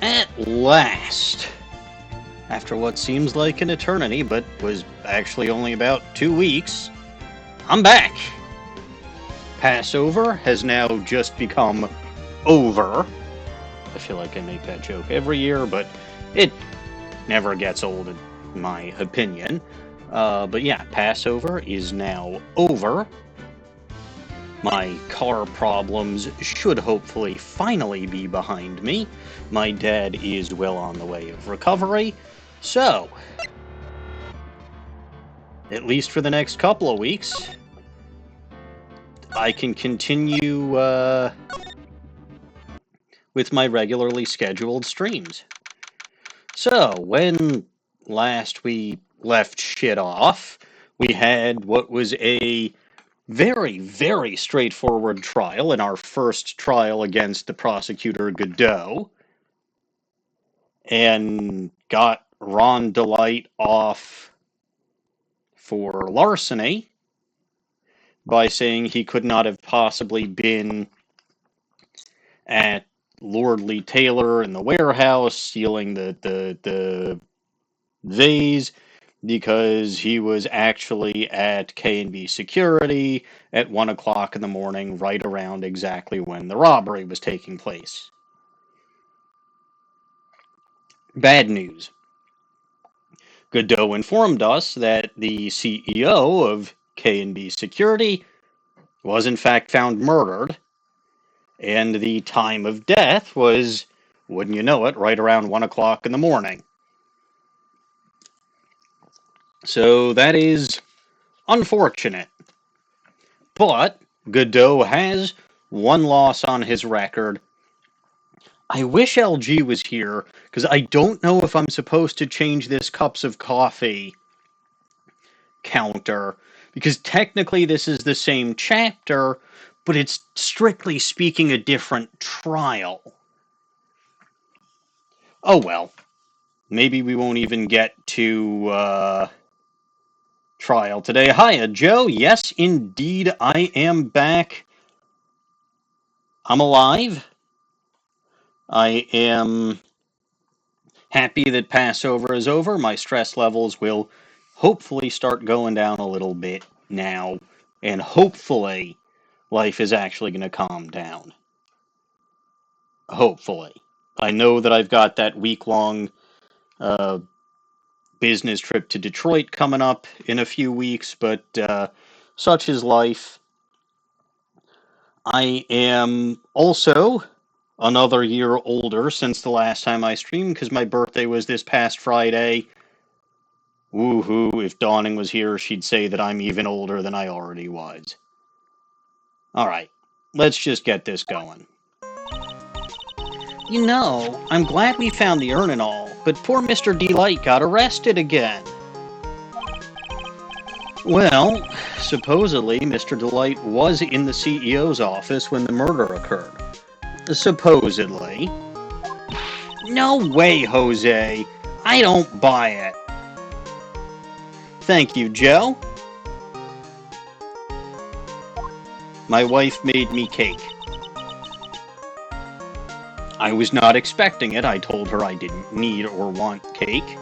At last, after what seems like an eternity, but was actually only about 2 weeks, I'm back. Passover has now just become over. I feel like I make that joke every year, but it never gets old, in my opinion. But yeah, Passover is now over. My car problems should hopefully finally be behind me. My dad is well on the way of recovery. So, at least for the next couple of weeks, I can continue with my regularly scheduled streams. So, when last we left shit off, we had what was a very, very straightforward trial in our first trial against the prosecutor Godot, and got Ron Delight off for larceny by saying he could not have possibly been at Lordly Taylor in the warehouse stealing the vase because he was actually at K&B Security at 1 o'clock in the morning, right around exactly when the robbery was taking place. Bad news. Godot informed us that the CEO of K&B Security was in fact found murdered, and the time of death was, wouldn't you know it, right around 1 o'clock in the morning. So that is unfortunate. But Godot has one loss on his record. I wish LG was here, because I don't know if I'm supposed to change this cups of coffee counter, because technically this is the same chapter, but it's strictly speaking a different trial. Oh well. Maybe we won't even get to trial today. Hiya, Joe. Yes, indeed, I am back. I'm alive. I am happy that Passover is over. My stress levels will hopefully start going down a little bit now, and hopefully life is actually going to calm down. Hopefully. I know that I've got that week-long business trip to Detroit coming up in a few weeks, but such is life. I am also another year older since the last time I streamed, because my birthday was this past Friday. Woohoo, if Dawning was here, she'd say that I'm even older than I already was. Alright, let's just get this going. You know, I'm glad we found the urn and all, but poor Mr. Delight got arrested again. Well, supposedly Mr. Delight was in the CEO's office when the murder occurred. Supposedly. No way, Jose. I don't buy it. Thank you, Joe. My wife made me cake. I was not expecting it. I told her I didn't need or want cake,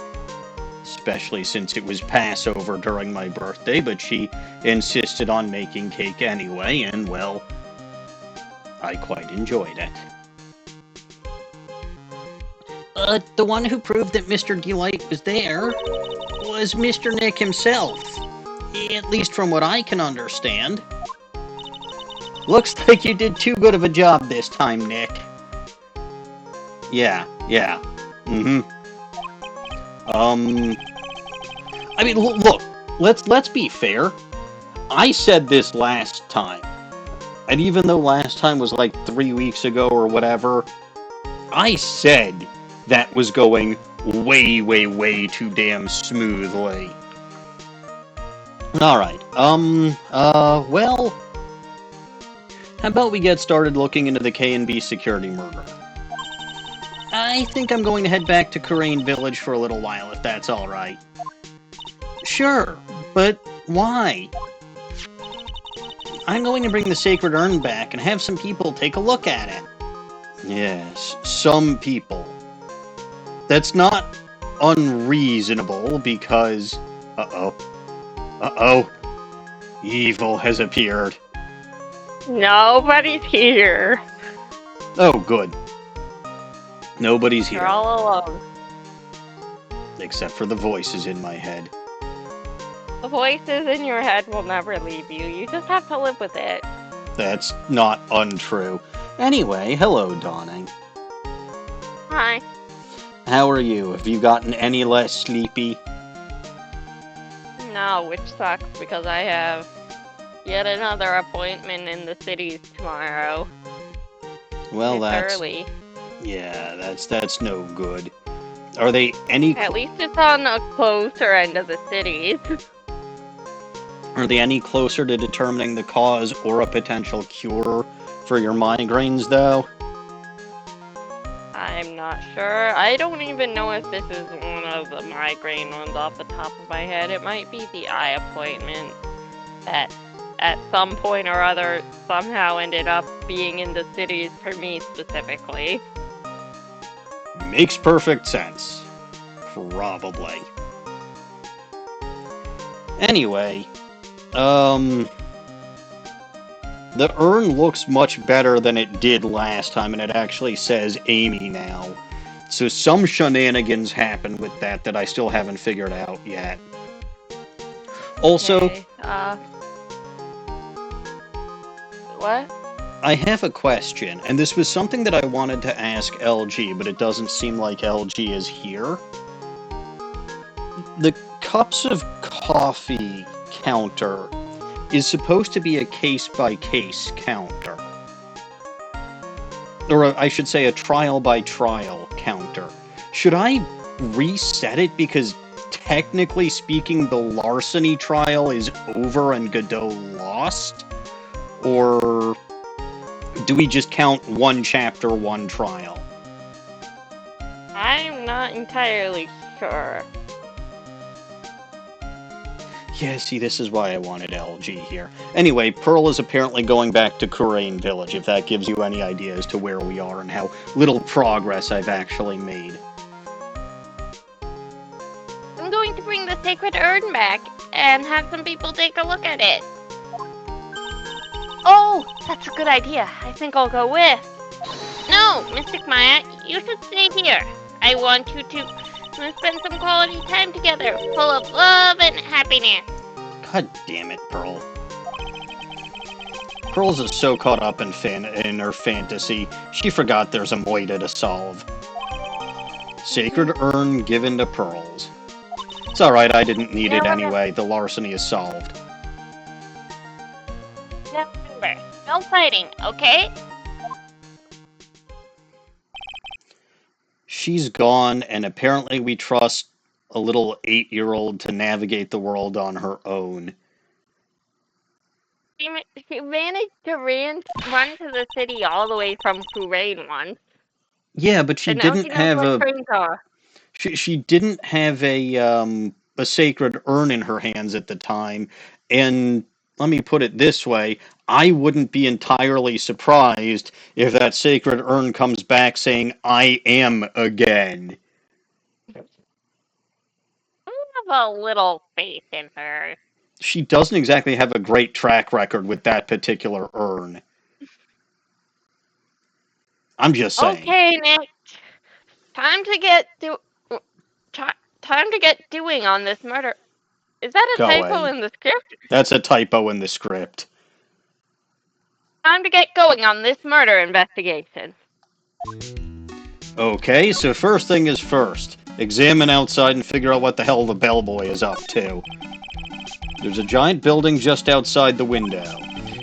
especially since it was Passover during my birthday, but she insisted on making cake anyway, and, well, I quite enjoyed it. The one who proved that Mr. Delight was there was Mr. Nick himself, at least from what I can understand. Looks like you did too good of a job this time, Nick. Yeah. I mean, look, let's be fair. I said this last time, and even though last time was like 3 weeks ago or whatever, I said that was going way too damn smoothly. Alright, well, how about we get started looking into the K&B Security murder? I think I'm going to head back to Karain Village for a little while, if that's alright. Sure, but why? I'm going to bring the sacred urn back and have some people take a look at it. Yes, some people. That's not unreasonable because... Uh-oh. Uh-oh. Evil has appeared. Nobody's here. Oh, good. Nobody's here. You're all alone. Except for the voices in my head. The voices in your head will never leave you. You just have to live with it. That's not untrue. Anyway, hello, Dawning. Hi. How are you? Have you gotten any less sleepy? No, which sucks because I have yet another appointment in the cities tomorrow. Well, it's that's... early. Yeah, that's no good. Are they any... At least it's on the closer end of the cities. Are they any closer to determining the cause or a potential cure for your migraines, though? I'm not sure. I don't even know if this is one of the migraine ones off the top of my head. It might be the eye appointment that at some point or other somehow ended up being in the cities for me specifically. Makes perfect sense. Probably. Anyway, the urn looks much better than it did last time, and it actually says Amy now. So some shenanigans happened with that I still haven't figured out yet. Also, Okay, what? I have a question, and this was something that I wanted to ask LG, but it doesn't seem like LG is here. The cups of coffee counter is supposed to be a case-by-case counter. Or I should say a trial-by-trial counter. Should I reset it because, technically speaking, the larceny trial is over and Godot lost? Or do we just count one chapter, one trial? I'm not entirely sure. Yeah, see, this is why I wanted LG here. Anyway, Pearl is apparently going back to Kurain Village, if that gives you any idea as to where we are and how little progress I've actually made. I'm going to bring the sacred urn back and have some people take a look at it. Oh, that's a good idea. I think I'll go with. No, Mystic Maya, you should stay here. I want you to spend some quality time together, full of love and happiness. God damn it, Pearl. Pearl's is so caught up in her fantasy, she forgot there's a moida to solve. Sacred urn given to Pearls. It's alright, I didn't need it anyway. The larceny is solved. Now remember, no fighting, okay? She's gone, and apparently we trust a little 8-year-old to navigate the world on her own. She managed to run to the city all the way from Kurain once. Yeah, but she didn't have a... She didn't have a sacred urn in her hands at the time, and let me put it this way, I wouldn't be entirely surprised if that sacred urn comes back saying, I am again. I have a little faith in her. She doesn't exactly have a great track record with that particular urn. I'm just saying. Okay, Nick. Time to get doing on this murder. Is that a typo in the script? That's a typo in the script. Time to get going on this murder investigation. Okay, so first thing is first. Examine outside and figure out what the hell the bellboy is up to. There's a giant building just outside the window.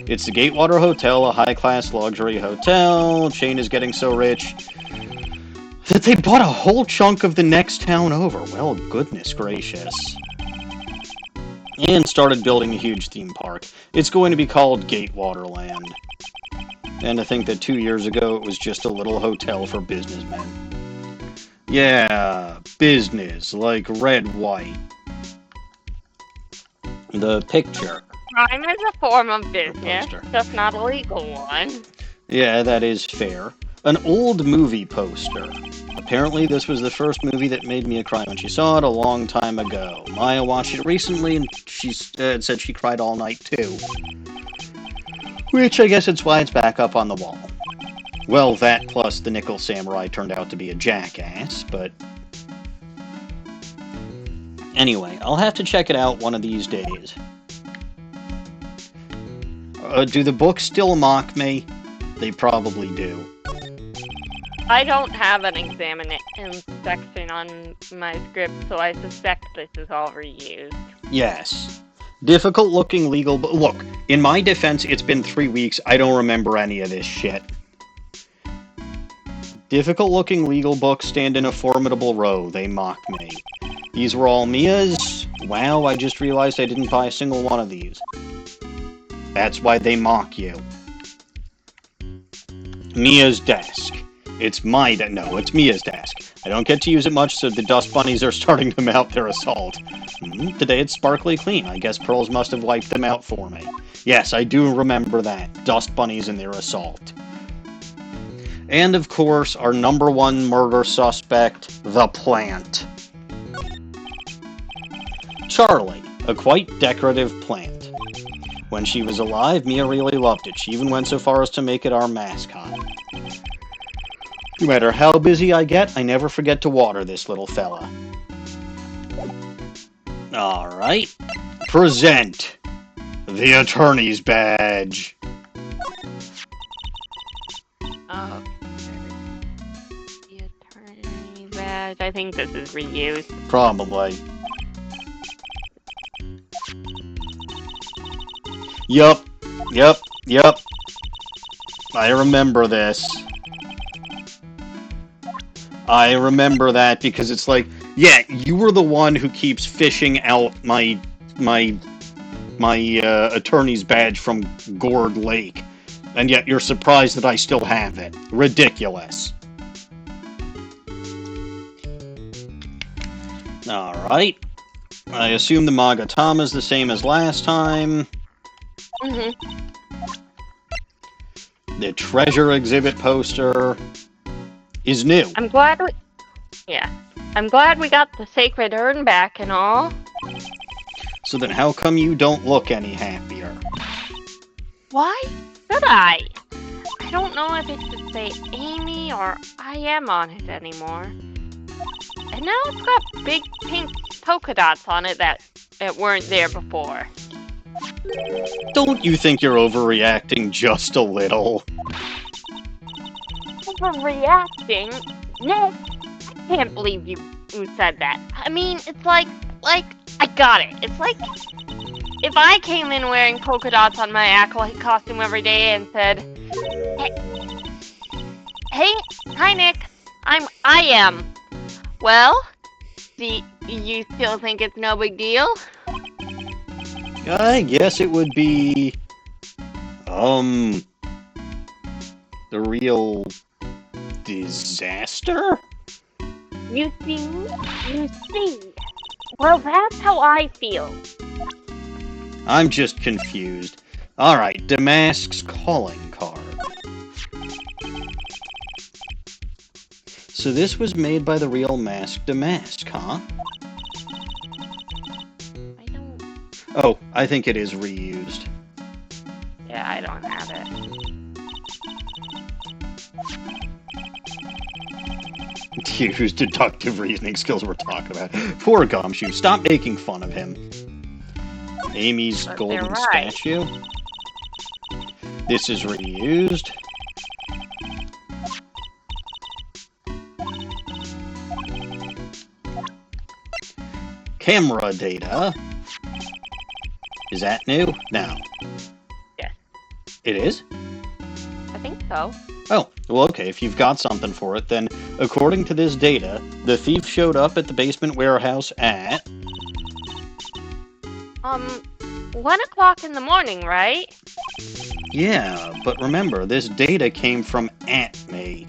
It's the Gatewater Hotel, a high-class luxury hotel. Chain is getting so rich that they bought a whole chunk of the next town over. Well, goodness gracious. And started building a huge theme park. It's going to be called Gatewaterland. And I think that 2 years ago it was just a little hotel for businessmen. Yeah, business, like red, white. The picture. Crime is a form of business, just not a legal one. Yeah, that is fair. An old movie poster. Apparently, this was the first movie that made Mia cry when she saw it a long time ago. Maya watched it recently, and she said she cried all night, too. Which, I guess it's why it's back up on the wall. Well, that plus the Nickel Samurai turned out to be a jackass, but... Anyway, I'll have to check it out one of these days. Do the books still mock me? They probably do. I don't have an section on my script, so I suspect this is all reused. Yes. Difficult-looking legal... Look, in my defense, it's been 3 weeks. I don't remember any of this shit. Difficult-looking legal books stand in a formidable row. They mock me. These were all Mia's. Wow, I just realized I didn't buy a single one of these. That's why they mock you. Mia's desk. It's my desk. No, it's Mia's desk. I don't get to use it much, so the dust bunnies are starting to mount their assault. Today it's sparkly clean. I guess Pearls must have wiped them out for me. Yes, I do remember that. Dust bunnies and their assault. And, of course, our #1 murder suspect, the plant. Charlie, a quite decorative plant. When she was alive, Mia really loved it. She even went so far as to make it our mascot. No matter how busy I get, I never forget to water this little fella. Alright. Present the attorney's badge. Oh. The attorney's badge. I think this is reused. Probably. Yup. I remember this. I remember that because it's like, yeah, you were the one who keeps fishing out my attorney's badge from Gourd Lake, and yet you're surprised that I still have it. Ridiculous. Alright. I assume the Magatama is the same as last time. The treasure exhibit poster is new. I'm glad we got the sacred urn back and all. So then how come you don't look any happier? Why should I? I don't know if it should say Amy or I am on it anymore. And now it's got big pink polka dots on it that weren't there before. Don't you think you're overreacting just a little? Overreacting? No, I can't believe you said that. I mean, it's like, I got it. It's like, if I came in wearing polka dots on my acolyte costume every day and said, Hey, hi Nick, I am. Well, do you still think it's no big deal? I guess it would be, the real disaster? You see. Well, that's how I feel. I'm just confused. Alright, Damask's calling card. So this was made by the real Mask Damask, huh? Oh, I think it is reused. Yeah, I don't have it. Whose deductive reasoning skills we're talking about. Poor Gumshoe, stop making fun of him. Amy's But golden right. statue. This is reused. Camera data. Is that new? No. Yes. It is? I think so. Oh, well, okay, if you've got something for it, then, according to this data, the thief showed up at the basement warehouse at... 1 o'clock in the morning, right? Yeah, but remember, this data came from Aunt Me.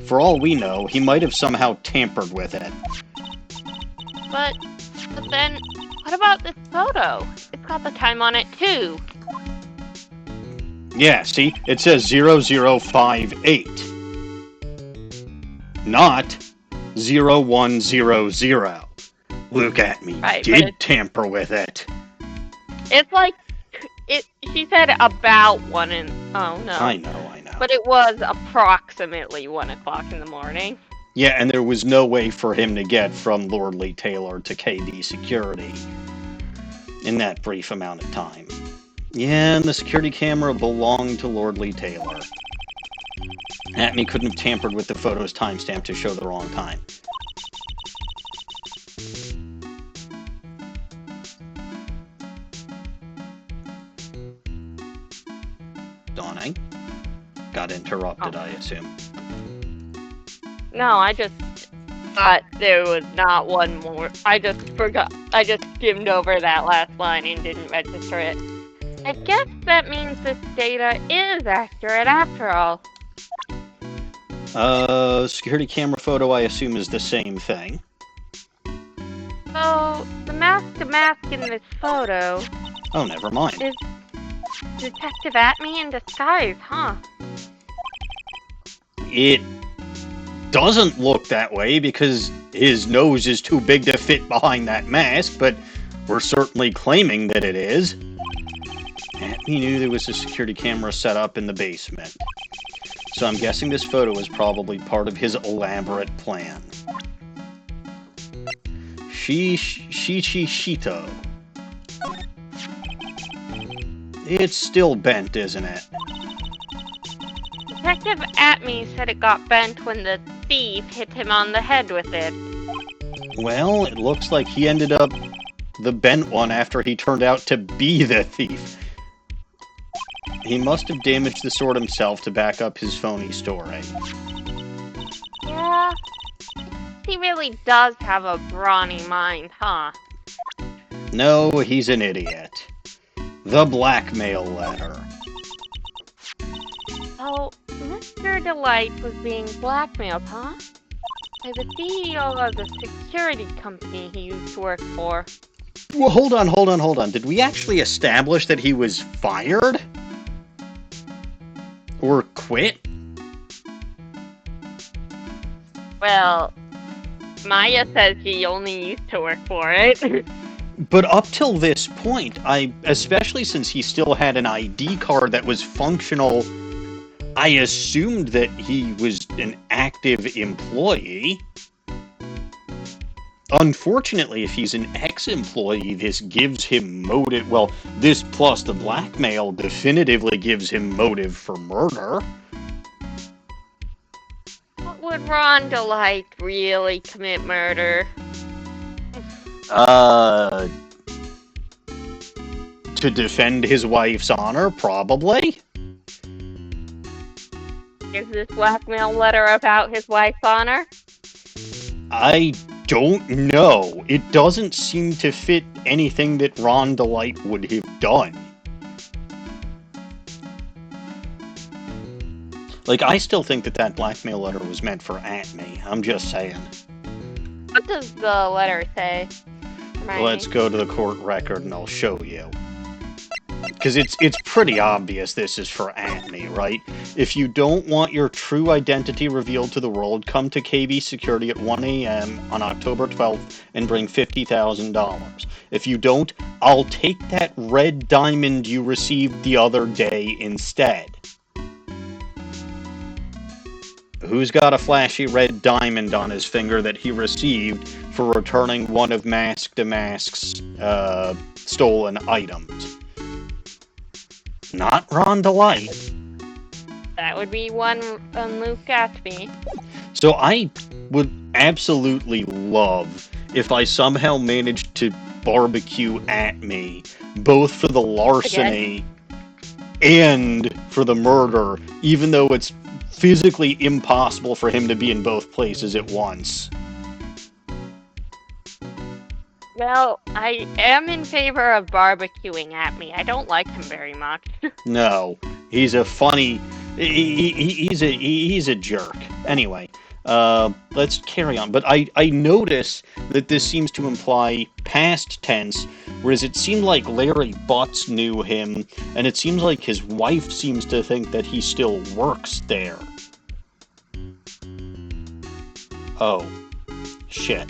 For all we know, he might have somehow tampered with it. But then, what about this photo? It's got the time on it, too. Yeah, see? It says 0058. not 0100. Look at me, Right, did tamper with it. It's like, she said about 1 and, oh no. I know. But it was approximately 1 o'clock in the morning. Yeah, and there was no way for him to get from Lord Lee Taylor to KB Security in that brief amount of time. Yeah, and the security camera belonged to Lord Lee Taylor. Atme couldn't have tampered with the photo's timestamp to show the wrong time. Dawning? Got interrupted, I assume. No, I just thought there was not one more. I just forgot. I just skimmed over that last line and didn't register it. I guess that means this data is accurate after all. Security camera photo, I assume, is the same thing. So, the mask in this photo Oh, never mind. is Detective Atme in disguise, huh? It doesn't look that way because his nose is too big to fit behind that mask, but we're certainly claiming that it is. Atme knew there was a security camera set up in the basement. So I'm guessing this photo is probably part of his elaborate plan. Shito. It's still bent, isn't it? Detective Atme said it got bent when the thief hit him on the head with it. Well, it looks like he ended up the bent one after he turned out to be the thief. He must have damaged the sword himself to back up his phony story. Yeah, he really does have a brawny mind, huh? No, he's an idiot. The blackmail letter. So, Mr. Delight was being blackmailed, huh? By the CEO of the security company he used to work for. Well, hold on. Did we actually establish that he was fired? Or quit? Well, Maya says he only used to work for it. But up till this point, especially since he still had an ID card that was functional, I assumed that he was an active employee. Unfortunately, if he's an ex-employee, this gives him motive. Well, this plus the blackmail definitively gives him motive for murder. But would Ron Delight really commit murder? To defend his wife's honor, probably. Is this blackmail letter about his wife's honor? I don't know. It doesn't seem to fit anything that Ron Delight would have done. Like, I still think that blackmail letter was meant for Atme. I'm just saying. What does the letter say? Let's go to the court record and I'll show you. Because it's pretty obvious this is for Atme, right? If you don't want your true identity revealed to the world, come to KB Security at 1 a.m. on October 12th and bring $50,000. If you don't, I'll take that red diamond you received the other day instead. Who's got a flashy red diamond on his finger that he received for returning one of Mask to Mask's stolen items? Not Ron Delight. That would be one on Luke Gatsby. So I would absolutely love if I somehow managed to barbecue Atme, both for the larceny and for the murder, even though it's physically impossible for him to be in both places at once. Well, I am in favor of barbecuing Atme. I don't like him very much. No, he's a funny. He's a jerk. Anyway, let's carry on. But I notice that this seems to imply past tense, whereas it seemed like Larry Butz knew him, and it seems like his wife seems to think that he still works there. Oh, shit.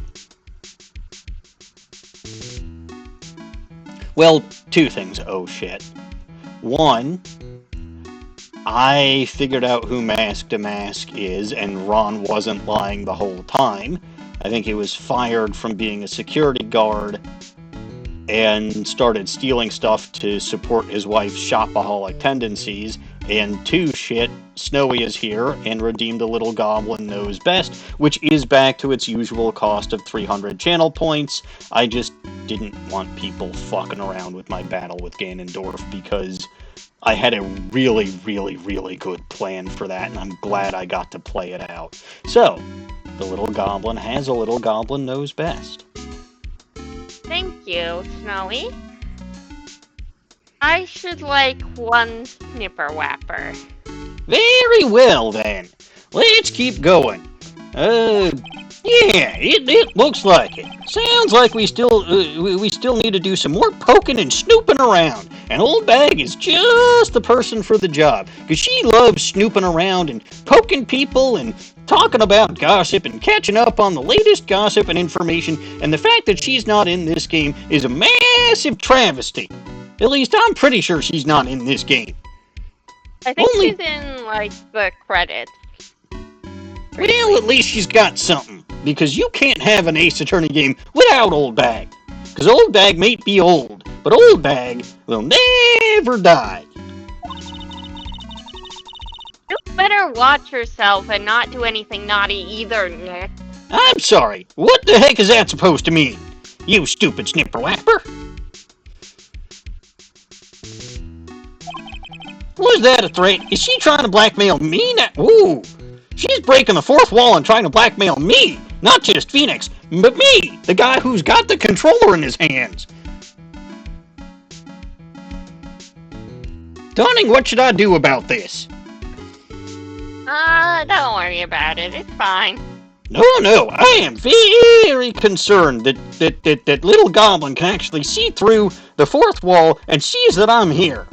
Well, two things, oh shit. One, I figured out who Mask to Mask is, and Ron wasn't lying the whole time. I think he was fired from being a security guard and started stealing stuff to support his wife's shopaholic tendencies. And two, shit, Snowy is here and redeemed the little goblin knows best, which is back to its usual cost of 300 channel points. I just didn't want people fucking around with my battle with Ganondorf because I had a really, really, really good plan for that, and I'm glad I got to play it out. So, the little goblin has a little goblin knows best. Thank you, Snowy. I should like one snipper whapper. Very well, then. Let's keep going. Yeah, it looks like it. Sounds like we still need to do some more poking and snooping around. And Old Bag is just the person for the job, because she loves snooping around and poking people and talking about gossip and catching up on the latest gossip and information, and the fact that she's not in this game is a massive travesty. At least I'm pretty sure she's not in this game. I think she's in, like, the credits. Well, at least she's got something, because you can't have an Ace Attorney game without Old Bag. Because Old Bag may be old, but Old Bag will never die. You better watch yourself and not do anything naughty either, Nick. I'm sorry, what the heck is that supposed to mean? You stupid snipper-whapper. Was that a threat? Is she trying to blackmail me now? Ooh, she's breaking the fourth wall and trying to blackmail me. Not just Phoenix, but me, the guy who's got the controller in his hands. Dawning, what should I do about this? Don't worry about it. It's fine. No, I am very concerned that little goblin can actually see through the fourth wall and sees that I'm here.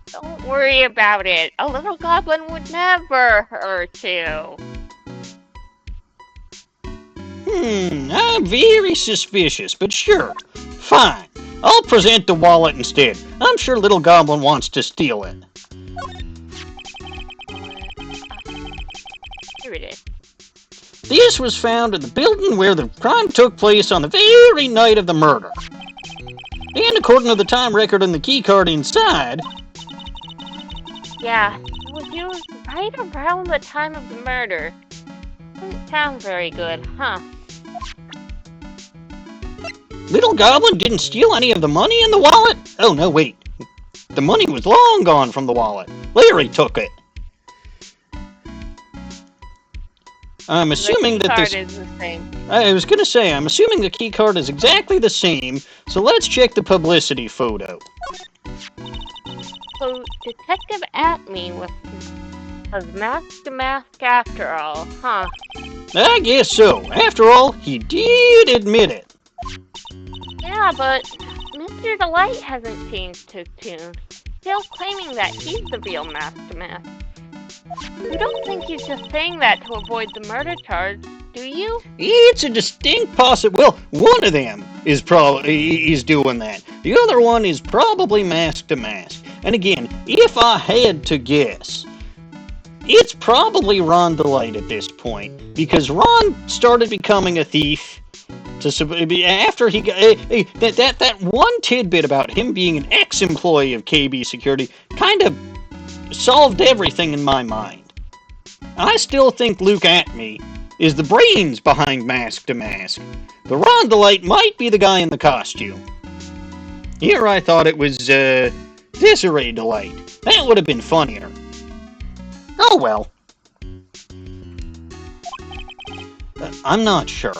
Don't worry about it. A little goblin would never hurt you. I'm very suspicious, but sure, fine. I'll present the wallet instead. I'm sure little goblin wants to steal it. Here it is. This was found in the building where the crime took place on the very night of the murder. And according to the time record and the keycard inside... Yeah, it was used right around the time of the murder. Doesn't sound very good, huh? Little Goblin didn't steal any of the money in the wallet? Oh, no, wait. The money was long gone from the wallet. Larry took it. I'm assuming that this... The keycard is the same. I was going to say, I'm assuming the keycard is exactly the same, so let's check the publicity photo. So, Detective Atme was mask to mask after all, huh? I guess so. After all, he did admit it. Yeah, but Mr. Delight hasn't changed his tune. Still claiming that he's the real mask to mask. You don't think he's just saying that to avoid the murder charge, do you? It's a distinct well, one of them is doing that. The other one is probably mask to mask. And again, if I had to guess, it's probably Ron Delight at this point, because Ron started becoming a thief after he got that one tidbit about him being an ex-employee of KB Security kind of solved everything in my mind. I still think Luke Atme is the brains behind Mask to Mask, but Ron Delight might be the guy in the costume. Here I thought it was Desiree Delight. That would have been funnier. Oh well. I'm not sure.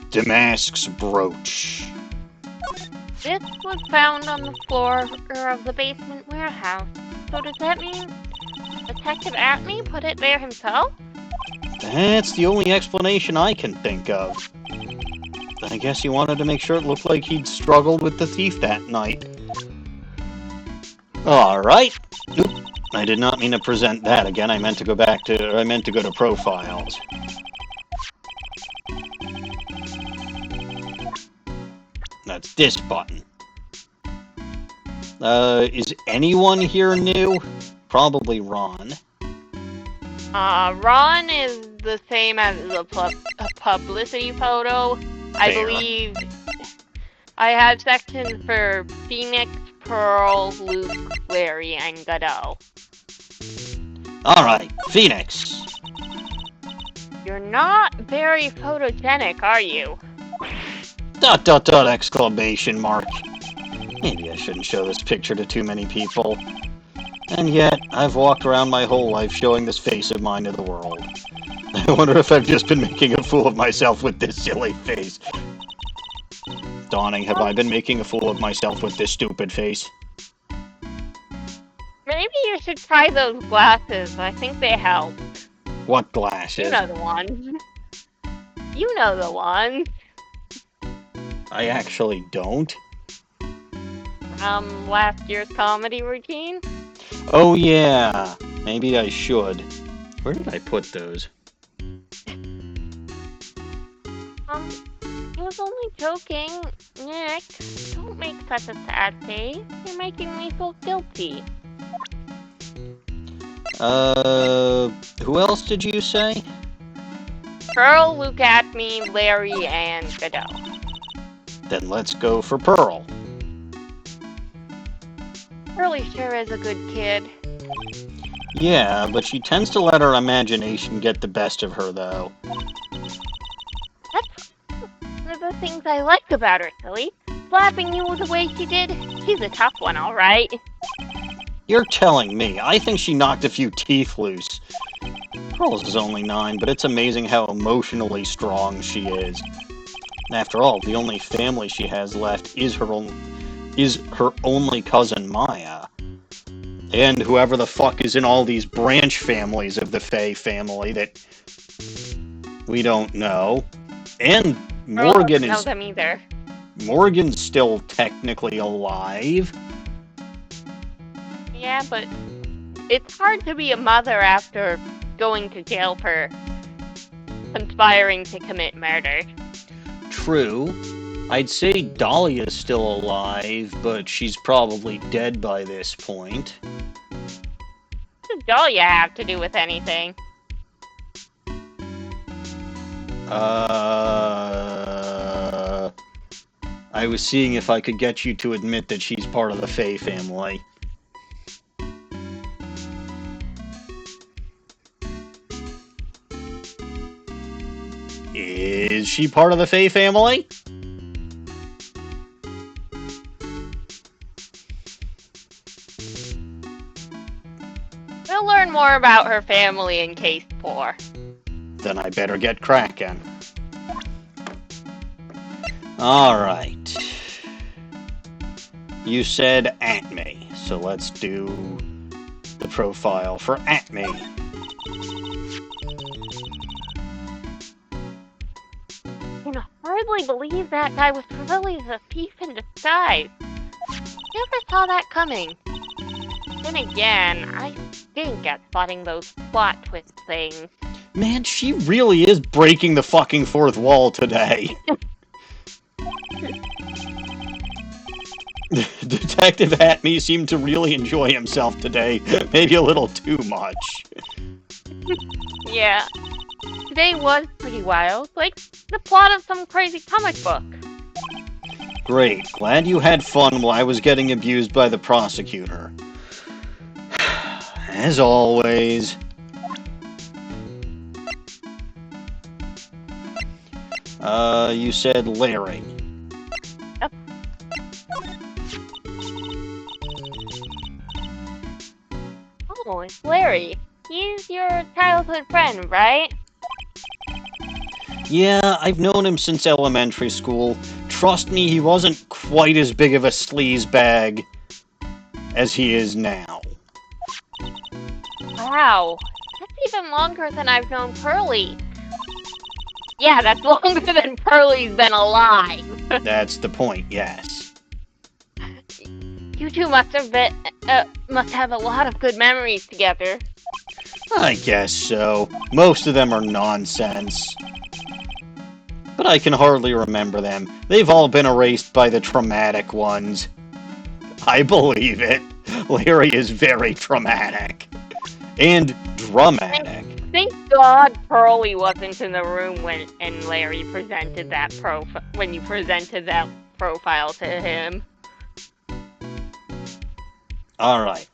Damask's brooch. This was found on the floor of the basement warehouse. So does that mean Detective Atme put it there himself? That's the only explanation I can think of. I guess he wanted to make sure it looked like he'd struggled with the thief that night. Alright. I did not mean to present that again. I meant to go back to. I meant to go to profiles. That's this button. Is anyone here new? Probably Ron. Ron is the same as the publicity photo. I Fair. believe I have sections for Phoenix, Pearl, Luke, Larry, and Godot. Alright, Phoenix. You're not very photogenic, are you? ... Exclamation mark. Maybe I shouldn't show this picture to too many people. And yet, I've walked around my whole life showing this face of mine to the world. I wonder if I've just been making a fool of myself with this silly face. Dawning, have I been making a fool of myself with this stupid face? Maybe you should try those glasses. I think they help. What glasses? You know the ones. You know the ones. I actually don't. Last year's comedy routine? Oh yeah, maybe I should. Where did I put those? I was only joking. Nick, don't make such a sad face. You're making me feel guilty. Who else did you say? Pearl, Luke at me, Larry, and Godot. Then let's go for Pearl. Pearlie sure is a good kid. Yeah, but she tends to let her imagination get the best of her, though. That's one of the things I liked about her, silly. Slapping you the way she did. She's a tough one, alright. You're telling me. I think she knocked a few teeth loose. Pearl's is only 9, but it's amazing how emotionally strong she is. After all, the only family she has left is her only cousin Maya. And whoever the fuck is in all these branch families of the Fae family that we don't know. And Morgan I don't know them either. Morgan's still technically alive. Yeah, but it's hard to be a mother after going to jail for conspiring to commit murder. True. I'd say Dahlia's still alive, but she's probably dead by this point. What does Dahlia have to do with anything? I was seeing if I could get you to admit that she's part of the Fae family. Is she part of the Fae family? We'll learn more about her family in case 4. Then I better get cracking. Alright. You said at me, so let's do the profile for at me. I can hardly believe that guy was really a thief in disguise. Never saw that coming. Then again, I stink at spotting those plot twist things. Man, she really is breaking the fucking fourth wall today. Detective Atme seemed to really enjoy himself today. Maybe a little too much. Yeah. Today was pretty wild. Like the plot of some crazy comic book. Great. Glad you had fun while I was getting abused by the prosecutor. As always. You said Larry. Yep. Oh, it's Larry. He's your childhood friend, right? Yeah, I've known him since elementary school. Trust me, he wasn't quite as big of a sleazebag as he is now. Wow. That's even longer than I've known Pearlie. Yeah, that's longer than Pearlie's been alive. That's the point, yes. You two must have must have a lot of good memories together. I guess so. Most of them are nonsense. But I can hardly remember them. They've all been erased by the traumatic ones. I believe it. Larry is very traumatic. And dramatic. Thank God Pearlie wasn't in the room when Larry presented that when you presented that profile to him. Alright.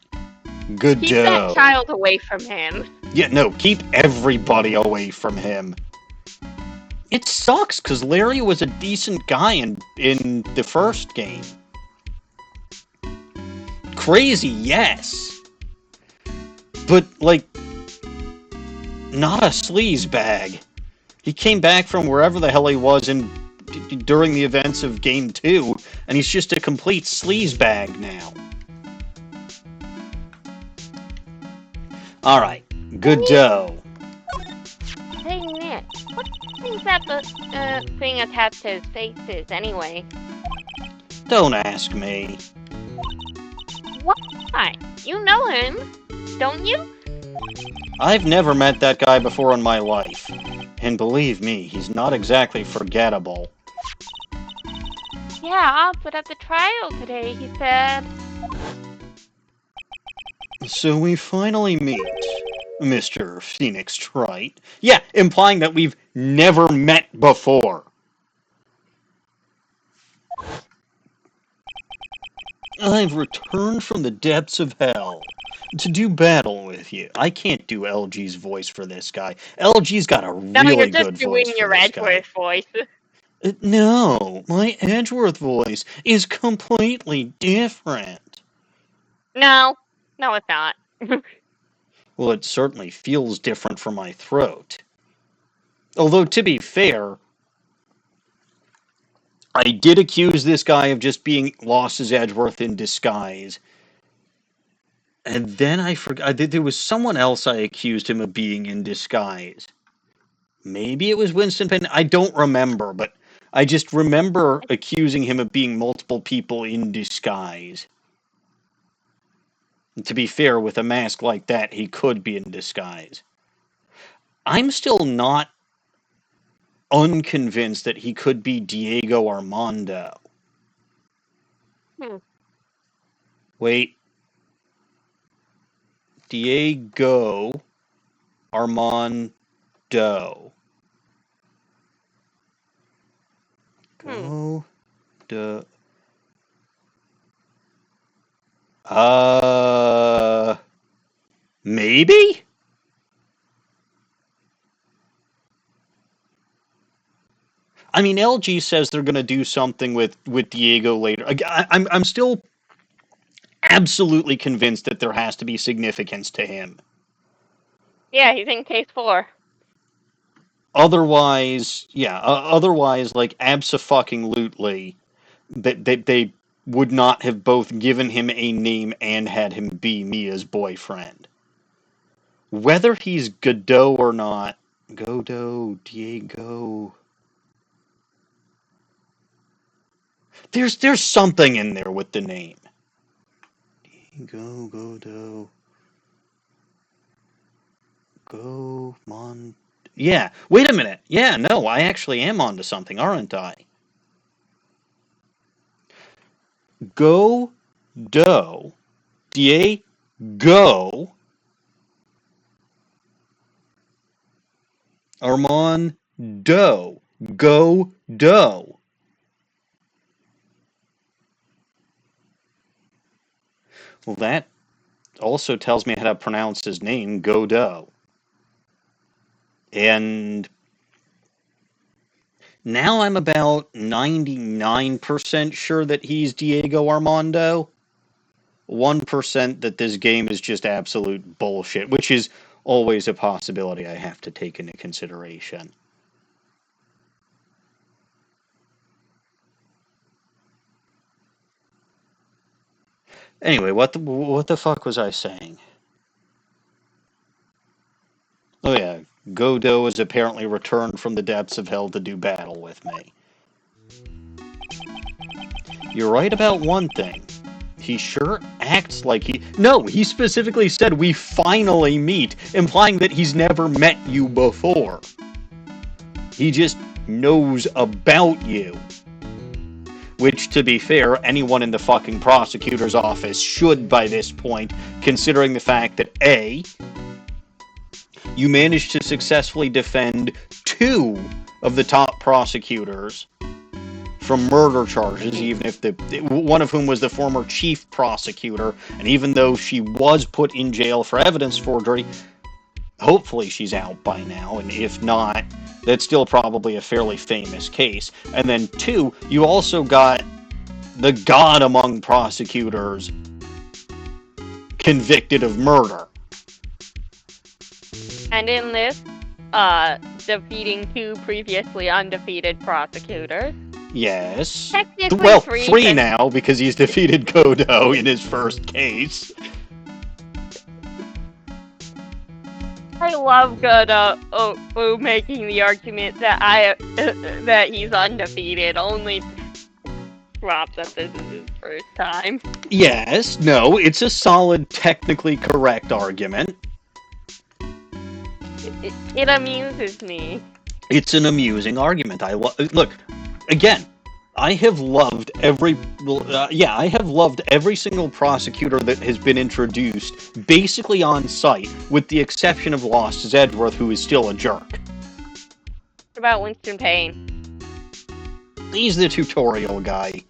Good Keep that child away from him. Yeah, no, keep everybody away from him. It sucks, because Larry was a decent guy in the first game. Crazy, yes. But, like, not a sleazebag. He came back from wherever the hell he was during the events of Game 2, and he's just a complete sleazebag now. Alright, good dough. Hey, Nick, what do you think that thing attached to his face is, anyway? Don't ask me. Why? You know him, don't you? I've never met that guy before in my life. And believe me, he's not exactly forgettable. Yeah, but at the trial today, he said... So we finally meet, Mr. Phoenix Trite. Yeah, implying that we've never met before. I've returned from the depths of hell to do battle with you. I can't do LG's voice for this guy. LG's got a really good voice for this guy. No, you're just doing your Edgeworth voice. No, my Edgeworth voice is completely different. No, it's not. Well, it certainly feels different from my throat. Although, to be fair, I did accuse this guy of just being lost as Edgeworth in disguise. And then I forgot, there was someone else I accused him of being in disguise. Maybe it was Winston Penn, I don't remember, but I just remember accusing him of being multiple people in disguise. And to be fair, with a mask like that, he could be in disguise. I'm still not unconvinced that he could be Diego Armando. Wait. Diego Armando. Maybe? I mean, LG says they're going to do something with Diego later. I'm still absolutely convinced that there has to be significance to him. Yeah, he's in case 4. Otherwise, like, abso-fucking-lutely, they would not have both given him a name and had him be Mia's boyfriend. Whether he's Godot or not, Diego... There's something in there with the name. Godot... Yeah, wait a minute. Yeah, no, I actually am onto something, aren't I? Godot... Diego... Armando. Godot. Well, that also tells me how to pronounce his name, Godot. And now I'm about 99% sure that he's Diego Armando. 1% that this game is just absolute bullshit, which is always a possibility I have to take into consideration. Anyway, what the fuck was I saying? Oh yeah, Godot has apparently returned from the depths of hell to do battle with me. You're right about one thing. He sure acts like he... No, he specifically said we finally meet, implying that he's never met you before. He just knows about you. Which, to be fair, anyone in the fucking prosecutor's office should by this point, considering the fact that A, you managed to successfully defend 2 of the top prosecutors from murder charges, even if one of whom was the former chief prosecutor, and even though she was put in jail for evidence forgery, hopefully she's out by now, and if not, that's still probably a fairly famous case. And then 2, you also got the god among prosecutors convicted of murder. And in this, defeating 2 previously undefeated prosecutors. Yes. Technically well, 3 3 now, because he's defeated Kodo in his first case. I love Kodo making the argument that that he's undefeated, only drop that this is his first time. Yes, no, it's a solid, technically correct argument. It amuses me. It's an amusing argument. Look, again, I have loved every single prosecutor that has been introduced, basically on site, with the exception of Lost Zedworth, who is still a jerk. What about Winston Payne? He's the tutorial guy.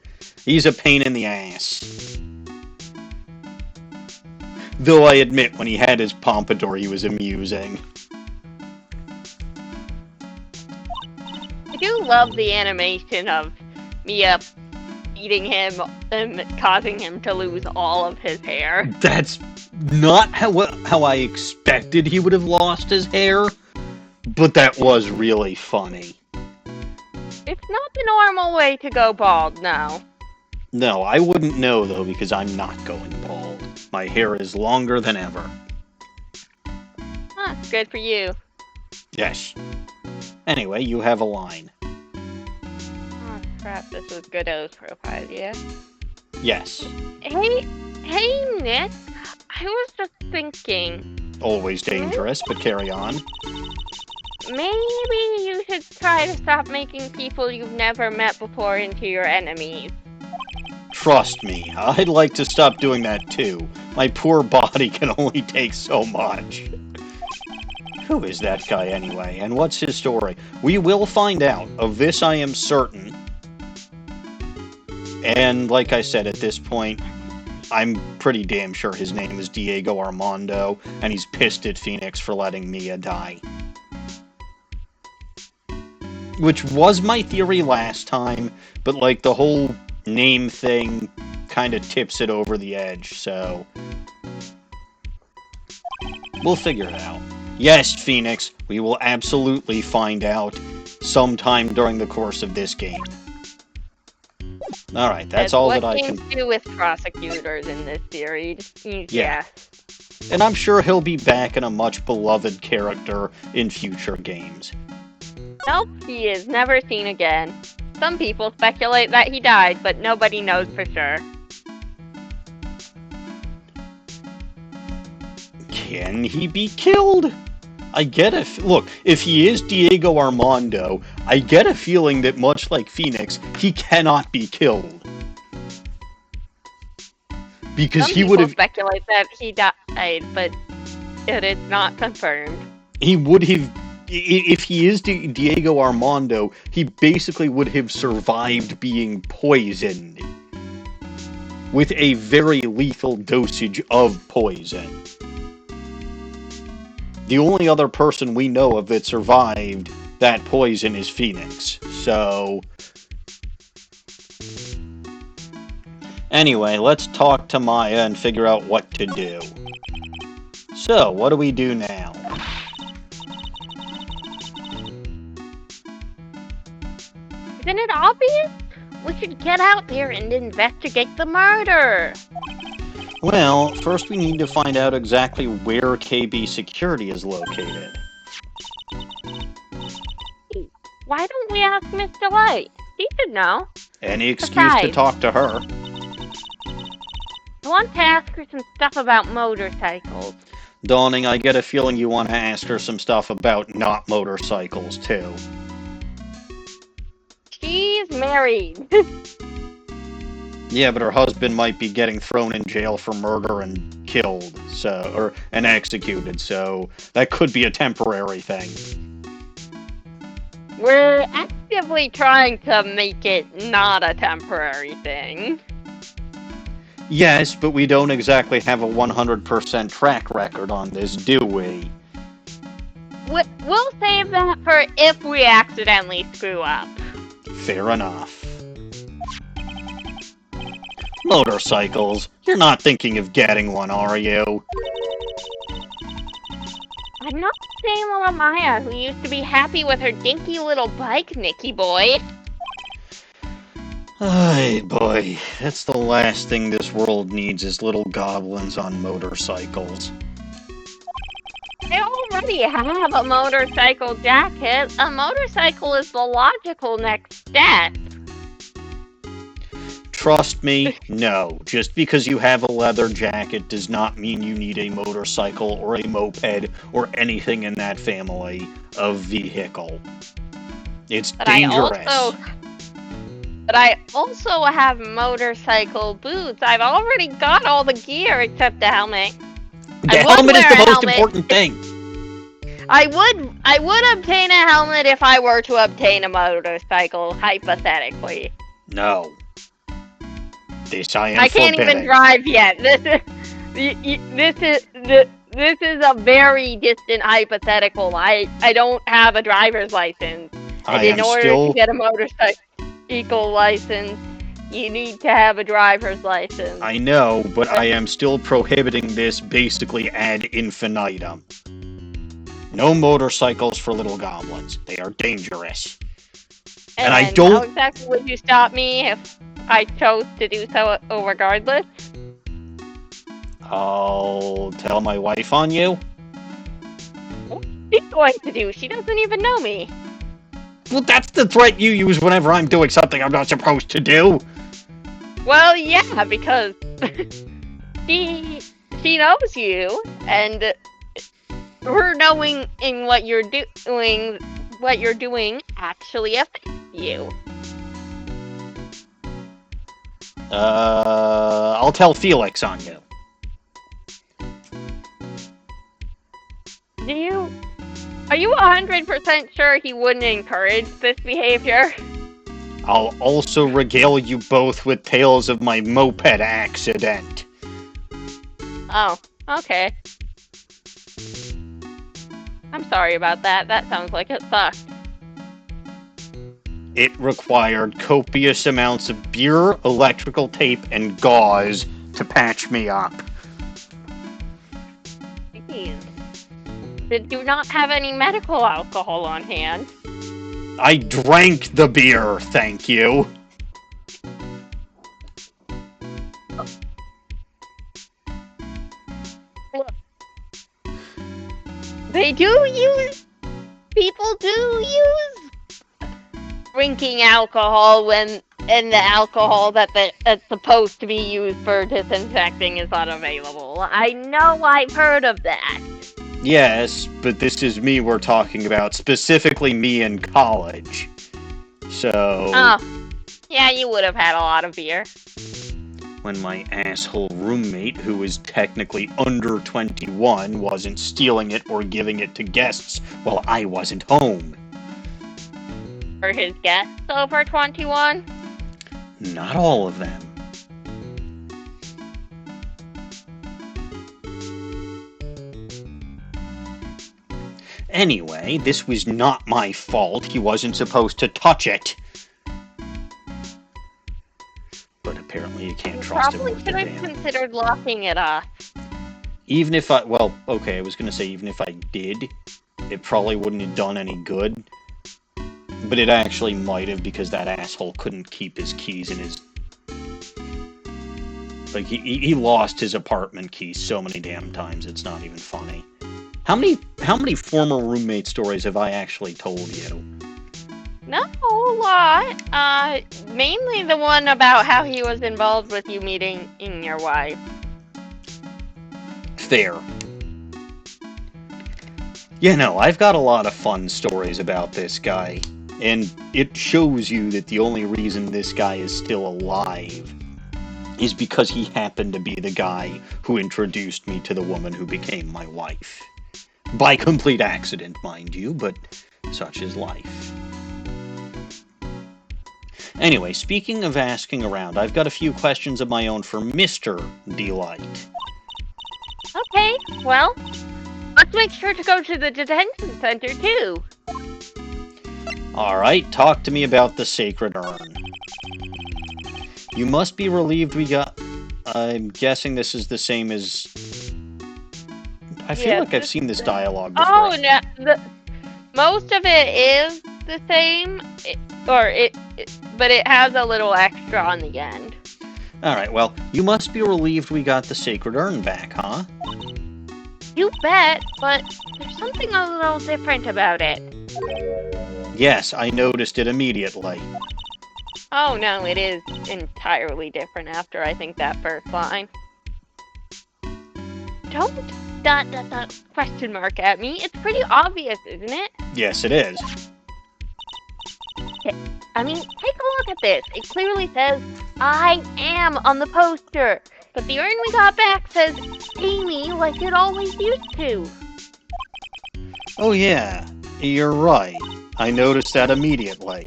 He's a pain in the ass. Though I admit, when he had his pompadour, he was amusing. I do love the animation of Mia beating him and causing him to lose all of his hair. That's not how I expected he would have lost his hair, but that was really funny. It's not the normal way to go bald now. No, I wouldn't know, though, because I'm not going bald. My hair is longer than ever. Huh, good for you. Yes. Anyway, you have a line. Oh, crap, this was Godot's profile, yeah? Yes. Hey, Nick, I was just thinking... Always dangerous, but carry on. Maybe you should try to stop making people you've never met before into your enemies. Trust me, I'd like to stop doing that too. My poor body can only take so much. Who is that guy anyway, and what's his story? We will find out. Of this I am certain. And like I said, at this point, I'm pretty damn sure his name is Diego Armando, and he's pissed at Phoenix for letting Mia die. Which was my theory last time, but like the whole name thing kind of tips it over the edge, so... we'll figure it out. Yes, Phoenix, we will absolutely find out sometime during the course of this game. Alright, that's all that I can... What games do with prosecutors in this series? Yeah. And I'm sure he'll be back in a much beloved character in future games. Nope, he is never seen again. Some people speculate that he died, but nobody knows for sure. Can he be killed? I get a... Look, if he is Diego Armando, I get a feeling that much like Phoenix, he cannot be killed. Because he would have... Some people speculate that he died, but it is not confirmed. He would have... If he is Diego Armando, he basically would have survived being poisoned. With a very lethal dosage of poison. The only other person we know of that survived that poison is Phoenix. So... Anyway, let's talk to Maya and figure out what to do. So, what do we do now? Isn't it obvious? We should get out there and investigate the murder. Well, first we need to find out exactly where KB Security is located. Why don't we ask Miss Delight? She should know. Any excuse to talk to her. I want to ask her some stuff about motorcycles. Dawning, I get a feeling you want to ask her some stuff about not motorcycles, too. She's married. Yeah, but her husband might be getting thrown in jail for murder and killed, and executed, so that could be a temporary thing. We're actively trying to make it not a temporary thing. Yes, but we don't exactly have a 100% track record on this, do we? We'll save that for if we accidentally screw up. Fair enough. Motorcycles. You're not thinking of getting one, are you? I'm not the same little Maya who used to be happy with her dinky little bike, Nicky boy. Ay, boy. That's the last thing this world needs is little goblins on motorcycles. I already have a motorcycle jacket. A motorcycle is the logical next step. Trust me, no. Just because you have a leather jacket does not mean you need a motorcycle or a moped or anything in that family of vehicle. It's dangerous. But I also have motorcycle boots. I've already got all the gear except the helmet. The helmet is the most important thing. I would obtain a helmet if I were to obtain a motorcycle, hypothetically. No. This I am I can't forbidding. even drive yet. This is a very distant hypothetical. I don't have a driver's license. And in order to get a motorcycle license, you need to have a driver's license. I know, but I am still prohibiting this basically ad infinitum. No motorcycles for little goblins. They are dangerous. And I don't... How exactly would you stop me if I chose to do so regardless? I'll tell my wife on you. What's she going to do? She doesn't even know me. Well, that's the threat you use whenever I'm doing something I'm not supposed to do. Well, yeah, because she knows you, and her knowing in what you're doing actually affects you. I'll tell Felix on you. Are you 100% sure he wouldn't encourage this behavior? I'll also regale you both with tales of my moped accident. Oh, okay. I'm sorry about that. That sounds like it sucked. It required copious amounts of beer, electrical tape, and gauze to patch me up. Did you not have any medical alcohol on hand? I drank the beer, thank you. Look, people do use drinking alcohol and the alcohol that's supposed to be used for disinfecting is unavailable. I know I've heard of that. Yes, but this is me we're talking about, specifically me in college. So... Oh, yeah, you would have had a lot of beer. When my asshole roommate, who was technically under 21, wasn't stealing it or giving it to guests while I wasn't home. Were his guests over 21? Not all of them. Anyway, this was not my fault. He wasn't supposed to touch it. But apparently you can't trust him Probably with should the have damn... considered locking it up. Even if I... Well, okay, I was gonna say even if I did, it probably wouldn't have done any good. But it actually might have, because that asshole couldn't keep his keys in his... Like, he lost his apartment keys so many damn times, it's not even funny. How many former roommate stories have I actually told you? Not a whole lot. Mainly the one about how he was involved with you meeting your wife. Fair. Yeah, no, I've got a lot of fun stories about this guy, and it shows you that the only reason this guy is still alive is because he happened to be the guy who introduced me to the woman who became my wife. By complete accident, mind you, but such is life. Anyway, speaking of asking around, I've got a few questions of my own for Mr. Delight. Okay, well, let's make sure to go to the detention center, too. Alright, talk to me about the Sacred Urn. You must be relieved we got... I'm guessing this is the same as... I feel like I've seen this dialogue before. Oh, no, most of it is the same, but it has a little extra on the end. Alright, well, you must be relieved we got the Sacred Urn back, huh? You bet, but there's something a little different about it. Yes, I noticed it immediately. Oh no, it is entirely different after I think that first line. Don't question mark at me. It's pretty obvious, isn't it? Yes, it is. I mean, take a look at this. It clearly says, I am on the poster. But the urn we got back says, Amy, like it always used to. Oh yeah, you're right. I noticed that immediately.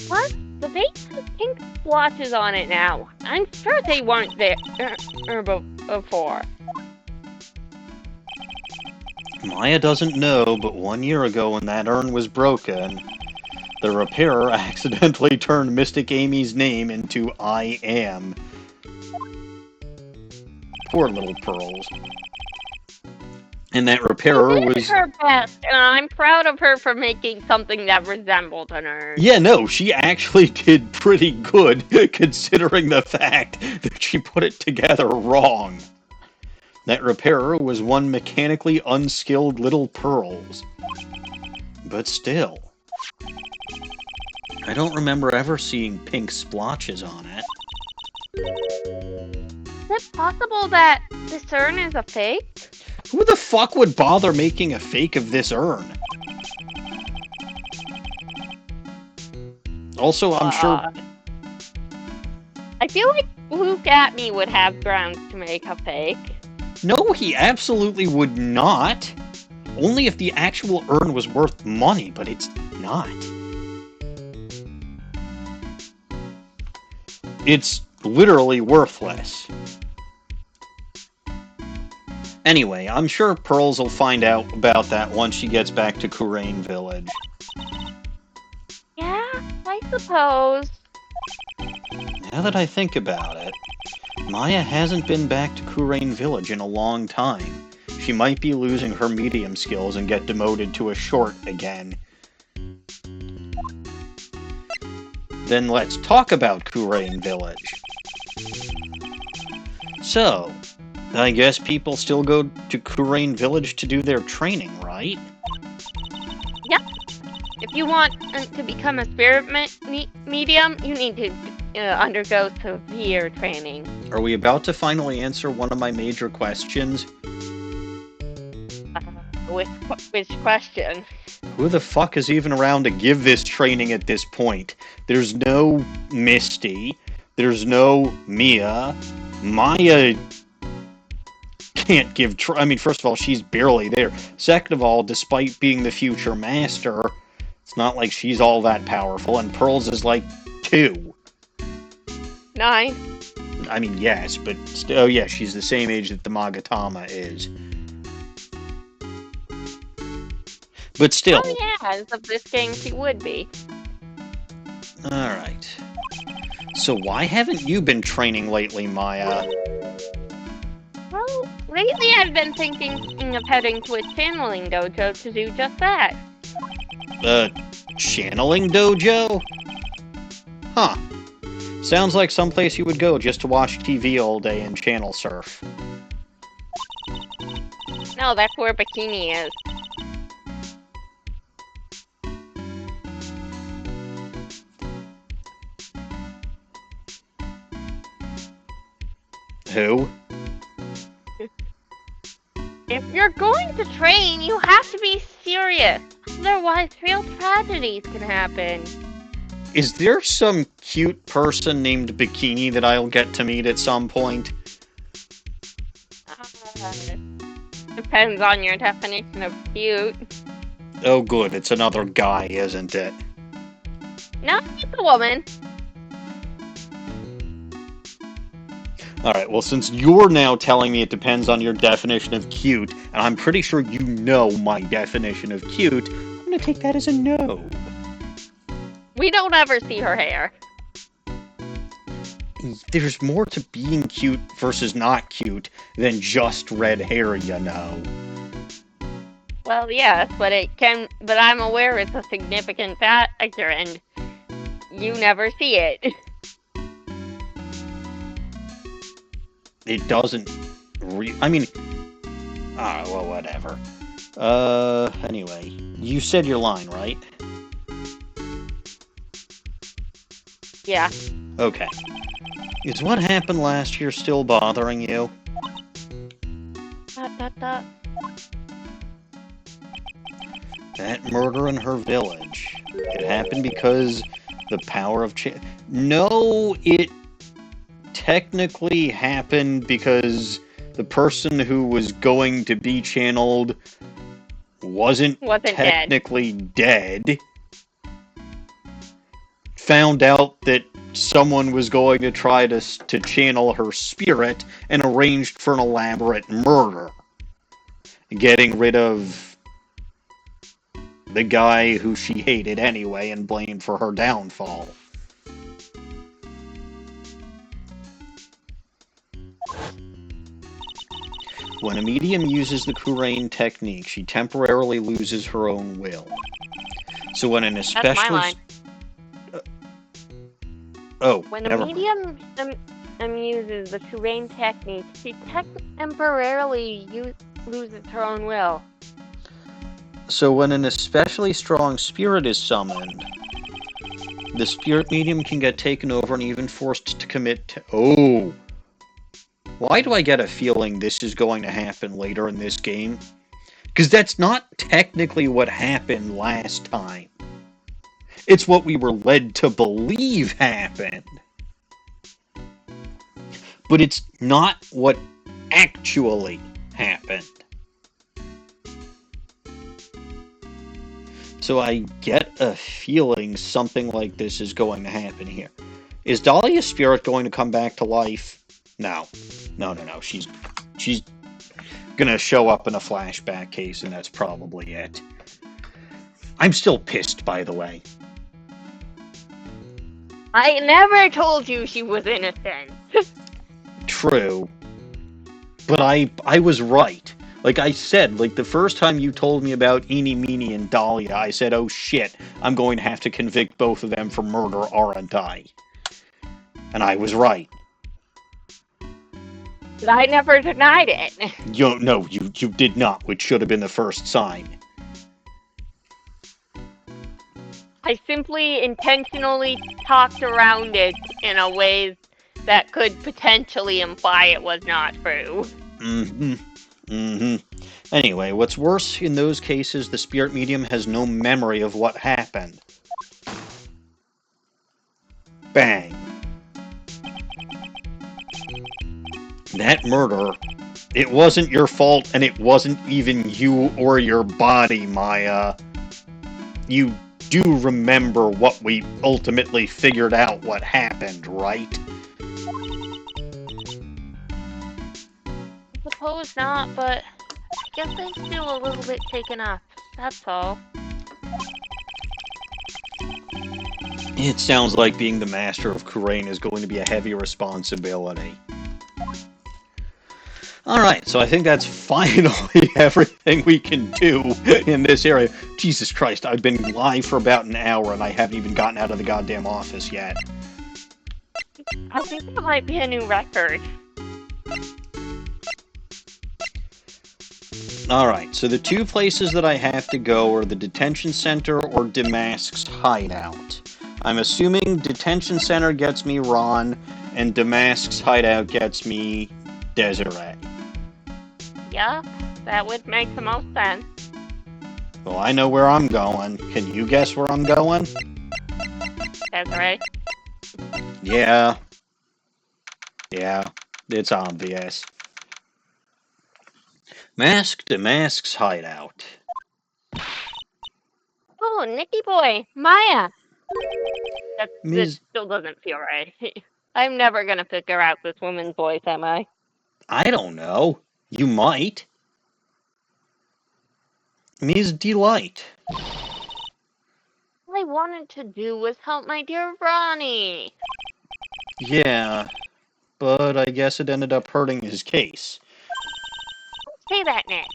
What? The vase has pink splotches on it now. I'm sure they weren't there before. Maya doesn't know, but 1 year ago when that urn was broken, the repairer accidentally turned Mystic Amy's name into I Am. Poor little Pearls. And that repairer was... her best, and I'm proud of her for making something that resembled an urn. Yeah, no, she actually did pretty good, considering the fact that she put it together wrong. That repairer was one mechanically unskilled little Pearls. But still, I don't remember ever seeing pink splotches on it. Is it possible that this urn is a fake? Who the fuck would bother making a fake of this urn? Also, I'm sure... I feel like Luke at me would have grounds to make a fake. No, he absolutely would not. Only if the actual urn was worth money, but it's not. It's literally worthless. Anyway, I'm sure Pearls will find out about that once she gets back to Kurain Village. Yeah, I suppose. Now that I think about it, Maya hasn't been back to Kurain Village in a long time. She might be losing her medium skills and get demoted to a short again. Then let's talk about Kurain Village. So, I guess people still go to Kurain Village to do their training, right? Yep. If you want to become a spirit medium, you need to undergo severe training. Are we about to finally answer one of my major questions? Which question? Who the fuck is even around to give this training at this point? There's no Misty. There's no Mia. Maya can't give... I mean, first of all, she's barely there. Second of all, despite being the future master, it's not like she's all that powerful, and Pearls is like 2. 9. I mean, yes, but... Oh, yeah, she's the same age that the Magatama is. But still... Oh, yeah, as of this game, she would be. Alright. So why haven't you been training lately, Maya? Well, lately I've been thinking of heading to a channeling dojo to do just that. Channeling dojo? Huh. Sounds like someplace you would go just to watch TV all day and channel surf. No, that's where Bikini is. Who? If you're going to train, you have to be serious. Otherwise, real tragedies can happen. Is there some cute person named Bikini that I'll get to meet at some point? Depends on your definition of cute. Oh good, it's another guy, isn't it? No, it's a woman. Alright, well since you're now telling me it depends on your definition of cute, and I'm pretty sure you know my definition of cute, I'm gonna take that as a no. We don't ever see her hair. There's more to being cute versus not cute than just red hair, you know. Well, yes, but I'm aware it's a significant factor, and you never see it. It doesn't I mean, well, whatever. Anyway, you said your line, right? Yeah. Okay. Is what happened last year still bothering you? That murder in her village. It happened because the power of No, it technically happened because the person who was going to be channeled wasn't technically dead. Found out that someone was going to try to channel her spirit and arranged for an elaborate murder. Getting rid of the guy who she hated anyway and blamed for her downfall. When a medium uses the Kurain technique, she temporarily loses her own will. So when an especially... That's my line. When a medium uses the Kurain technique, she temporarily loses her own will. So when an especially strong spirit is summoned, the spirit medium can get taken over and even forced to commit Oh! Why do I get a feeling this is going to happen later in this game? Because that's not technically what happened last time. It's what we were led to believe happened. But it's not what actually happened. So I get a feeling something like this is going to happen here. Is Dahlia's spirit going to come back to life? No. No. She's gonna show up in a flashback case, and that's probably it. I'm still pissed, by the way. I never told you she was innocent. True. But I was right. Like I said, like the first time you told me about Eenie, Meenie, and Dahlia, I said, oh shit, I'm going to have to convict both of them for murder, aren't I? And I was right. But I never denied it. No, you did not, which should have been the first sign. I simply intentionally talked around it in a way that could potentially imply it was not true. Anyway, what's worse, in those cases, the spirit medium has no memory of what happened. Bang. That murder, it wasn't your fault, and it wasn't even you or your body, Maya. You do remember what we ultimately figured out what happened, right? I suppose not, but I guess I'm still a little bit taken up. That's all. It sounds like being the master of Kurain is going to be a heavy responsibility. Alright, so I think that's finally everything we can do in this area. Jesus Christ, I've been live for about an hour and I haven't even gotten out of the goddamn office yet. I think that might be a new record. Alright, so the two places that I have to go are the detention center or Damask's hideout. I'm assuming detention center gets me Ron, and Damask's hideout gets me Desiree. Yeah, that would make the most sense. Well, I know where I'm going. Can you guess where I'm going? Desiree. Yeah. Yeah, it's obvious. Damask's hideout. Oh, Nicky boy, Maya. That Ms. still doesn't feel right. I'm never gonna figure out this woman's voice, am I? I don't know. You might. Ms. Delight. All I wanted to do was help my dear Ronnie. Yeah, but I guess it ended up hurting his case. Don't say that, Nick.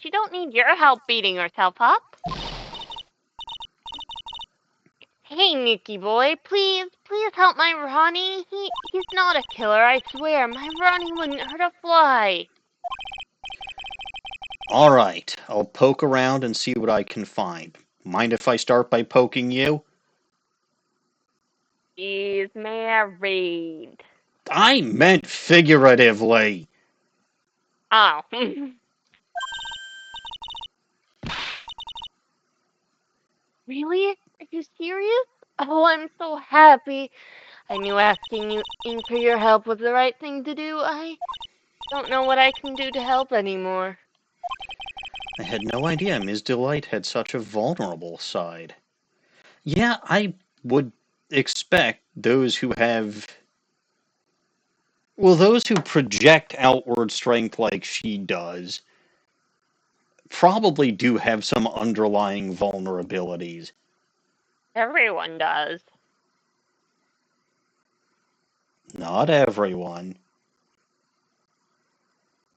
She don't need your help beating herself up. Hey, Nicky boy, please help my Ronnie. He's not a killer, I swear. My Ronnie wouldn't hurt a fly. Alright, I'll poke around and see what I can find. Mind if I start by poking you? She's married. I meant figuratively. Oh. Really? Are you serious? Oh, I'm so happy. I knew asking you in for your help was the right thing to do. I don't know what I can do to help anymore. I had no idea Ms. Delight had such a vulnerable side. Yeah, I would expect those who have... Well, those who project outward strength like she does probably do have some underlying vulnerabilities. Everyone does. Not everyone.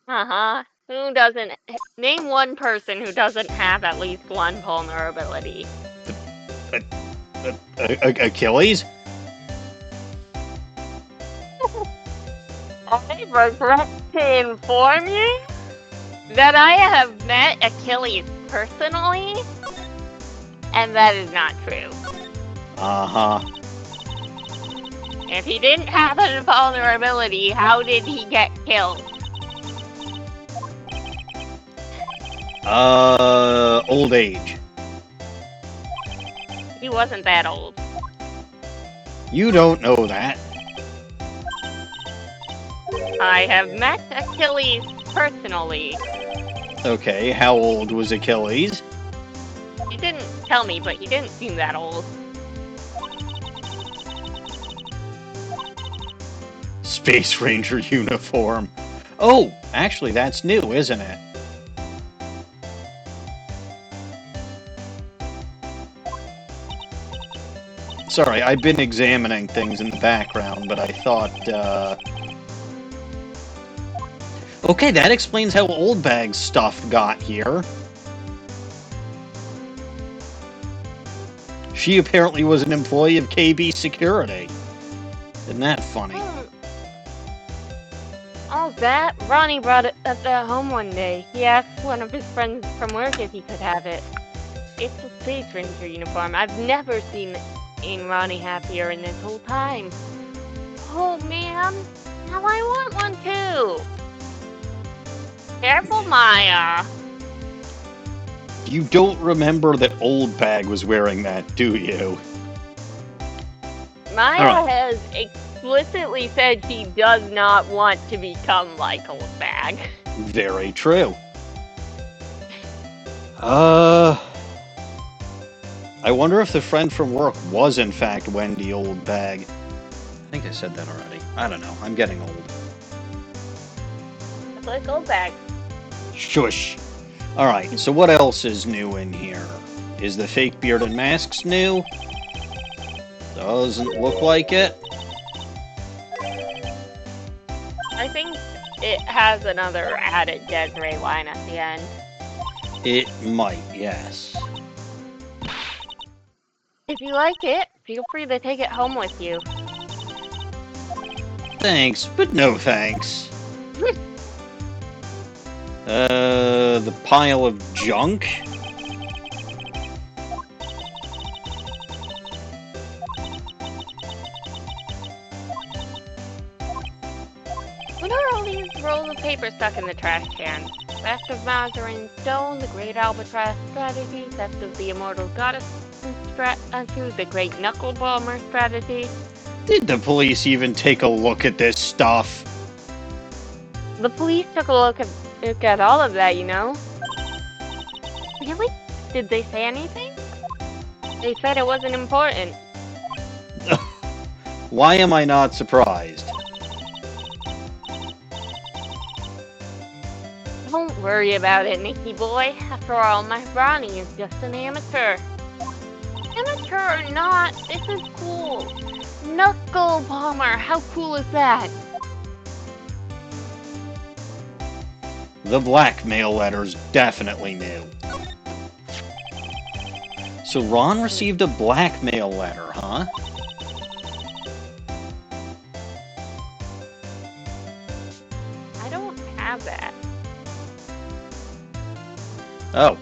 Uh-huh. Who doesn't... Name one person who doesn't have at least one vulnerability. Achilles? I regret to inform you that I have met Achilles personally, and that is not true. Uh-huh. If he didn't have a vulnerability, how did he get killed? Old age. He wasn't that old. You don't know that. I have met Achilles personally. Okay, how old was Achilles? He didn't tell me, but he didn't seem that old. Space Ranger uniform. Oh, actually, that's new, isn't it? Sorry, I've been examining things in the background, but I thought, Okay, that explains how Old Bag's stuff got here. She apparently was an employee of KB Security. Isn't that funny? Oh, that? Ronnie brought it at home one day. He asked one of his friends from work if he could have it. It's a Space Ranger uniform. I've never seen Ronnie happier in this whole time. Oh, man. Now I want one, too. Careful, Maya. You don't remember that Old Bag was wearing that, do you? Maya has explicitly said she does not want to become like Old Bag. Very true. I wonder if the friend from work was in fact Wendy Old Bag. I think I said that already. I don't know. I'm getting old. It's like Old Bag. Shush. Alright, so what else is new in here? Is the fake beard and masks new? Doesn't look like it. I think it has another added Desiree line at the end. It might, yes. If you like it, feel free to take it home with you. Thanks, but no thanks. The pile of junk? roll of paper stuck in the trash can. Theft of Mazarin Stone, the Great Albatross strategy. Theft of the Immortal Goddess statue, the Great Knuckle Bomber strategy. Did the police even take a look at this stuff? The police took a look at all of that, you know. Really? Did they say anything? They said it wasn't important. Why am I not surprised? Don't worry about it, Nicky boy. After all, my Ronnie is just an amateur. Amateur or not, this is cool. Knuckle Bomber, how cool is that? The blackmail letter's definitely new. So Ron received a blackmail letter, huh? I don't have that. Oh.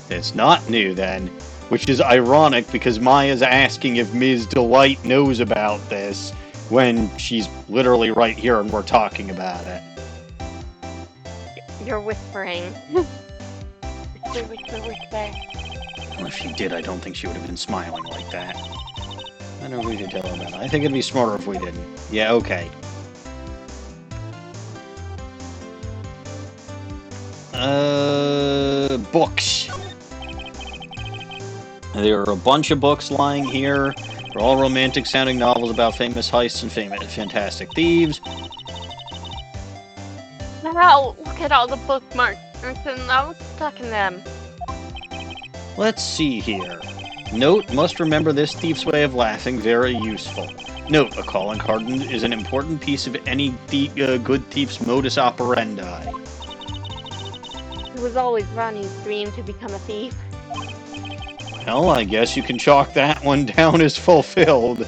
It's not new then, which is ironic because Maya's asking if Ms. Delight knows about this when she's literally right here and we're talking about it. You're whispering. Whisper, whisper, whisper. Well, if she did, I don't think she would have been smiling like that. I don't know if we should tell her that. I think it'd be smarter if we didn't. Yeah, okay. Books. There are a bunch of books lying here. They're all romantic-sounding novels about famous heists and fantastic thieves. Wow, look at all the bookmarks and notes stuck in them. Let's see here. Note, must remember this thief's way of laughing, very useful. Note, a calling card is an important piece of any good thief's modus operandi. It was always Ronnie's dream to become a thief. Well, I guess you can chalk that one down as fulfilled.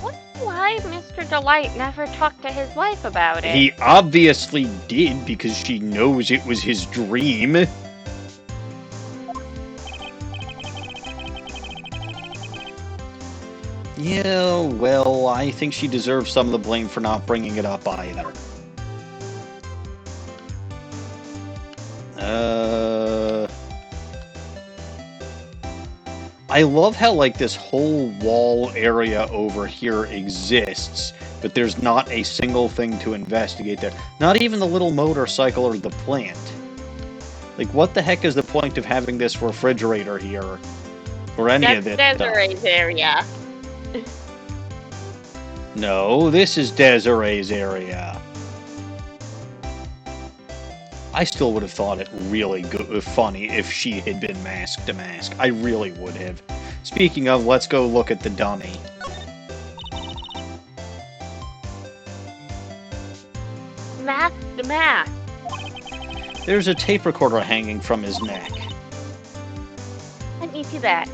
Wonder why Mr. Delight never talked to his wife about it? He obviously did, because she knows it was his dream. Yeah, well, I think she deserves some of the blame for not bringing it up either. I love how, like, this whole wall area over here exists, but there's not a single thing to investigate there. Not even the little motorcycle or the plant. Like, what the heck is the point of having this refrigerator here? Or any of this stuff? That's Desiree's area. No, this is Desiree's area. I still would have thought it really funny if she had been mask to mask. I really would have. Speaking of, let's go look at the dummy. Mask to mask. There's a tape recorder hanging from his neck. Let me see that.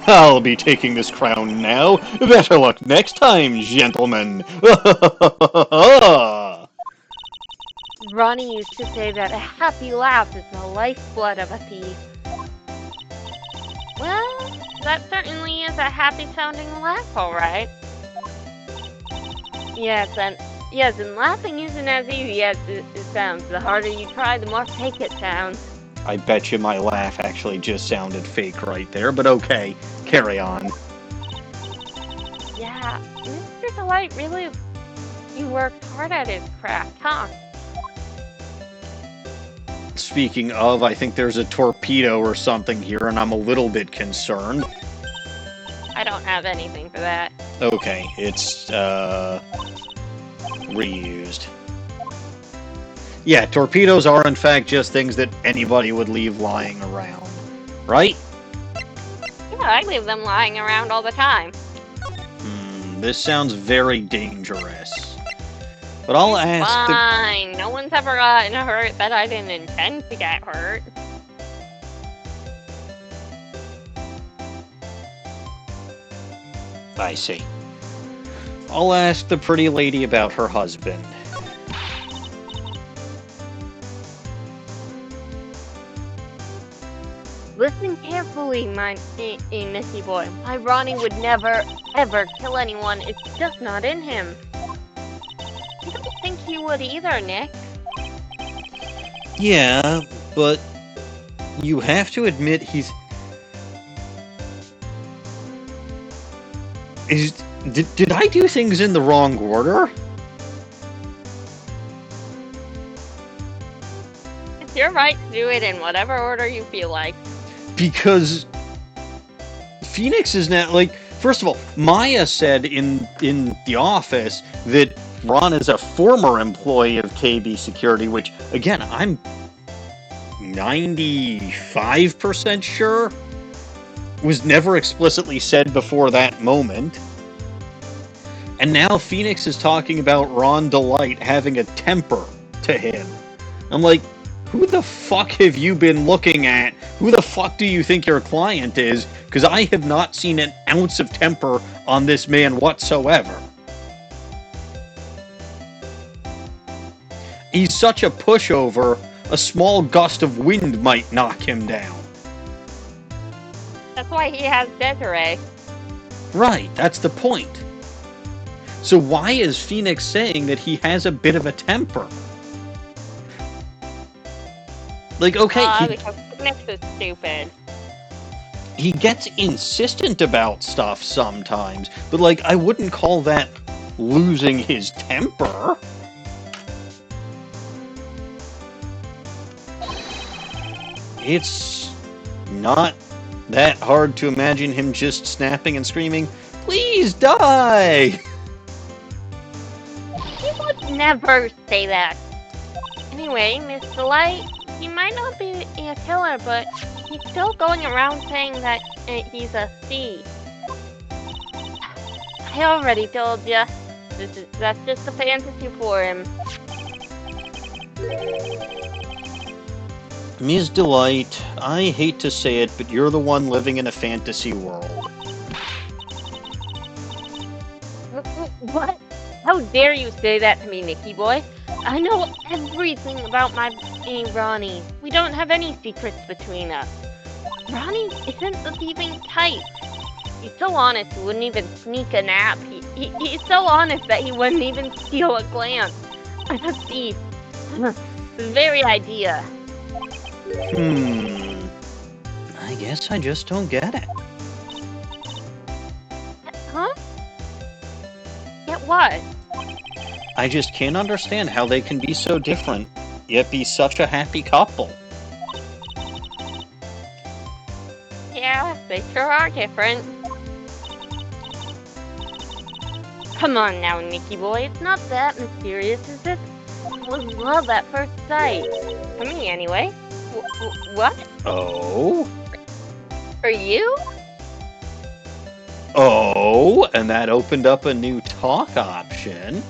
I'll be taking this crown now. Better luck next time, gentlemen. Ronnie used to say that a happy laugh is the lifeblood of a thief. Well, that certainly is a happy-sounding laugh, all right. Yes, and laughing isn't as easy as it sounds. The harder you try, the more fake it sounds. I bet you my laugh actually just sounded fake right there, but okay, carry on. Yeah, Mr. Delight really, he worked hard at his craft, huh? Speaking of, I think there's a torpedo or something here, and I'm a little bit concerned. I don't have anything for that. Okay, it's, reused. Yeah, torpedoes are in fact just things that anybody would leave lying around, right? Yeah, I leave them lying around all the time. This sounds very dangerous. But I'll ask Fine, no one's ever gotten hurt that I didn't intend to get hurt. I see. I'll ask the pretty lady about her husband. Listen Listen carefully, Nicky boy. My Ronnie would never, ever kill anyone. It's just not in him. I don't think he would either, Nick. Yeah, but you have to admit did I do things in the wrong order? It's your right to do it in whatever order you feel like. Because Phoenix is now, like, first of all, Maya said in the office that Ron is a former employee of KB Security, which, again, I'm 95% sure was never explicitly said before that moment. And now Phoenix is talking about Ron Delight having a temper to him. I'm like, who the fuck have you been looking at? Who the fuck do you think your client is? Because I have not seen an ounce of temper on this man whatsoever. He's such a pushover, a small gust of wind might knock him down. That's why he has Desiree. Right, that's the point. So why is Phoenix saying that he has a bit of a temper? Like, okay, because Phoenix is stupid. He gets insistent about stuff sometimes, but, like, I wouldn't call that losing his temper. It's not that hard to imagine him just snapping and screaming, "Please die!" He would never say that. Anyway, Miss Delight, he might not be a killer, but he's still going around saying that he's a thief. I already told ya. That's just a fantasy for him. Ms. Delight, I hate to say it, but you're the one living in a fantasy world. What? How dare you say that to me, Nicky boy? I know everything about my Ronnie. We don't have any secrets between us. Ronnie isn't the thieving type. He's so honest he wouldn't even sneak a nap. He's so honest that he wouldn't even steal a glance. I'm a thief. The very idea. I guess I just don't get it. Huh? Get what? I just can't understand how they can be so different, yet be such a happy couple. Yeah, they sure are different. Come on now, Nicky boy, it's not that mysterious, is it? It was love at first sight. For me, anyway. What? Oh? For you? Oh, and that opened up a new talk option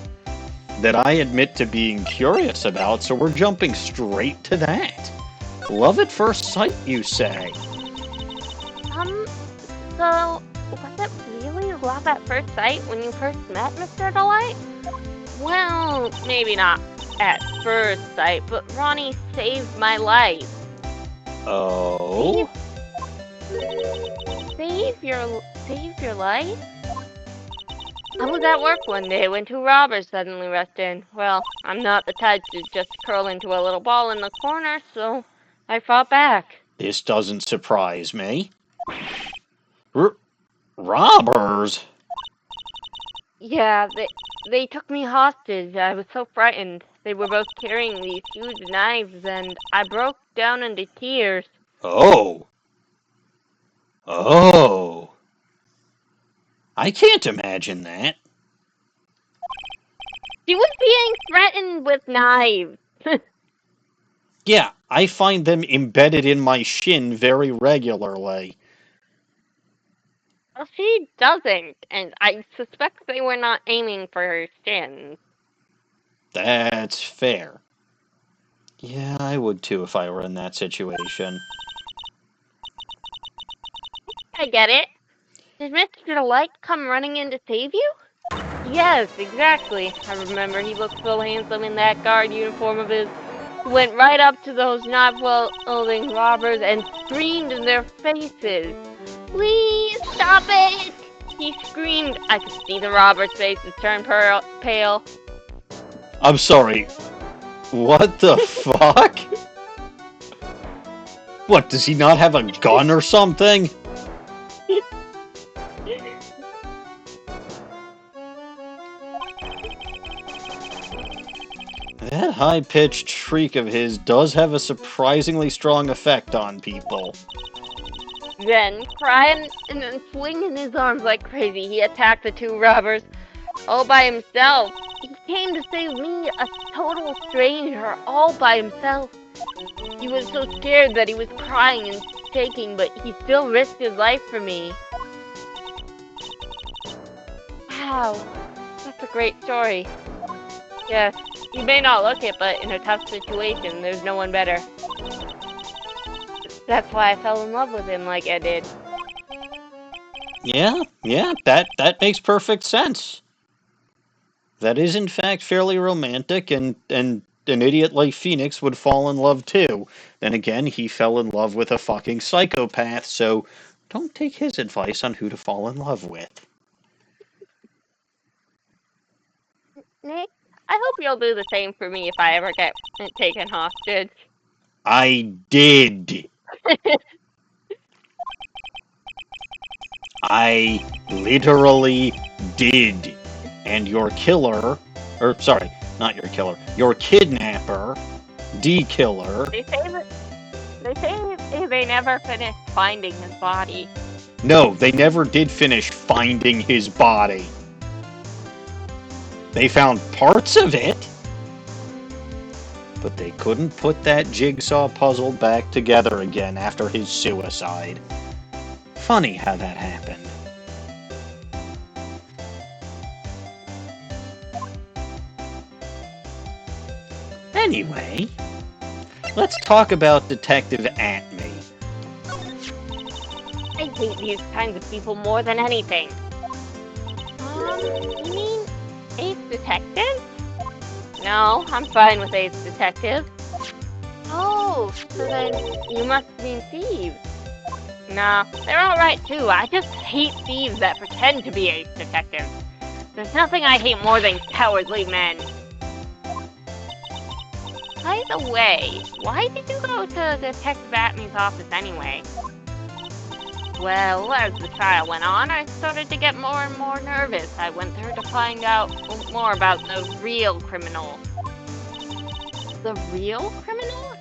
that I admit to being curious about, so we're jumping straight to that. Love at first sight, you say? So, was it really love at first sight when you first met Mr. Delight? Well, maybe not at first sight, but Ronnie saved my life. Oh? Save your life? I was at work one day when two robbers suddenly rushed in. Well, I'm not the type to just curl into a little ball in the corner, so I fought back. This doesn't surprise me. Robbers? Yeah, they took me hostage. I was so frightened. They were both carrying these huge knives, and I broke down into tears. Oh. Oh. I can't imagine that. She was being threatened with knives. Yeah, I find them embedded in my shin very regularly. Well, she doesn't, and I suspect they were not aiming for her shin. That's fair. Yeah, I would too if I were in that situation. I get it. Did Mr. Delight come running in to save you? Yes, exactly. I remember he looked so handsome in that guard uniform of his. went right up to those not-well-holding robbers and screamed in their faces. Please stop it! He screamed. I could see the robbers' faces turn pale. I'm sorry. What the fuck? What, does he not have a gun or something? That high-pitched shriek of his does have a surprisingly strong effect on people. Then, crying and then swinging his arms like crazy, he attacked the two robbers all by himself. He came to save me, a total stranger, all by himself. He was so scared that he was crying and shaking, but he still risked his life for me. Wow, that's a great story. Yes, you may not look it, but in a tough situation, there's no one better. That's why I fell in love with him like I did. Yeah, that makes perfect sense. That is, in fact, fairly romantic, and an idiot like Phoenix would fall in love too. Then again, he fell in love with a fucking psychopath, so don't take his advice on who to fall in love with. Nick, I hope you'll do the same for me if I ever get taken hostage. I did. I literally did. And your killer, or sorry, not your killer, your kidnapper, D-killer. They say they never finished finding his body. No, they never did finish finding his body. They found parts of it, but they couldn't put that jigsaw puzzle back together again after his suicide. Funny how that happened. Anyway, let's talk about Detective Atme. I hate these kinds of people more than anything. You mean Ace Detective? No, I'm fine with Ace Detective. Oh, so then you must mean thieves. Nah, they're alright too. I just hate thieves that pretend to be Ace Detectives. There's nothing I hate more than cowardly men. By the way, why did you go to Detective Atme's office anyway? Well, as the trial went on, I started to get more and more nervous. I went there to find out more about the real criminal. The real criminal?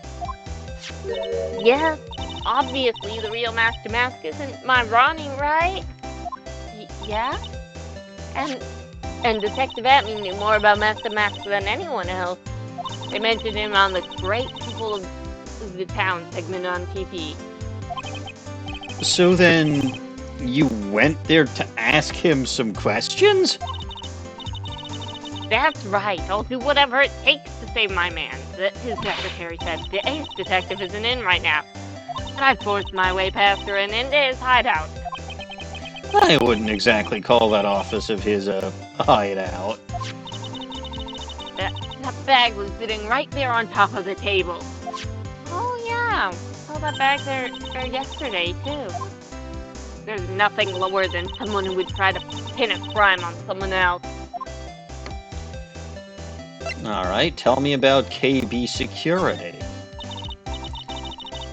Yes, obviously the real Master Mask isn't my Ronnie, right? Yeah? And Detective Atme knew more about Master Mask than anyone else. They mentioned him on the Great People of the Town segment on TV. So then, you went there to ask him some questions? That's right. I'll do whatever it takes to save my man. His secretary said the Ace Detective isn't in right now. And I forced my way past her and into his hideout. I wouldn't exactly call that office of his a hideout. That bag was sitting right there on top of the table. Oh yeah, saw that bag there yesterday too. There's nothing lower than someone who would try to pin a crime on someone else. Alright, tell me about KB Security.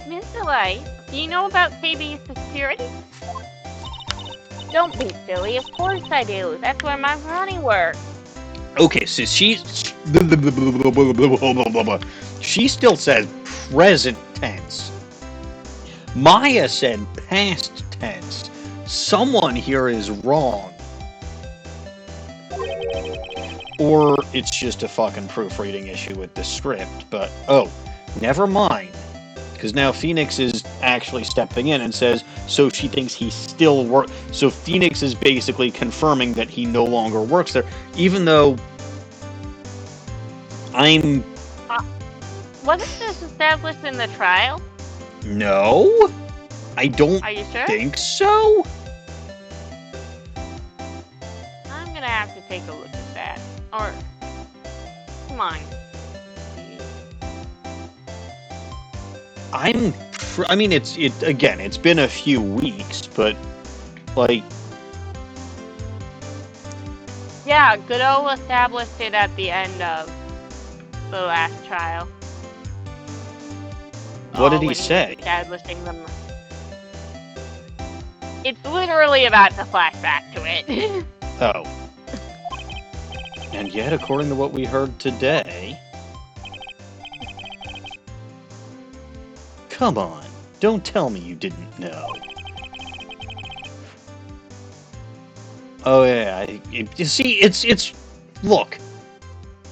Mr. Light, do you know about KB Security? Don't be silly, of course I do. That's where my Ronnie works. Okay, so she still says present tense. Maya said past tense. Someone here is wrong. Or it's just a fucking proofreading issue with the script, but oh, never mind. Because now Phoenix is actually stepping in and says, so she thinks he still works. So Phoenix is basically confirming that he no longer works there, even though I'm... Wasn't this established in the trial? No, I don't Are you sure? think so. I'm gonna have to take a look at that. Or, come on. I mean, again, it's been a few weeks, but, like... Yeah, Godot established it at the end of the last trial. What did he say? Establishing them. It's literally about to flash back to it. Oh. And yet, according to what we heard today... Come on, don't tell me you didn't know. Oh yeah, you see, it's... Look,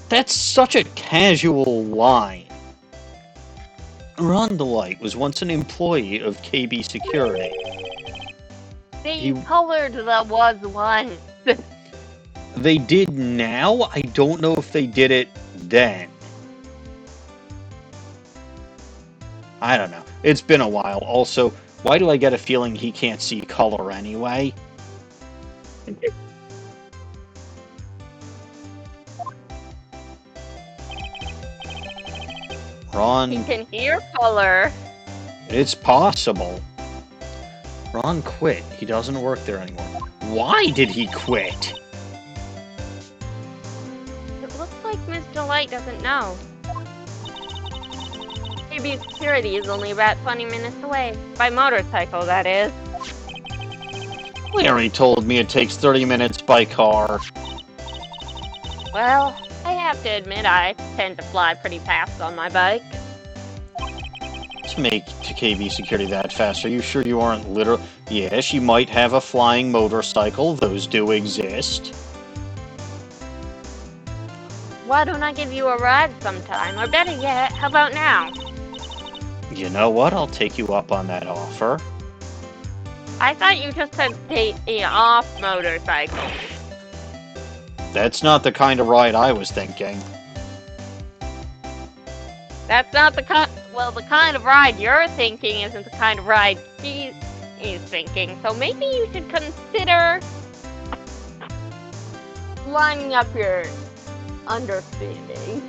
that's such a casual line. Ron DeLite was once an employee of KB Security. They colored the was one. They did now? I don't know if they did it then. I don't know. It's been a while. Also, why do I get a feeling he can't see color anyway? Ron... He can hear color. It's possible. Ron quit. He doesn't work there anymore. Why did he quit? It looks like Miss Delight doesn't know. KB Security is only about 20 minutes away. By motorcycle, that is. Larry told me it takes 30 minutes by car. Well, I have to admit I tend to fly pretty fast on my bike. Let's make KB Security that fast. Are you sure you aren't literal? Yes, you might have a flying motorcycle. Those do exist. Why don't I give you a ride sometime? Or better yet, how about now? You know what? I'll take you up on that offer. I thought you just said take me off motorcycle. That's not the kind of ride I was thinking. That's not the kind... Well, the kind of ride you're thinking isn't the kind of ride she is thinking. So maybe you should consider lining up your understanding.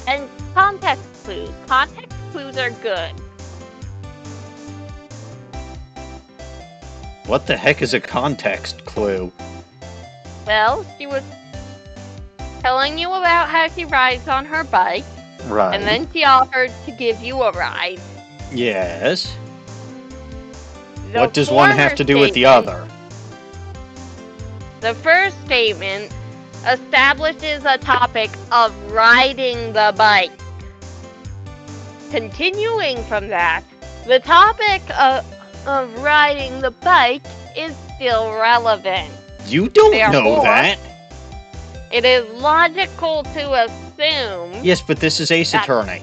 And context clues. Context clues are good. What the heck is a context clue? Well, she was telling you about how she rides on her bike. Right. And then she offered to give you a ride. Yes. What does one have to do with the other? The first statement establishes a topic of riding the bike. Continuing from that, the topic of riding the bike is still relevant. You don't know that. It is logical to assume... Yes, but this is Ace Attorney.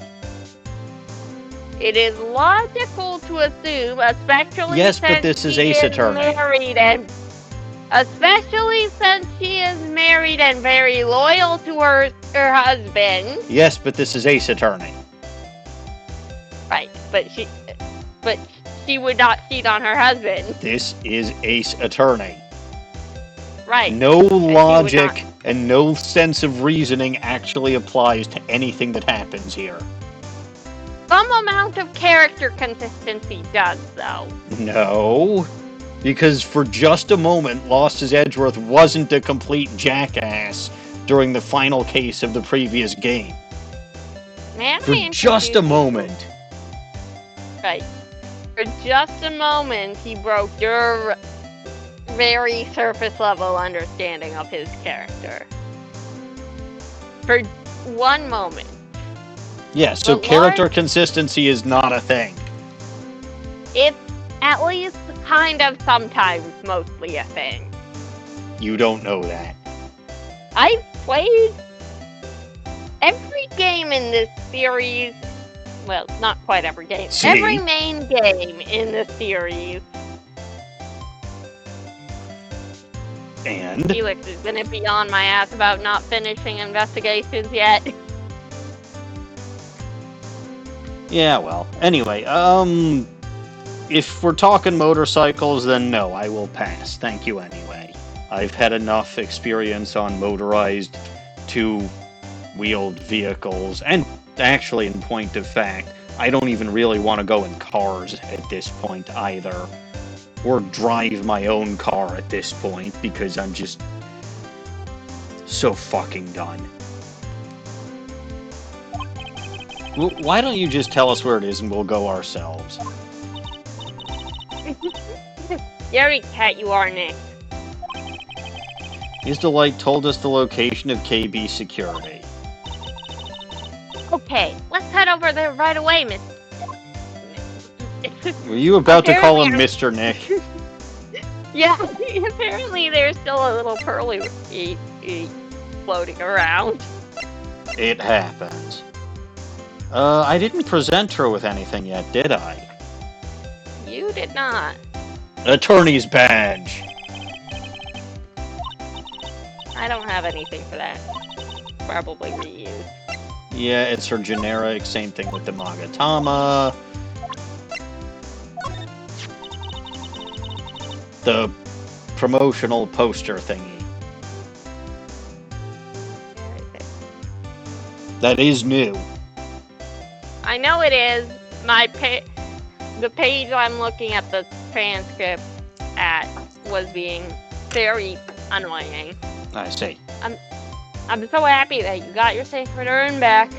It is logical to assume, especially yes, but this is Ace Attorney. Especially since she is married and very loyal to her husband. Yes, but this is Ace Attorney. Right, but she would not cheat on her husband. This is Ace Attorney. Right. No logic and no sense of reasoning actually applies to anything that happens here. Some amount of character consistency does, though. No. Because for just a moment, Lost as Edgeworth wasn't a complete jackass during the final case of the previous game. For just a moment. Right. For just a moment, he broke your very surface-level understanding of his character. For one moment. Yeah, so character consistency is not a thing. It's at least kind of sometimes mostly a thing. You don't know that. I've played every game in this series. Well, not quite every game. See? Every main game in the series. And? Felix is gonna be on my ass about not finishing investigations yet. Yeah, well, anyway, if we're talking motorcycles, then no, I will pass. Thank you anyway. I've had enough experience on motorized two-wheeled vehicles, and actually, in point of fact, I don't even really want to go in cars at this point either. Or drive my own car at this point, because I'm just so fucking done. Why don't you just tell us where it is and we'll go ourselves? Scary cat you are, Nick. His Delight told us the location of KB Security. Okay, let's head over there right away, Miss. Were you about to call him Mr. Nick? Yeah, apparently there's still a little pearly floating around. It happens. I didn't present her with anything yet, did I? You did not. Attorney's badge. I don't have anything for that. Probably reused. Yeah, it's her generic. Same thing with the Magatama. The promotional poster thingy. Where is it? That is new. I know it is. The page I'm looking at the transcript at was being very annoying. I see. I'm so happy that you got your safe return back.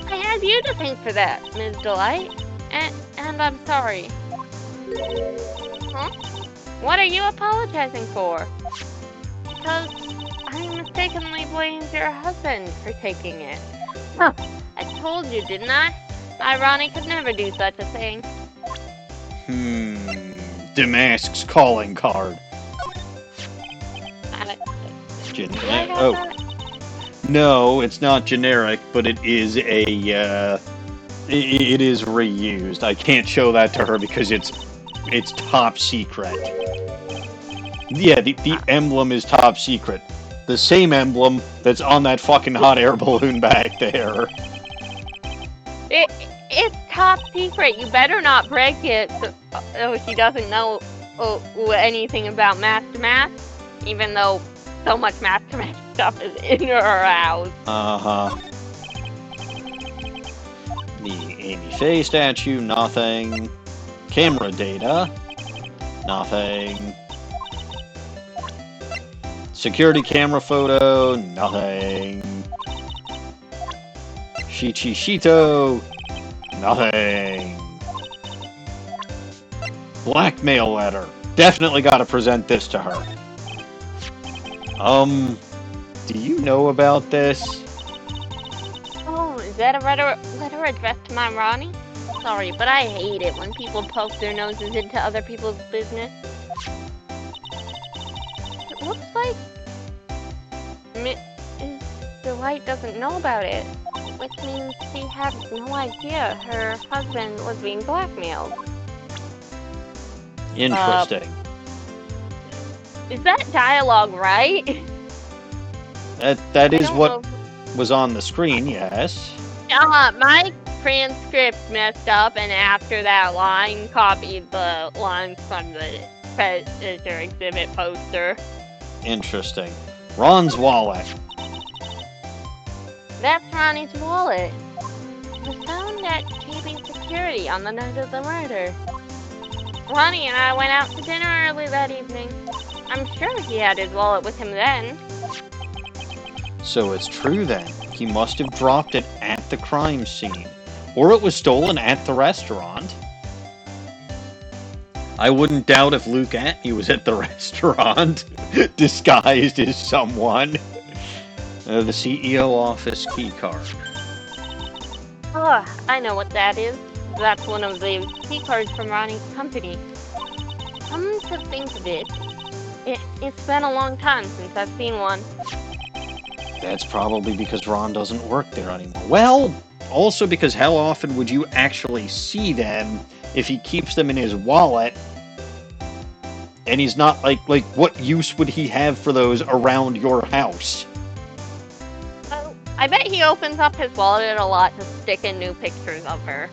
I have you to thank for that, Ms. Delight. And I'm sorry. Huh? What are you apologizing for? Because I mistakenly blamed your husband for taking it. Huh. I told you, didn't I? Ronnie could never do such a thing. Damask's calling card. Oh. No, it's not generic, but it is a, it is reused. I can't show that to her because it's top secret. Yeah, the emblem is top secret. The same emblem that's on that fucking hot air balloon back there. It's top secret. You better not break it so she doesn't know anything about Master Math, even though so much Master Math stuff is in her house. Uh-huh. The Amy Faye statue, nothing. Camera data, nothing. Security camera photo, nothing. Shichishito, nothing. Blackmail letter. Definitely gotta present this to her. Do you know about this? Oh, is that a letter addressed to my Ronnie? Sorry, but I hate it when people poke their noses into other people's business. It looks like Ms. Delight doesn't know about it, which means she had no idea her husband was being blackmailed. Interesting. Is that dialogue right? That is what was on the screen, yes. My transcript messed up, and after that line, copied the lines from the Predator exhibit poster. Interesting. Ron's wallet. That's Ronnie's wallet. It was found at KB Security on the night of the murder. Ronnie and I went out to dinner early that evening. I'm sure he had his wallet with him then. So it's true then. He must have dropped it at the crime scene. Or it was stolen at the restaurant. I wouldn't doubt if Luke Atney was at the restaurant, disguised as someone. The CEO office key card. Oh, I know what that is. That's one of the key cards from Ronnie's company. Come to think of it, it's been a long time since I've seen one. That's probably because Ron doesn't work there anymore. Well, also because how often would you actually see them if he keeps them in his wallet? And he's not like what use would he have for those around your house? Oh, I bet he opens up his wallet a lot to stick in new pictures of her.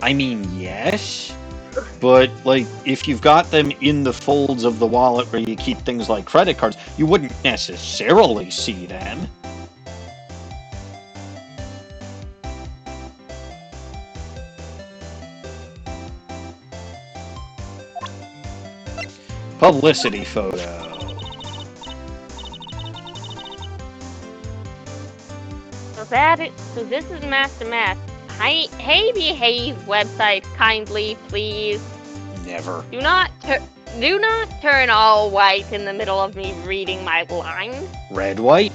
I mean, yes. But, if you've got them in the folds of the wallet where you keep things like credit cards, you wouldn't necessarily see them. Publicity photo. So this is Master Math. Hey, behave website kindly, please. Never. Do not turn all white in the middle of me reading my line. Red, white?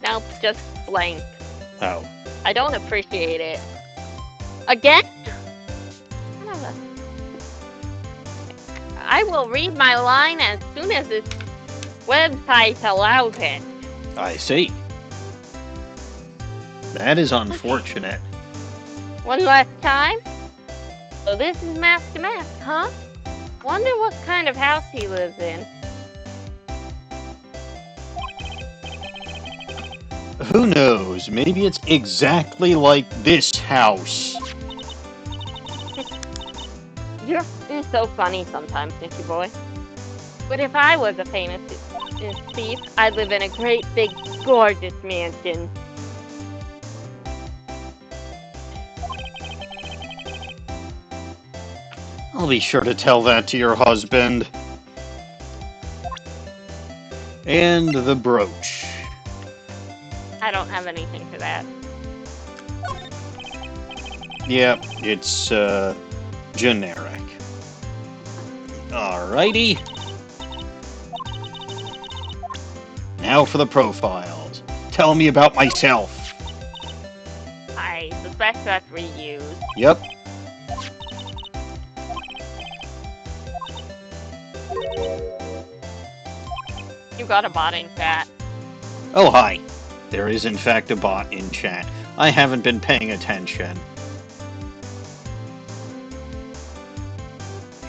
Nope, just blank. Oh. I don't appreciate it. Again? I will read my line as soon as this website allows it. I see. That is unfortunate. One last time. So this is Master Mask, huh? Wonder what kind of house he lives in. Who knows? Maybe it's exactly like this house. You're so funny sometimes, Nicky boy. But if I was a famous thief, I'd live in a great, big, gorgeous mansion. I'll be sure to tell that to your husband. And the brooch. I don't have anything for that. Yep, it's, generic. Alrighty. Now for the profiles. Tell me about myself. I suspect that's reused. Yep. You got a bot in chat. Oh, hi. There is in fact a bot in chat. I haven't been paying attention.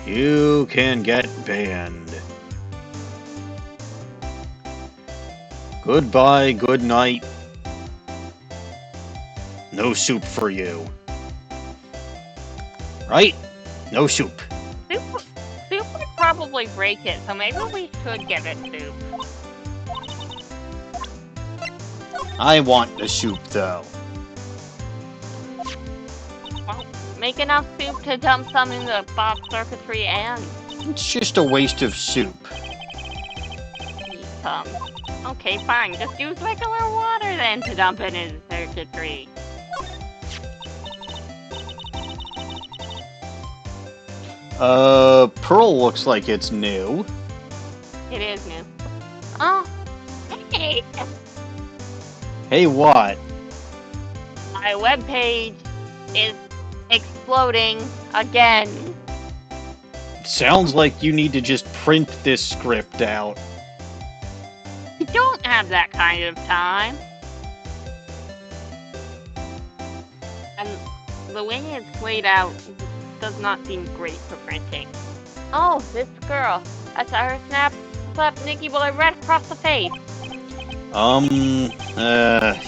You can get banned. Goodbye, good night. No soup for you. Right? No soup. Soup would probably break it, so maybe we should give it soup. I want the soup, though. Well, make enough soup to dump some in the bot circuitry and It's just a waste of soup. eat some. Okay, fine. Just use regular water then to dump it in the circuitry. Pearl looks like it's new. It is new. Oh, hey! Hey, what? My webpage is exploding again. Sounds like you need to just print this script out. I don't have that kind of time. And the way it's laid out does not seem great for printing. Oh, this girl. I saw her slap Nicky Boy right across the face.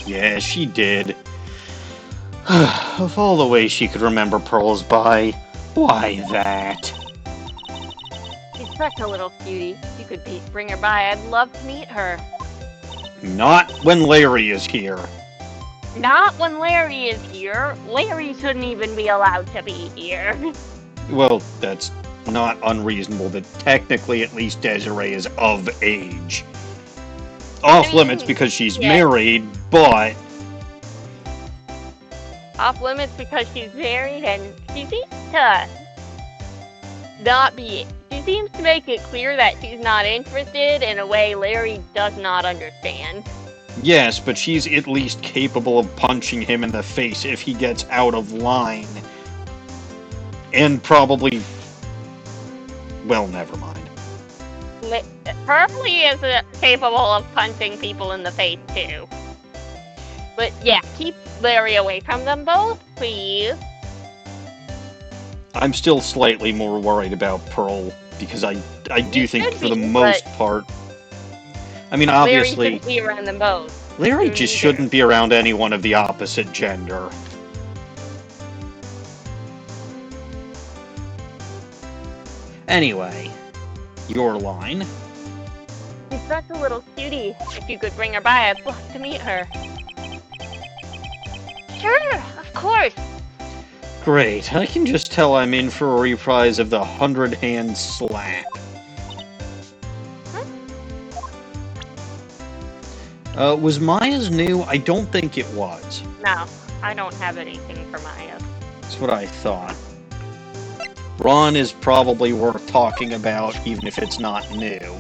Yeah, she did. Of all the ways she could remember Pearl's by, why that? She's such a little cutie. If you could bring her by, I'd love to meet her. Not when Larry is here. Not when Larry is here. Larry shouldn't even be allowed to be here. Well, that's not unreasonable, but technically at least Desiree is of age. Off limits because she's married, but... Off limits because she's married and she seems to not be... She seems to make it clear that she's not interested in a way Larry does not understand. Yes, but she's at least capable of punching him in the face if he gets out of line. And probably... Well, never mind. Probably is capable of punching people in the face, too. But yeah, keep Larry away from them both, please. I'm still slightly more worried about Pearl, because I do think for the most part... I mean, obviously... Larry shouldn't be around them both. Larry just shouldn't be around anyone of the opposite gender. Anyway, your line. She's such a little cutie. If you could bring her by, I'd love to meet her. Sure, of course. Great, I can just tell I'm in for a reprise of the 100-hand slap. Was Maya's new? I don't think it was. No, I don't have anything for Maya. That's what I thought. Ron is probably worth talking about, even if it's not new.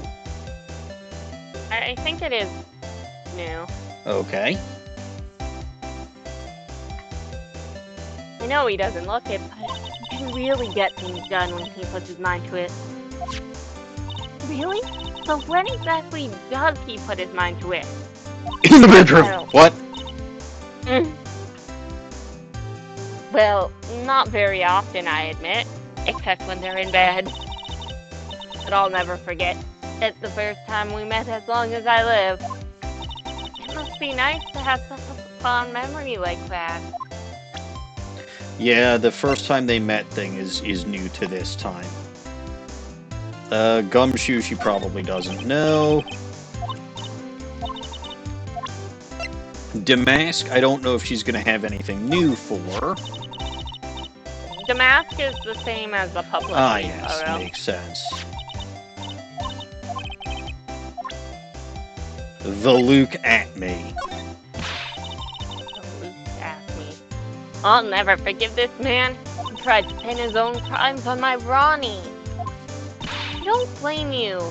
I think it is new. Okay. I know he doesn't look it, but he can really get things done when he puts his mind to it. Really? So when exactly does he put his mind to it? In the bedroom! What? Well, not very often, I admit. Except when they're in bed. But I'll never forget. It's the first time we met as long as I live. It must be nice to have such a fond memory like that. Yeah, the first time they met thing is new to this time. Gumshoe she probably doesn't know. Damask, I don't know if she's going to have anything new for. Damask is the same as the public. Ah, yes, makes sense. The Luke at me. I'll never forgive this man. He tried to pin his own crimes on my Ronnie. I don't blame you.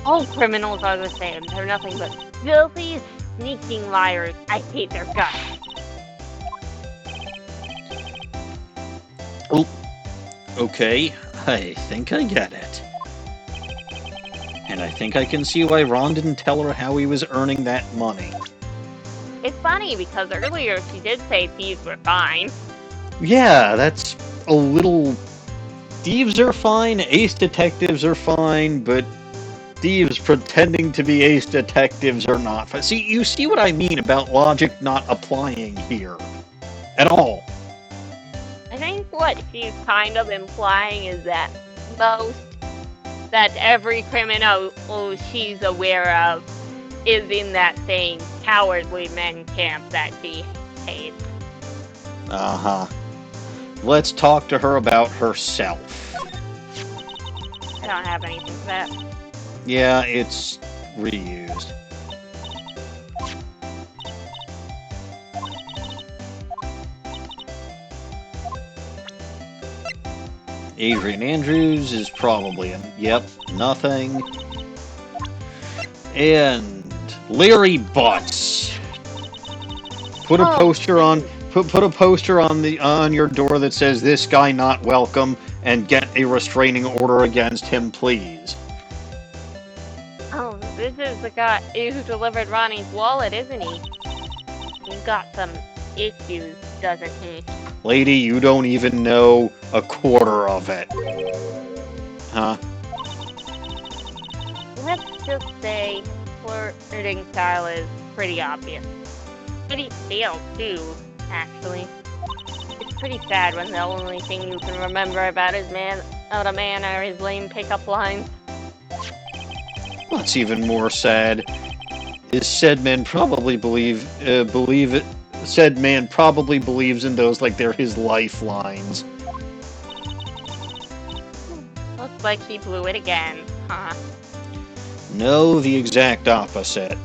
All criminals are the same. They're nothing but filthy, sneaking liars. I hate their guts. Oh, okay. I think I get it. And I think I can see why Ron didn't tell her how he was earning that money. It's funny, because earlier she did say thieves were fine. Yeah, that's a little... Thieves are fine, ace detectives are fine, but thieves pretending to be ace detectives are not fine. See, you see what I mean about logic not applying here. At all. I think what she's kind of implying is that every criminal she's aware of is in that same cowardly men camp that she hates. Uh-huh. Let's talk to her about herself. I don't have anything for that. Yeah, it's reused. Adrian Andrews is probably in. Yep, nothing. And Larry Butz. Put a poster on. Put a poster on your door that says "This guy not welcome" and get a restraining order against him, please. Oh, this is the guy who delivered Ronnie's wallet, isn't he? He's got some issues, doesn't he? Lady, you don't even know a quarter of it. Huh? Let's just say flirting style is pretty obvious. Pretty stale, too, actually. It's pretty sad when the only thing you can remember about a man are his lame pickup lines. What's even more sad is said man probably believes in those like they're his lifelines. Looks like he blew it again, huh? No, the exact opposite.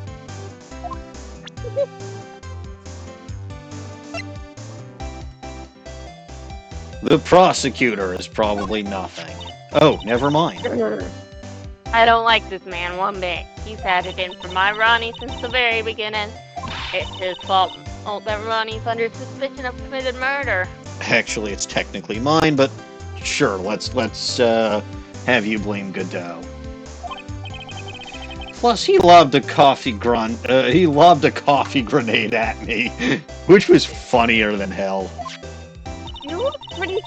The prosecutor is probably nothing. Oh, never mind. I don't like this man one bit. He's had it in for my Ronnie since the very beginning. It's his fault that Ronnie's under suspicion of committed murder. Actually, it's technically mine, but sure, let's have you blame Godot. Plus, he lobbed a coffee grenade at me, which was funnier than hell. You look pretty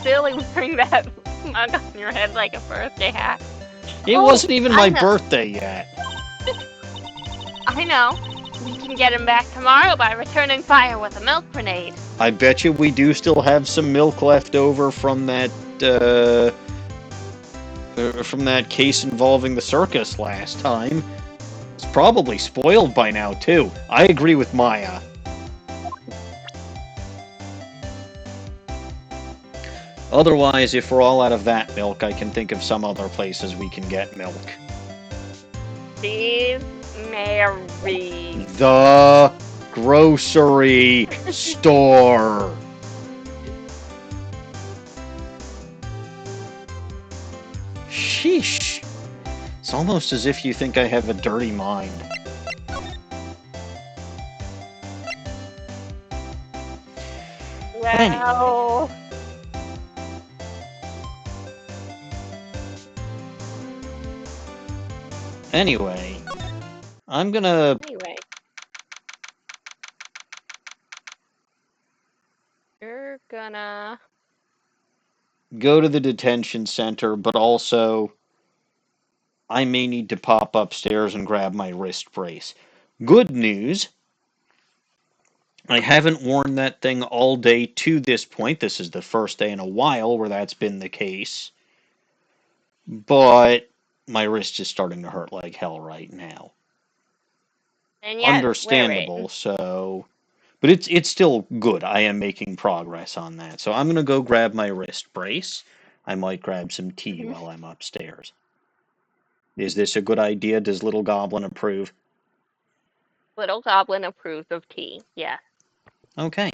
silly wearing that mug on your head like a birthday hat. It wasn't even my birthday yet. I know. We can get him back tomorrow by returning fire with a milk grenade. I bet you we do still have some milk left over from that case involving the circus last time. It's probably spoiled by now, too. I agree with Maya. Otherwise, if we're all out of that milk, I can think of some other places we can get milk. Steve Mary. The grocery store. Sheesh. It's almost as if you think I have a dirty mind. Wow. Anyway, I'm gonna Anyway. You're gonna... go to the detention center, but also I may need to pop upstairs and grab my wrist brace. Good news, I haven't worn that thing all day to this point. This is the first day in a while where that's been the case. But my wrist is starting to hurt like hell right now. And yet, Understandable, so... But it's still good. I am making progress on that. So I'm going to go grab my wrist brace. I might grab some tea while I'm upstairs. Is this a good idea? Does Little Goblin approve? Little Goblin approves of tea, yes. Okay,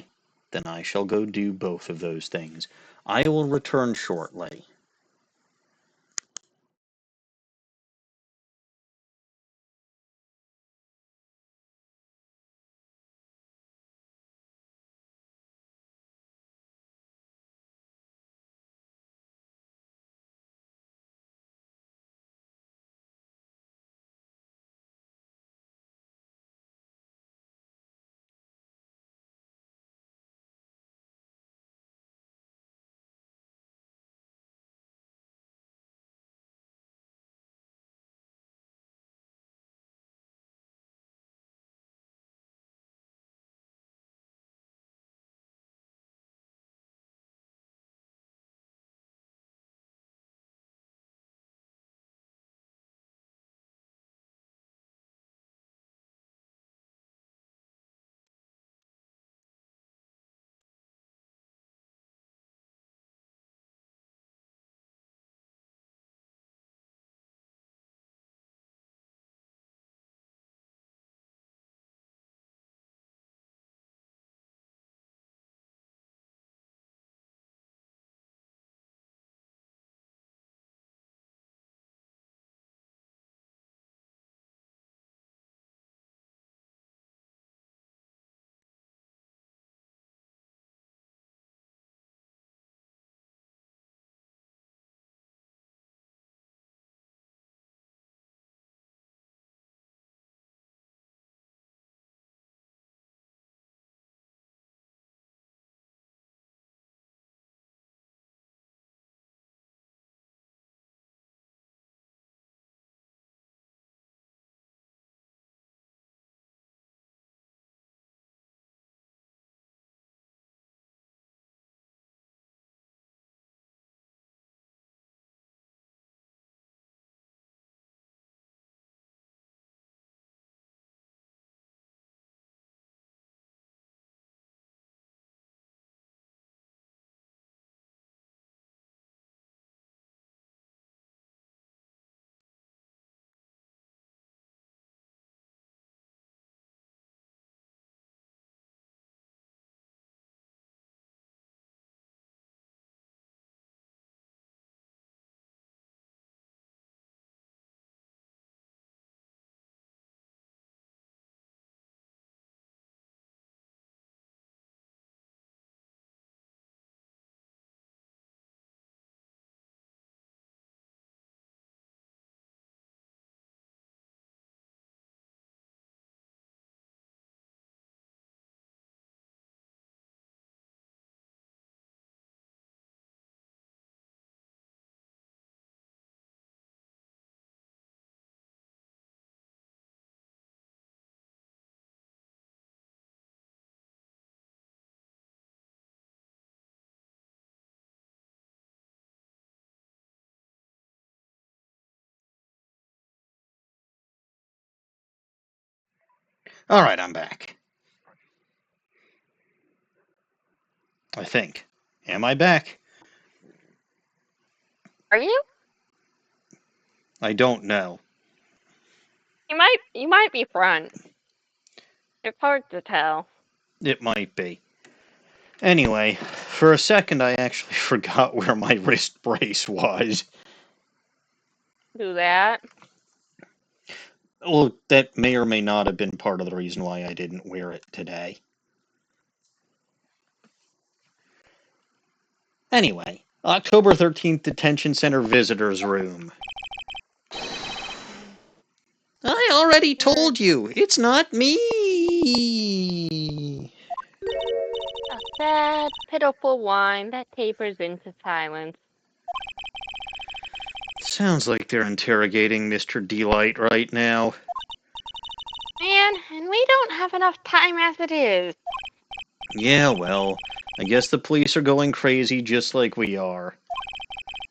then I shall go do both of those things. I will return shortly. All right, I'm back. I think. Am I back? Are you? I don't know. You might be front. It's hard to tell. It might be. Anyway, for a second I actually forgot where my wrist brace was. Do that. Well, that may or may not have been part of the reason why I didn't wear it today. Anyway, October 13th Detention Center Visitors Room. I already told you, it's not me! A sad, pitiful whine that tapers into silence. Sounds like they're interrogating Mr. Delight right now. Man, and we don't have enough time as it is. Yeah, well, I guess the police are going crazy just like we are.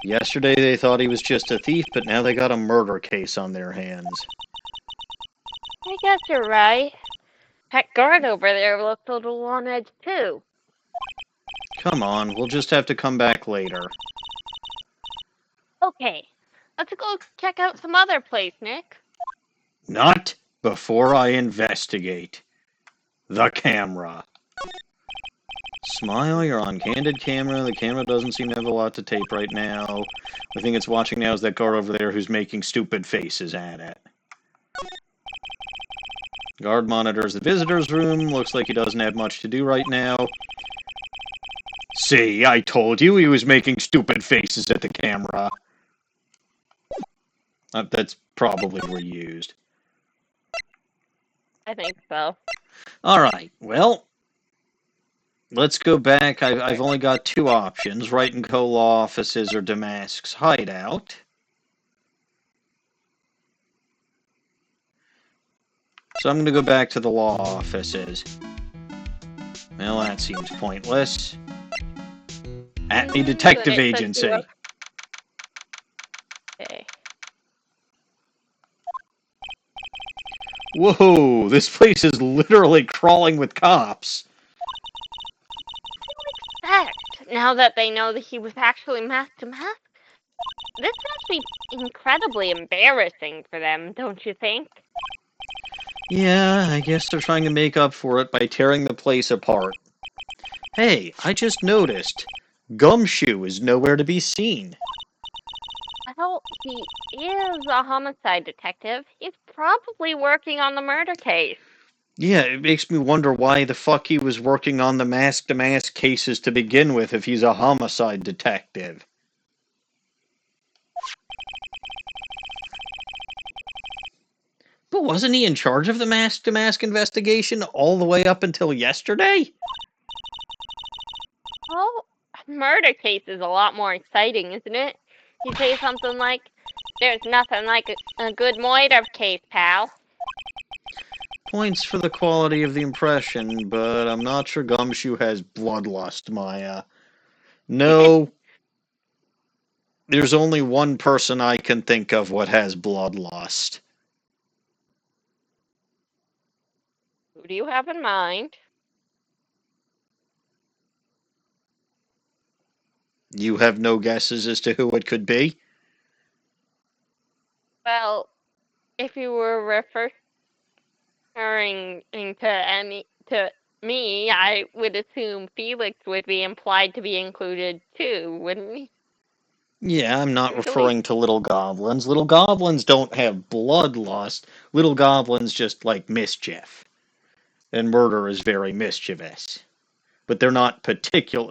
Yesterday they thought he was just a thief, but now they got a murder case on their hands. I guess you're right. That guard over there looked a little on edge, too. Come on, we'll just have to come back later. Okay, let's go check out some other place, Nick. Not before I investigate. The camera. Smile, you're on candid camera. The camera doesn't seem to have a lot to tape right now. The thing it's watching now is that guard over there who's making stupid faces at it. Guard monitors the visitor's room. Looks like he doesn't have much to do right now. See, I told you he was making stupid faces at the camera. That's probably reused. I think so. Alright, well, let's go back. I've only got two options. Wright and Co. law offices or Damask's hideout. So I'm going to go back to the law offices. Well, that seems pointless. Atney Detective Agency. Okay. Whoa, this place is literally crawling with cops. Fact, now that they know that he was actually masked to mask, this must be incredibly embarrassing for them, don't you think? Yeah, I guess they're trying to make up for it by tearing the place apart. Hey, I just noticed. Gumshoe is nowhere to be seen. Well, he is a homicide detective. He's probably working on the murder case. Yeah, it makes me wonder why the fuck he was working on the mask-to-mask cases to begin with if he's a homicide detective. But wasn't he in charge of the mask-to-mask investigation all the way up until yesterday? Well, a murder case is a lot more exciting, isn't it? You say something like, "There's nothing like a good murder case, pal." Points for the quality of the impression, but I'm not sure Gumshoe has bloodlust, Maya. No, there's only one person I can think of what has bloodlust. Who do you have in mind? You have no guesses as to who it could be? Well, if you were referring to me, I would assume Felix would be implied to be included too, wouldn't he? Yeah, I'm not Usually. referring to little goblins. Little goblins don't have bloodlust. Little goblins just like mischief. And murder is very mischievous. But they're not particular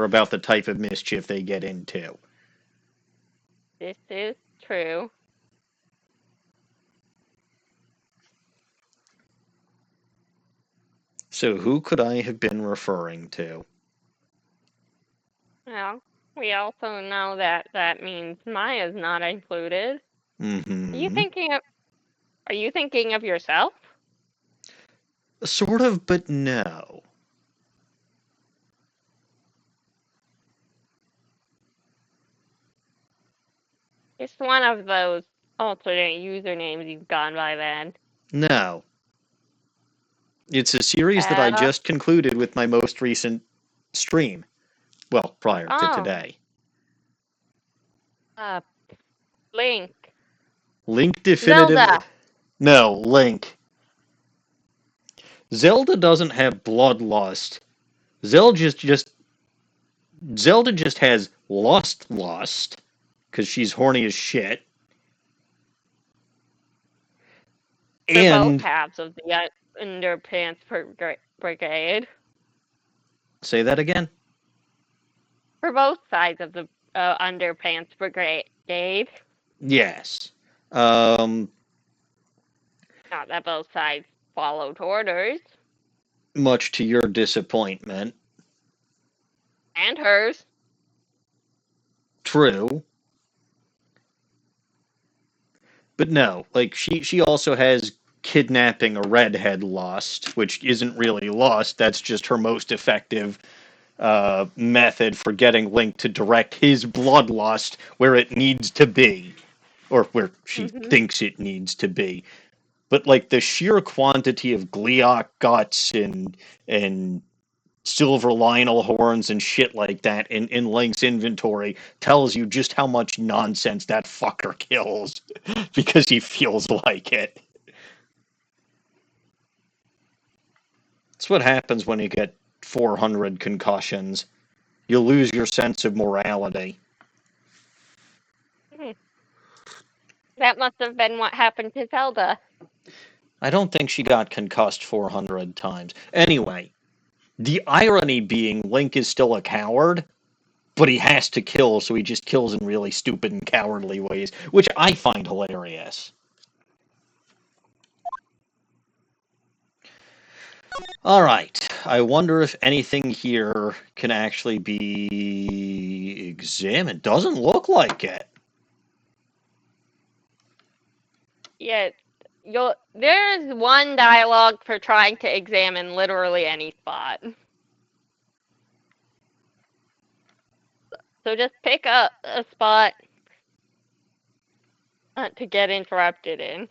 about the type of mischief they get into. This is true. So who could I have been referring to? Well, we also know that that means Maya's not included. Mm-hmm. Are you thinking of yourself? Sort of, but no. It's one of those alternate usernames you've gone by then. No. It's a series that I just concluded with my most recent stream. Well, prior to today. Uh, Link. Link definitive. Zelda. No, Link. Zelda doesn't have bloodlust. Zelda just has lust, because she's horny as shit. For both And halves of the Underpants Brigade. say that again. For both sides of the Underpants Brigade. Yes. Not that both sides followed orders. Much to your disappointment. And hers. True. But no, like she also has kidnapping a redhead lust, which isn't really lust. That's just her most effective method for getting Link to direct his bloodlust where it needs to be, or where she thinks it needs to be. But like the sheer quantity of Gleeok guts and silver Lionel horns and shit like that in Link's inventory tells you just how much nonsense that fucker kills because he feels like it. That's what happens when you get 400 concussions. You lose your sense of morality. That must have been what happened to Zelda. I don't think she got concussed 400 times. Anyway, the irony being Link is still a coward, but he has to kill, so he just kills in really stupid and cowardly ways, which I find hilarious. Alright, I wonder if anything here can actually be examined. Doesn't look like it. Yeah, there's one dialogue for trying to examine literally any spot. So just pick a spot to get interrupted in.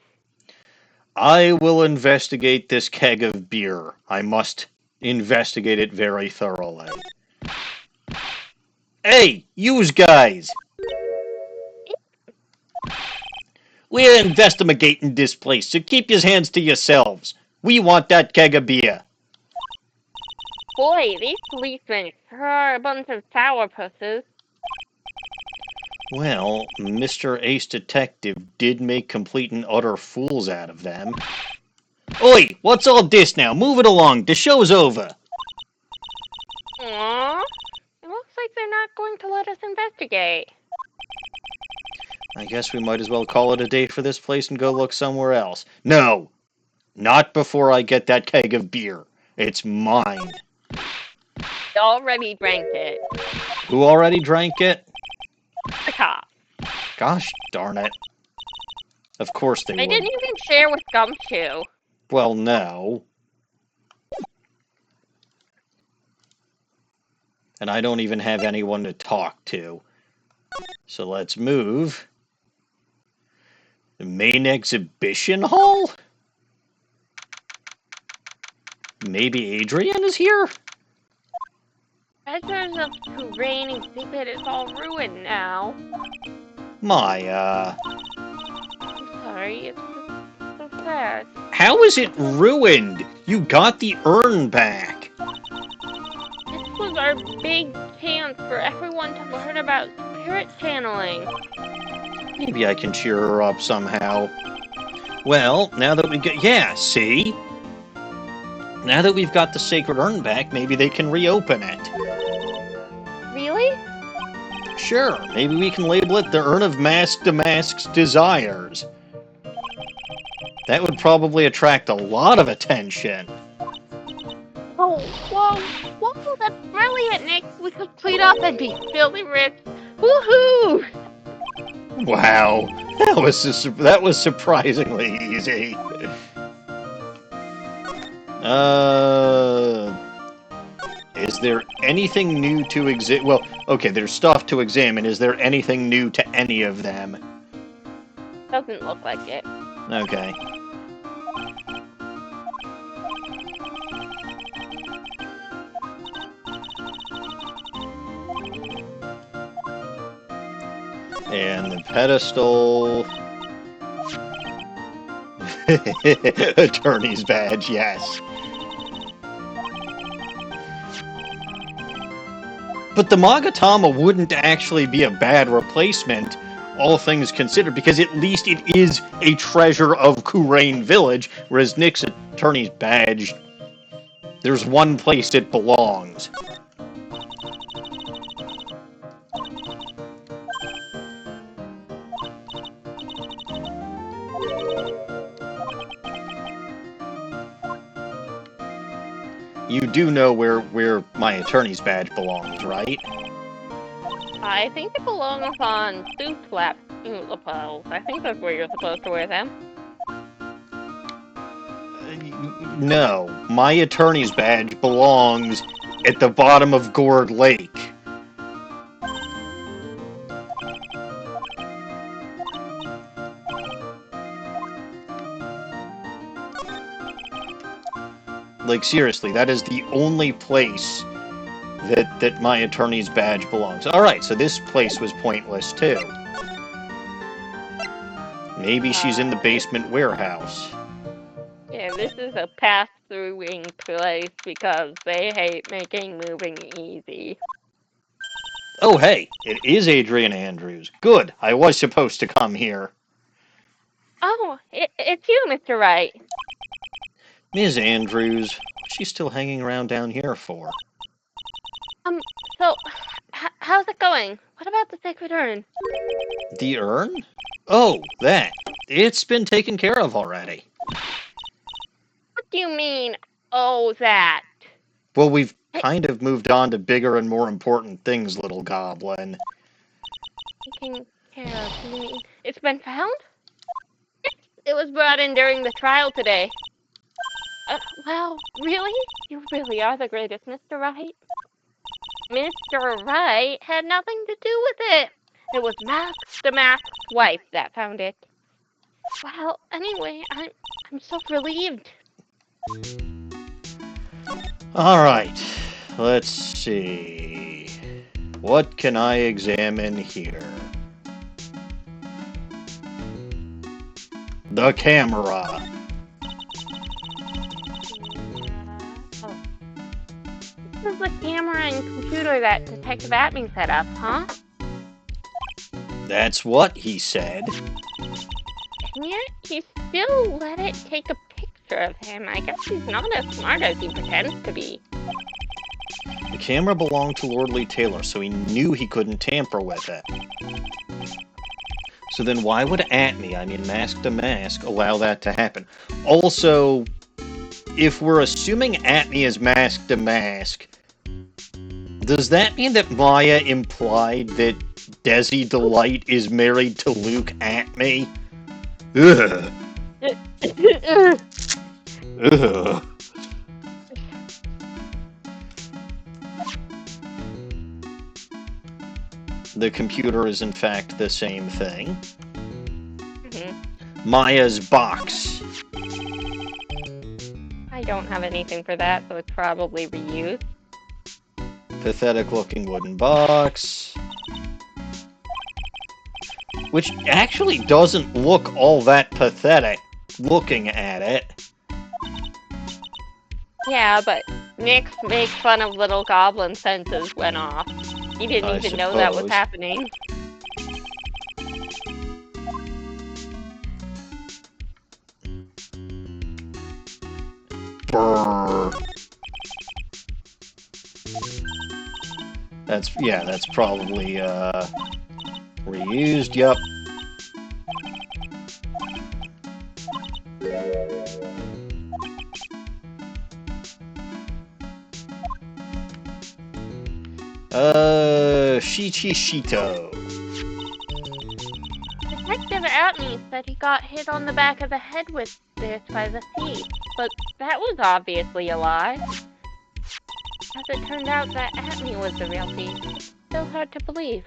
I will investigate this keg of beer. I must investigate it very thoroughly. Hey, yous guys! We're investigating this place, so keep your hands to yourselves. We want that keg of beer. Boy, these policemen are a bunch of sourpusses. Well, Mr. Ace Detective did make complete and utter fools out of them. Oi, what's all this now? Move it along, the show's over. Aww, it looks like they're not going to let us investigate. I guess we might as well call it a day for this place and go look somewhere else. No, not before I get that keg of beer. It's mine. They already drank it. Who already drank it? The cop. Gosh darn it. Of course they would. I didn't even share with Gumshoe. Well, no. And I don't even have anyone to talk to. So let's move. The main exhibition hall? Maybe Adrian is here? Treasures of Terrain exhibit is all ruined now. Maya. I'm sorry, it's so sad. How is it ruined? You got the urn back. This was our big chance for everyone to learn about spirit channeling. Maybe I can cheer her up somehow. Well, now that we get... Yeah, see? Now that we've got the sacred urn back, maybe they can reopen it. Really? Sure, maybe we can label it the Urn of Damask's Desires. That would probably attract a lot of attention. Oh, whoa, that's brilliant, Nick. We could clean up and be filthy rich. Woohoo! Wow, that was surprisingly easy. Is there anything new to examine? Well, okay, there's stuff to examine. Is there anything new to any of them? Doesn't look like it. Okay. And the pedestal... Attorney's badge, yes. But the Magatama wouldn't actually be a bad replacement, all things considered, because at least it is a treasure of Kurain Village, whereas Nick's attorney's badge, there's one place it belongs. You do know where my attorney's badge belongs, right? I think it belongs on suit flap lapels. I think that's where you're supposed to wear them. No, my attorney's badge belongs at the bottom of Gourd Lake. Like, seriously, that is the only place that my attorney's badge belongs. Alright, so this place was pointless, too. Maybe she's in the basement warehouse. Yeah, this is a pass-throughing place because they hate making moving easy. Oh, hey, it is Adrian Andrews. Good, I was supposed to come here. Oh, it's you, Mr. Wright. Ms. Andrews, what's she still hanging around down here for? So, how's it going? What about the sacred urn? The urn? Oh, that. It's been taken care of already. What do you mean, oh, that? Well, we've kind of moved on to bigger and more important things, little goblin. Taken care of, you mean it's been found? Yes, it was brought in during the trial today. Wow, really? You really are the greatest, Mr. Wright. Mr. Wright had nothing to do with it. It was the Mask's wife that found it. Well, anyway, I'm so relieved. Alright, let's see. What can I examine here? The camera. This is the camera and computer that Detective Atme set up, huh? That's what he said. And yet, he still let it take a picture of him. I guess he's not as smart as he pretends to be. The camera belonged to Lord Lee Taylor, so he knew he couldn't tamper with it. So then why would Atme, I mean Mask to Mask, allow that to happen? Also, if we're assuming Atme is Mask to Mask, does that mean that Maya implied that Desi Delight is married to Luke Atme? Ugh. Ugh. The computer is in fact the same thing. Mm-hmm. Maya's box. I don't have anything for that, so it's probably reused. Pathetic looking wooden box. Which actually doesn't look all that pathetic looking at it. Yeah, but Nick's make fun of little goblin senses went off. He didn't even know that was happening. Brrr. That's probably reused, yep. Shito. Detective Atme said he got hit on the back of the head with this by the thief, but that was obviously a lie. As it turned out that Atme was the real thief, it's still hard to believe.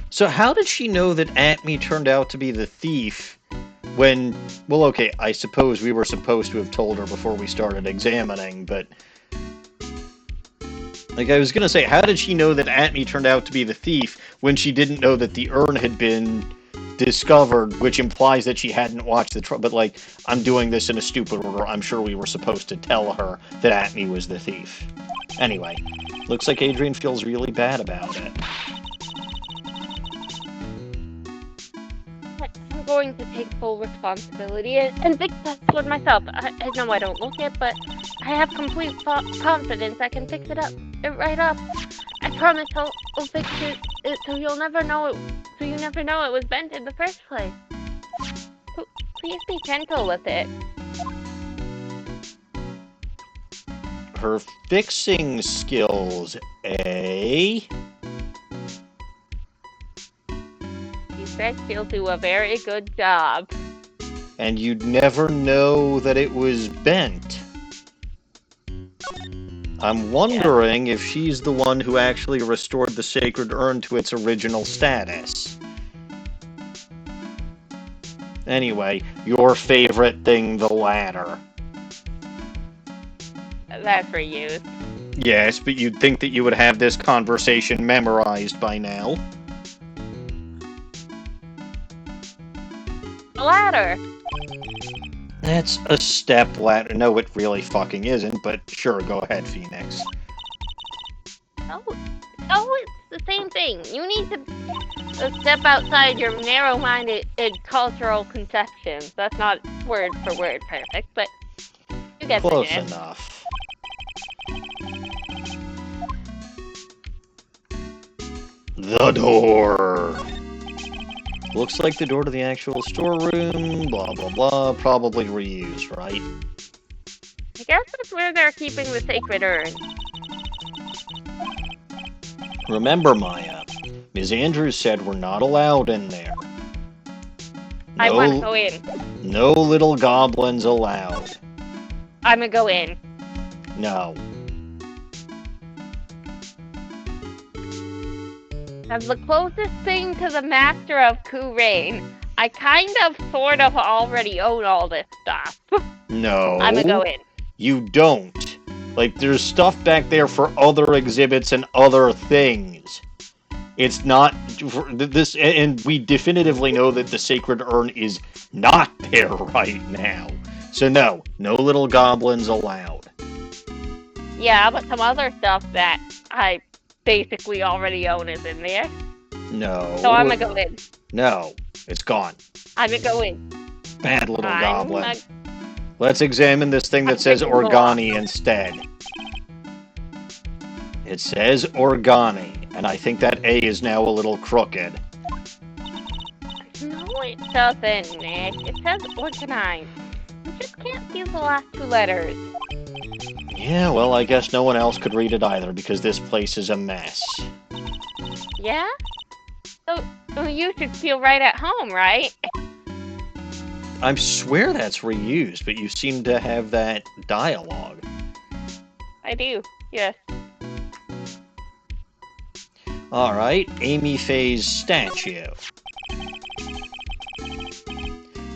So how did she know that Atme turned out to be the thief when... Well, okay, I suppose we were supposed to have told her before we started examining, but... Like, I was gonna say, how did she know that Atme turned out to be the thief when she didn't know that the urn had been discovered, which implies that she hadn't watched the trial? But, like, I'm doing this in a stupid order. I'm sure we were supposed to tell her that Atme was the thief. Anyway, looks like Adrian feels really bad about it. I'm going to take full responsibility and fix that sword myself. I know I don't look it, but I have complete confidence I can fix it right up. I promise I'll fix it so you'll never know it. So you never know it was bent in the first place. Please be gentle with it. Her fixing skills, eh? You bet she'll do a very good job. And you'd never know that it was bent. I'm wondering if she's the one who actually restored the sacred urn to its original status. Anyway, your favorite thing, the ladder. That's for you. Yes, but you'd think that you would have this conversation memorized by now. A ladder! That's a step ladder. No, it really fucking isn't, but sure, go ahead, Phoenix. Oh, it's the same thing. You need to step outside your narrow-minded cultural conceptions. That's not word for word perfect, but you get the Close gist. enough. The door! Looks like the door to the actual storeroom, blah blah blah, probably reused, right? I guess that's where they're keeping the sacred urn. Remember, Maya, Ms. Andrews said we're not allowed in there. I want to go in. No little goblins allowed. I'm gonna go in. No. As the closest thing to the master of Kurain, I kind of, sort of already own all this stuff. No. I'm gonna go in. You don't. Like, there's stuff back there for other exhibits and other things. It's not this, and we definitively know that the sacred urn is not there right now. So no little goblins allowed. Yeah, but some other stuff that I basically already own is in there. No. So I'm gonna go in. No, it's gone. I'm gonna go in. Bad little goblin. Let's examine this thing that says Organi instead. It says Organi, and I think that A is now a little crooked. No, it doesn't, Nick. It says organized. You just can't see the last two letters. Yeah, well, I guess no one else could read it either, because this place is a mess. Yeah? So you should feel right at home, right? I swear that's reused, but you seem to have that dialogue. I do, yes. Alright, Amy Faye's statue.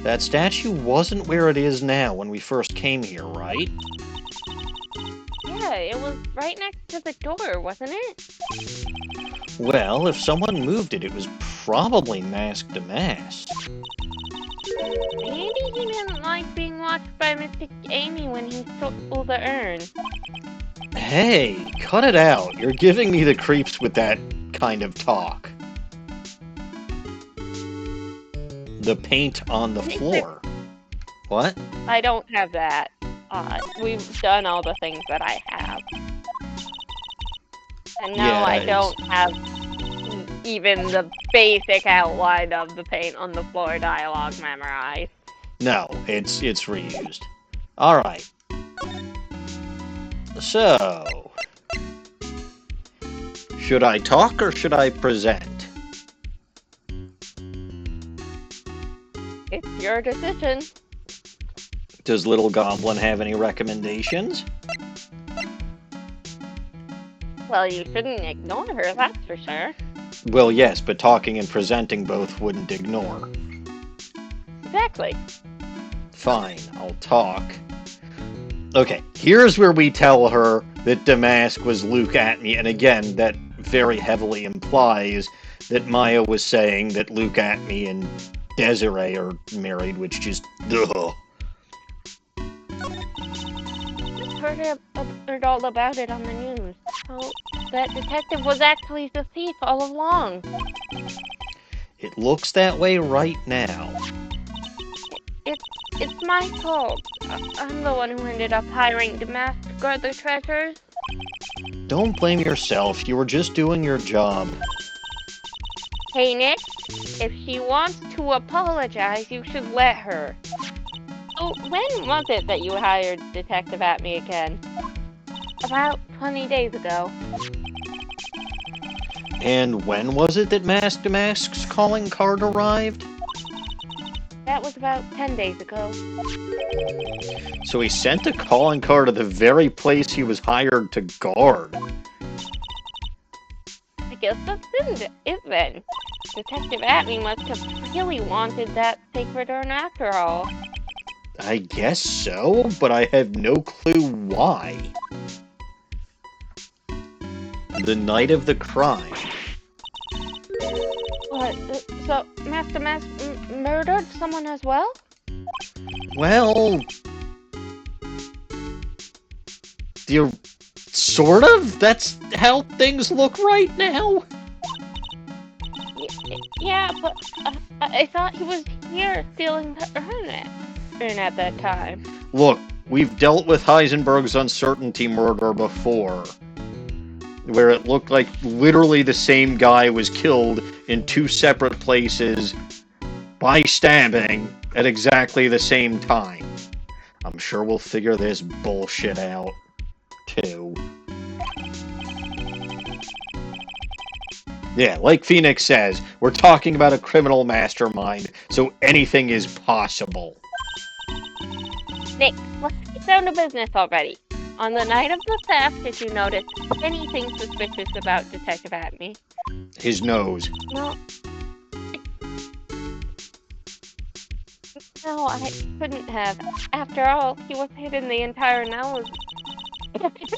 That statue wasn't where it is now when we first came here, right? Yeah, it was right next to the door, wasn't it? Well, if someone moved it, it was probably masked to mask. Maybe he didn't like being watched by Mystic Amy when he stole the urn. Hey, cut it out. You're giving me the creeps with that kind of talk. The paint on the floor. What? I don't have that. We've done all the things that I have. And no, Yeah, I don't have even the basic outline of the paint on the floor dialogue memorized. No, it's reused. Alright. So... should I talk or should I present? It's your decision. Does Little Goblin have any recommendations? Well, you shouldn't ignore her, that's for sure. Well, yes, but talking and presenting both wouldn't ignore. Exactly. Fine, I'll talk. Okay, here's where we tell her that Damask was Luke Atney, and again, that very heavily implies that Maya was saying that Luke Atney and Desiree are married, which just, ugh. Heard all about it on the news. So that detective was actually the thief all along. It looks that way right now. It's my fault. I'm the one who ended up hiring Damask to guard the treasures. Don't blame yourself, you were just doing your job. Hey Nick, if she wants to apologize, you should let her. So when was it that you hired Detective Atme again? About 20 days ago. And when was it that Mask Damask's calling card arrived? That was about 10 days ago. So he sent a calling card to the very place he was hired to guard. I guess that's it then. Detective Atme must have really wanted that sacred urn after all. I guess so, but I have no clue why. The night of the crime. What? So, Master Mask murdered someone as well? Well... you're... sort of? That's how things look right now? Yeah, but I thought he was here stealing the urn at that time. Look, we've dealt with Heisenberg's uncertainty murder before, where it looked like literally the same guy was killed in two separate places by stabbing at exactly the same time. I'm sure we'll figure this bullshit out, too. Yeah, like Phoenix says, we're talking about a criminal mastermind, so anything is possible. Nick, let's get down to business already. On the night of the theft, did you notice anything suspicious about Detective Atme? His nose. No, I couldn't have. After all, he was hidden the entire nose.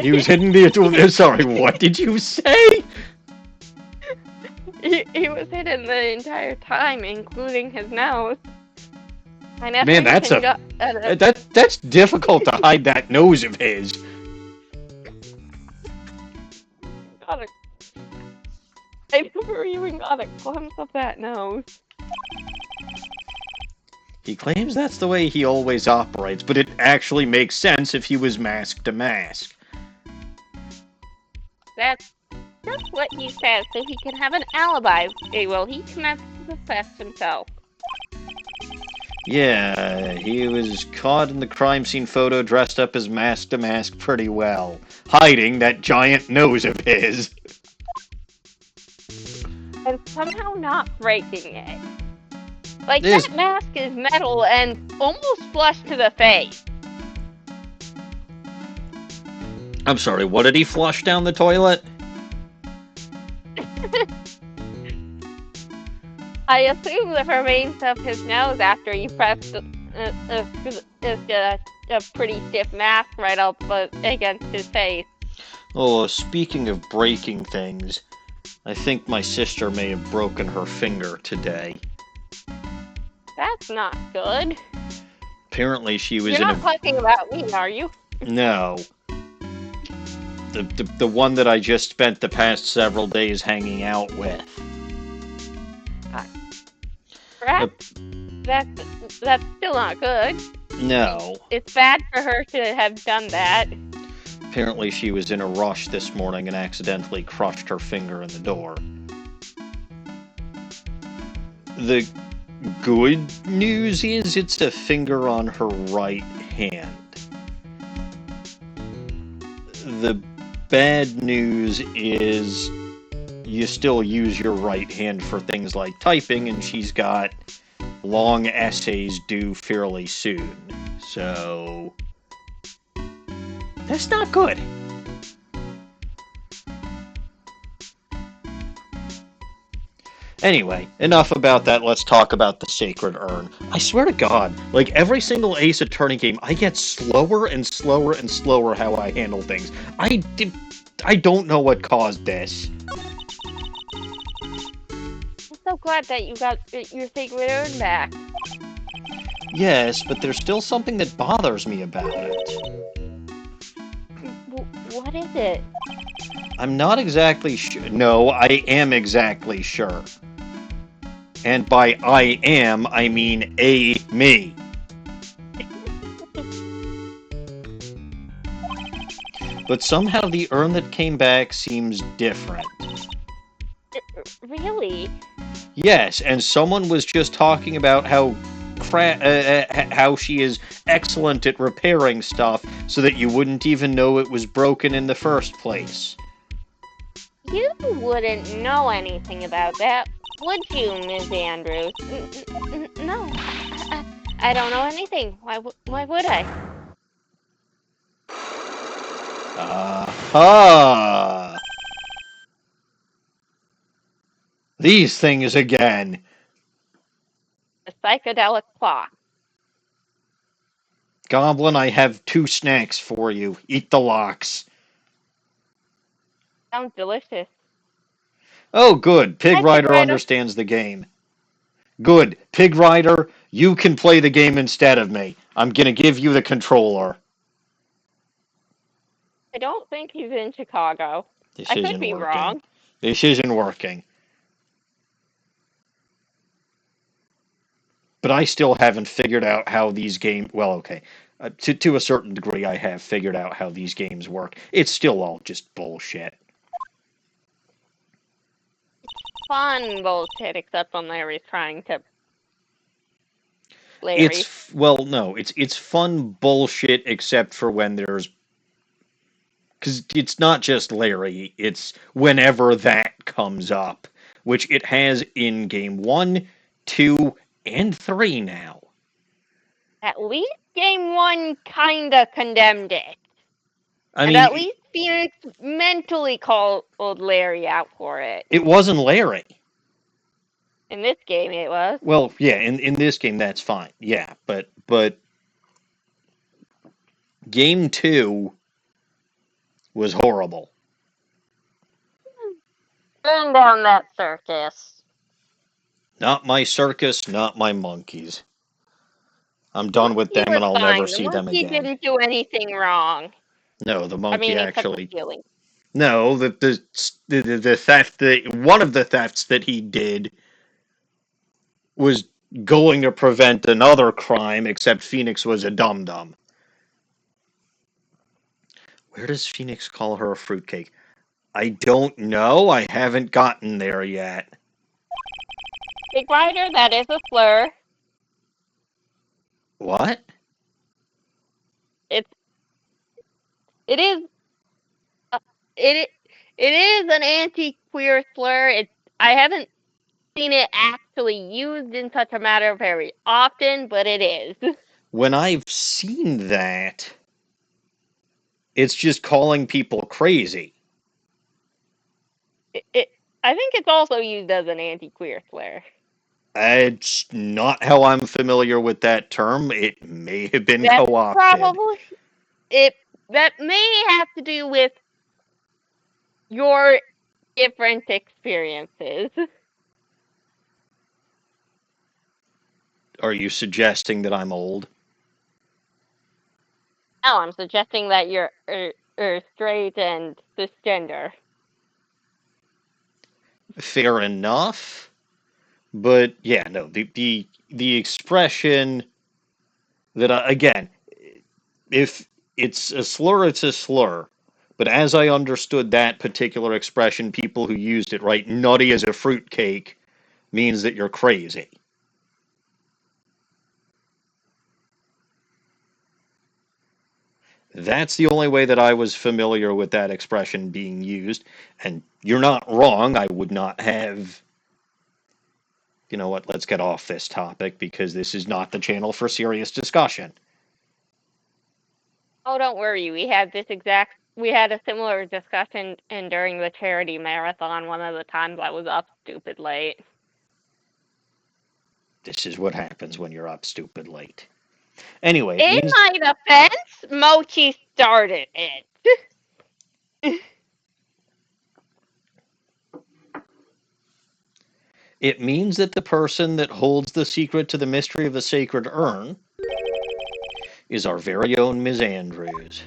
He was hidden the... Sorry, what did you say? He was hidden the entire time, including his nose. Man, that's difficult to hide that nose of his. I never even got a glimpse of that nose. He claims that's the way he always operates, but it actually makes sense if he was mask to mask. That's just what he says, so he can have an alibi. Well, he connects to the theft himself. Yeah, he was caught in the crime scene photo dressed up as mask to mask pretty well, hiding that giant nose of his. And somehow not breaking it. Like, that mask is metal and almost flush to the face. I'm sorry, what did he flush down the toilet? I assume the remains of his nose after he pressed a pretty stiff mask right up against his face. Oh, speaking of breaking things, I think my sister may have broken her finger today. That's not good. Apparently she was You're not talking about me, are you? No. The one that I just spent the past several days hanging out with. Perhaps that's still not good. No. It's bad for her to have done that. Apparently she was in a rush this morning and accidentally crushed her finger in the door. The good news is it's a finger on her right hand. The bad news is you still use your right hand for things like typing, and she's got long essays due fairly soon. So that's not good. Anyway, enough about that. Let's talk about the Sacred Urn. I swear to God, like every single Ace Attorney game, I get slower and slower and slower how I handle things. I don't know what caused this. I'm so glad that you got your Sacred Urn back. Yes, but there's still something that bothers me about it. What is it? I'm not exactly sure. No, I am exactly sure. And by I am, I mean me. But somehow the urn that came back seems different. Really? Yes, and someone was just talking about how she is excellent at repairing stuff so that you wouldn't even know it was broken in the first place. You wouldn't know anything about that, would you, Ms. Andrews? No, I don't know anything. Why would I? Aha! These things again. A psychedelic clock. Goblin, I have 2 snacks for you. Eat the locks. Sounds delicious. Oh, good. Pig Hi, Pig Rider Rider. understands the game. Good. Pig Rider, you can play the game instead of me. I'm gonna give you the controller. I don't think he's in Chicago. This I could isn't be working. wrong. This isn't working. But I still haven't figured out how these games. Well, okay. To a certain degree, I have figured out how these games work. It's still all just bullshit. Fun bullshit, except when Larry's trying to. Larry. It's fun bullshit except for when there's because it's not just Larry, it's whenever that comes up, which it has in game 1, 2, and 3 now. At least game 1 kinda condemned it. I And mean, at least Phoenix mentally called Larry out for it. it wasn't Larry. In this game, it was. Well, yeah, in this game that's fine. Yeah, but game 2 was horrible. Burn down that circus. Not my circus, not my monkeys. I'm done with You them were and I'll never fine. The see them monkey again. didn't do anything wrong. No, the I monkey mean, except for actually. stealing. No, the theft one of the thefts that he did was going to prevent another crime, except Phoenix was a dum dum. Where does Phoenix call her a fruitcake? I don't know. I haven't gotten there yet. Big Rider, that is a slur. What? It is it is an anti-queer slur. I haven't seen it actually used in such a matter very often, but it is. When I've seen that, it's just calling people crazy. I think it's also used as an anti-queer slur. It's not how I'm familiar with that term. It may have been That's co-opted. probably it. That may have to do with your different experiences. Are you suggesting that I'm old? No, I'm suggesting that you're straight and cisgender. Fair enough. But yeah, no, the expression that again, if it's a slur, it's a slur. But as I understood that particular expression, people who used it, right, nutty as a fruitcake, means that you're crazy. That's the only way that I was familiar with that expression being used. And you're not wrong. I would not have. You know what? Let's get off this topic because this is not the channel for serious discussion. Oh, don't worry. We had a similar discussion and during the charity marathon one of the times I was up stupid late. This is what happens when you're up stupid late. Anyway, In my defense, Mochi started it. it means that the person that holds the secret to the mystery of the sacred urn is our very own Ms. Andrews.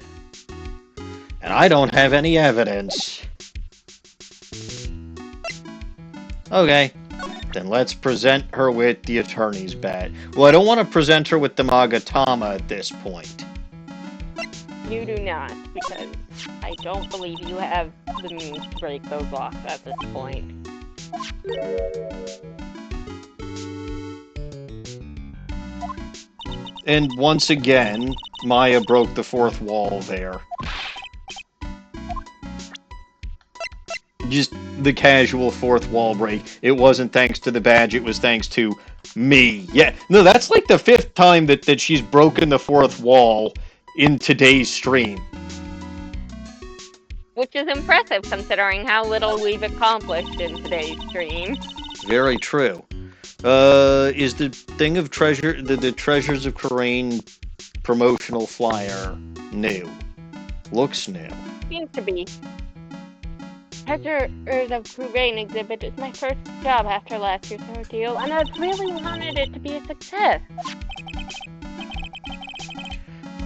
And I don't have any evidence. Okay, then let's present her with the attorney's badge. Well, I don't want to present her with the Magatama at this point. You do not, because I don't believe you have the means to break those locks at this point. And once again, Maya broke the fourth wall there. Just the casual fourth wall break. It wasn't thanks to the badge, it was thanks to me. Yeah, no, that's like the fifth time that she's broken the fourth wall in today's stream. Which is impressive considering how little we've accomplished in today's stream. Very true. Is the thing of treasure, the Treasures of Karain promotional flyer new? Looks new. Seems to be. Treasures of Karain exhibit is my first job after last year's ordeal, and I've really wanted it to be a success.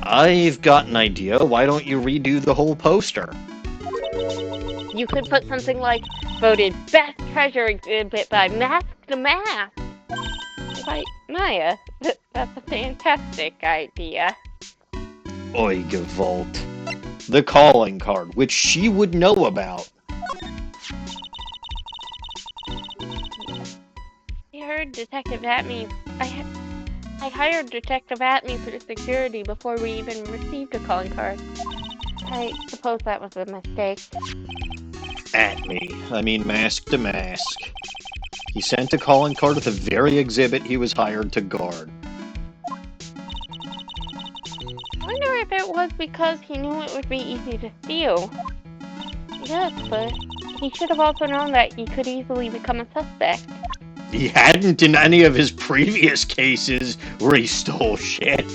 I've got an idea. Why don't you redo the whole poster? You could put something like, voted best treasure exhibit by Mask to Mask. By Maya. That's a fantastic idea. Oi, Gewalt. The calling card, which she would know about. I heard Detective Atme. I hired Detective Atme for security before we even received a calling card. I suppose that was a mistake. Atme. I mean Mask to Mask. He sent a calling card to the very exhibit he was hired to guard. I wonder if it was because he knew it would be easy to steal. Yes, but he should have also known that he could easily become a suspect. He hadn't in any of his previous cases where he stole shit.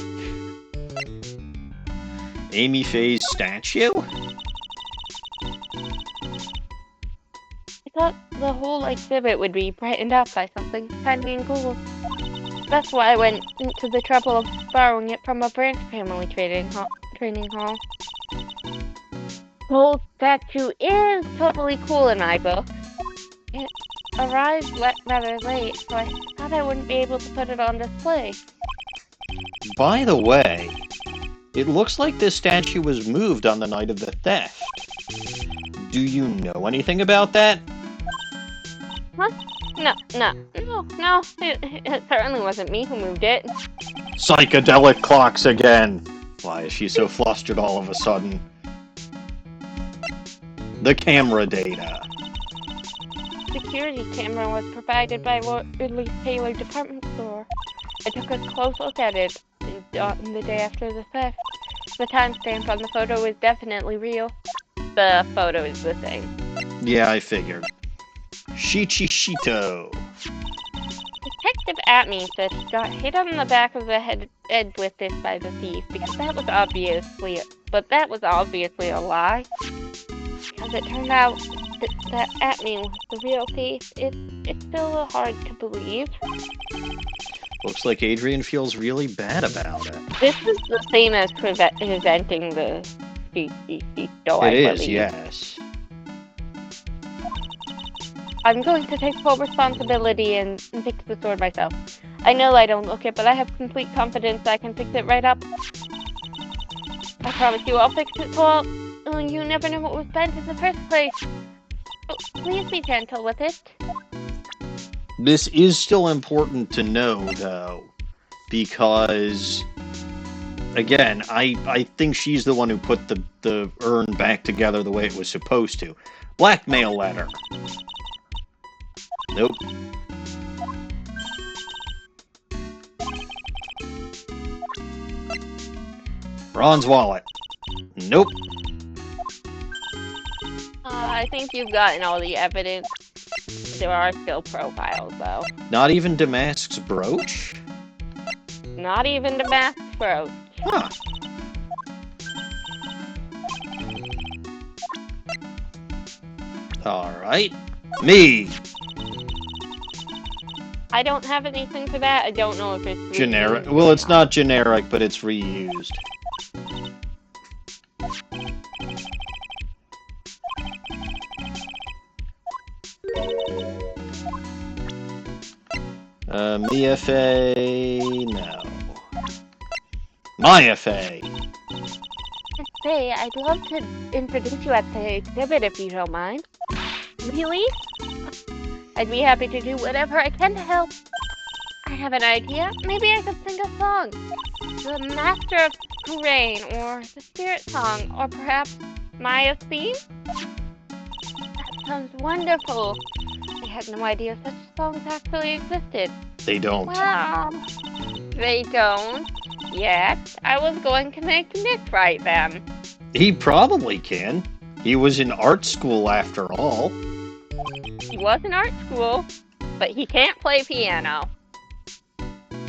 Amy Faye's statue? I thought the whole exhibit would be brightened up by something shiny and cool. That's why I went into the trouble of borrowing it from a branch family training hall. The whole statue is totally cool in my book. It arrived rather late, so I thought I wouldn't be able to put it on display. By the way, it looks like this statue was moved on the night of the theft. Do you know anything about that? Huh? No. It certainly wasn't me who moved it. Psychedelic clocks again! Why is she so flustered all of a sudden? The camera data. Security camera was provided by Ridley's Taylor department store. I took a close look at it the day after the theft. The timestamp on the photo is definitely real. The photo is the same. Yeah, I figured. Shichishito. Detective Atme said he got hit on the back of the head with this by the thief, because that was obviously a lie. Because it turned out that Atme was the real thief. It's still hard to believe. Looks like Adrian feels really bad about it. This is the same as preventing the though I believe. It is, yes. I'm going to take full responsibility and fix the sword myself. I know I don't look it, but I have complete confidence I can fix it right up. I promise you I'll fix it so you never know what was spent in the first place. Oh, please be gentle with it. This is still important to know, though, because, again, I think she's the one who put the urn back together the way it was supposed to. Blackmail letter. Nope. Bronze wallet. Nope. I think you've gotten all the evidence. There are still profiles, though. Not even Damask's brooch? Not even the mask brooch. Huh. Alright. Me! I don't have anything for that. I don't know if it's Generic. reused Well, or it's not generic, but it's reused. Mia Fey, no. Maya Fey. Say, I'd love to introduce you at the exhibit if you don't mind. Really? I'd be happy to do whatever I can to help. I have an idea. Maybe I could sing a song. The Master of Terrain, or the Spirit Song, or perhaps Maya's theme? That sounds wonderful. I had no idea such songs actually existed. They don't. Wow. They don't? Yet. I was going to make Nick write them. He probably can. He was in art school after all. He was in art school, but he can't play piano.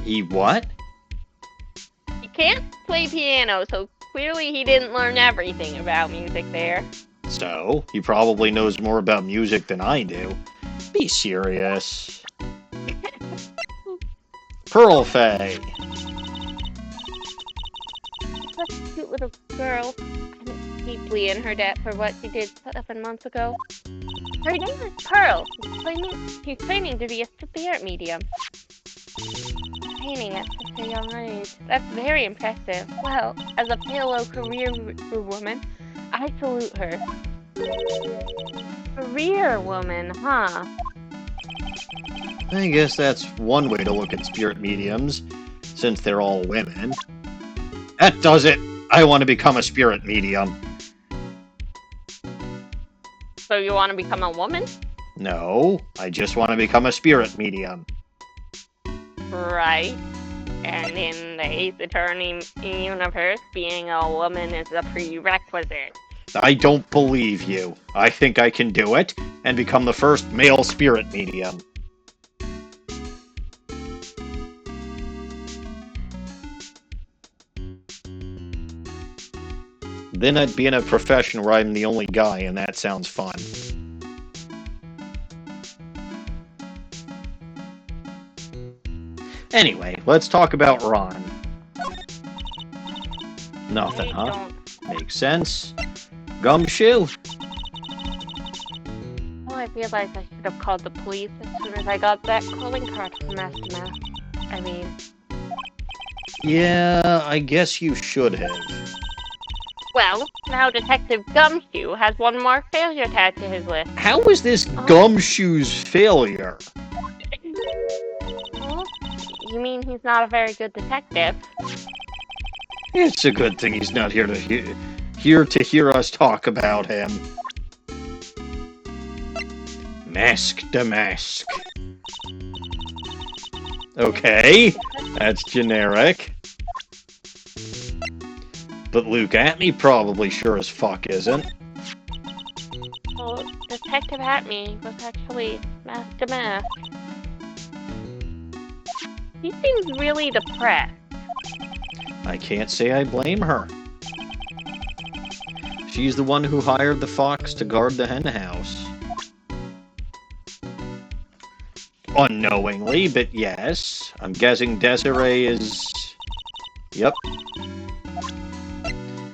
He what? He can't play piano, so clearly he didn't learn everything about music there. So, he probably knows more about music than I do. Be serious. Pearl Fey. Such a cute little girl. I'm deeply in her debt for what she did 7 months ago. Her name is Pearl. She's training to be a spirit medium. Training at such a young age. That's very impressive. Well, as a fellow career woman, I salute her. Career woman, huh? I guess that's one way to look at spirit mediums, since they're all women. That does it! I want to become a spirit medium. So you want to become a woman? No, I just want to become a spirit medium. Right. And in the Ace Attorney universe, being a woman is a prerequisite. I don't believe you. I think I can do it, and become the first male spirit medium. Then I'd be in a profession where I'm the only guy, and that sounds fun. Anyway, let's talk about Ron. Nothing, huh? Makes sense. Gumshoe? Oh, I realized I should have called the police as soon as I got that calling card from Aftermath. I mean... Yeah, I guess you should have. Well, now Detective Gumshoe has one more failure tagged to his list. How is this Gumshoe's failure? Well, you mean he's not a very good detective? It's a good thing he's not here to hear us talk about him. Mask to mask. Okay, that's generic. But Luke Atney probably sure as fuck isn't. Well, Detective Atney was actually mask to mask. He seems really depressed. I can't say I blame her. She's the one who hired the fox to guard the hen house. Unknowingly, but yes. I'm guessing Desiree is... Yep.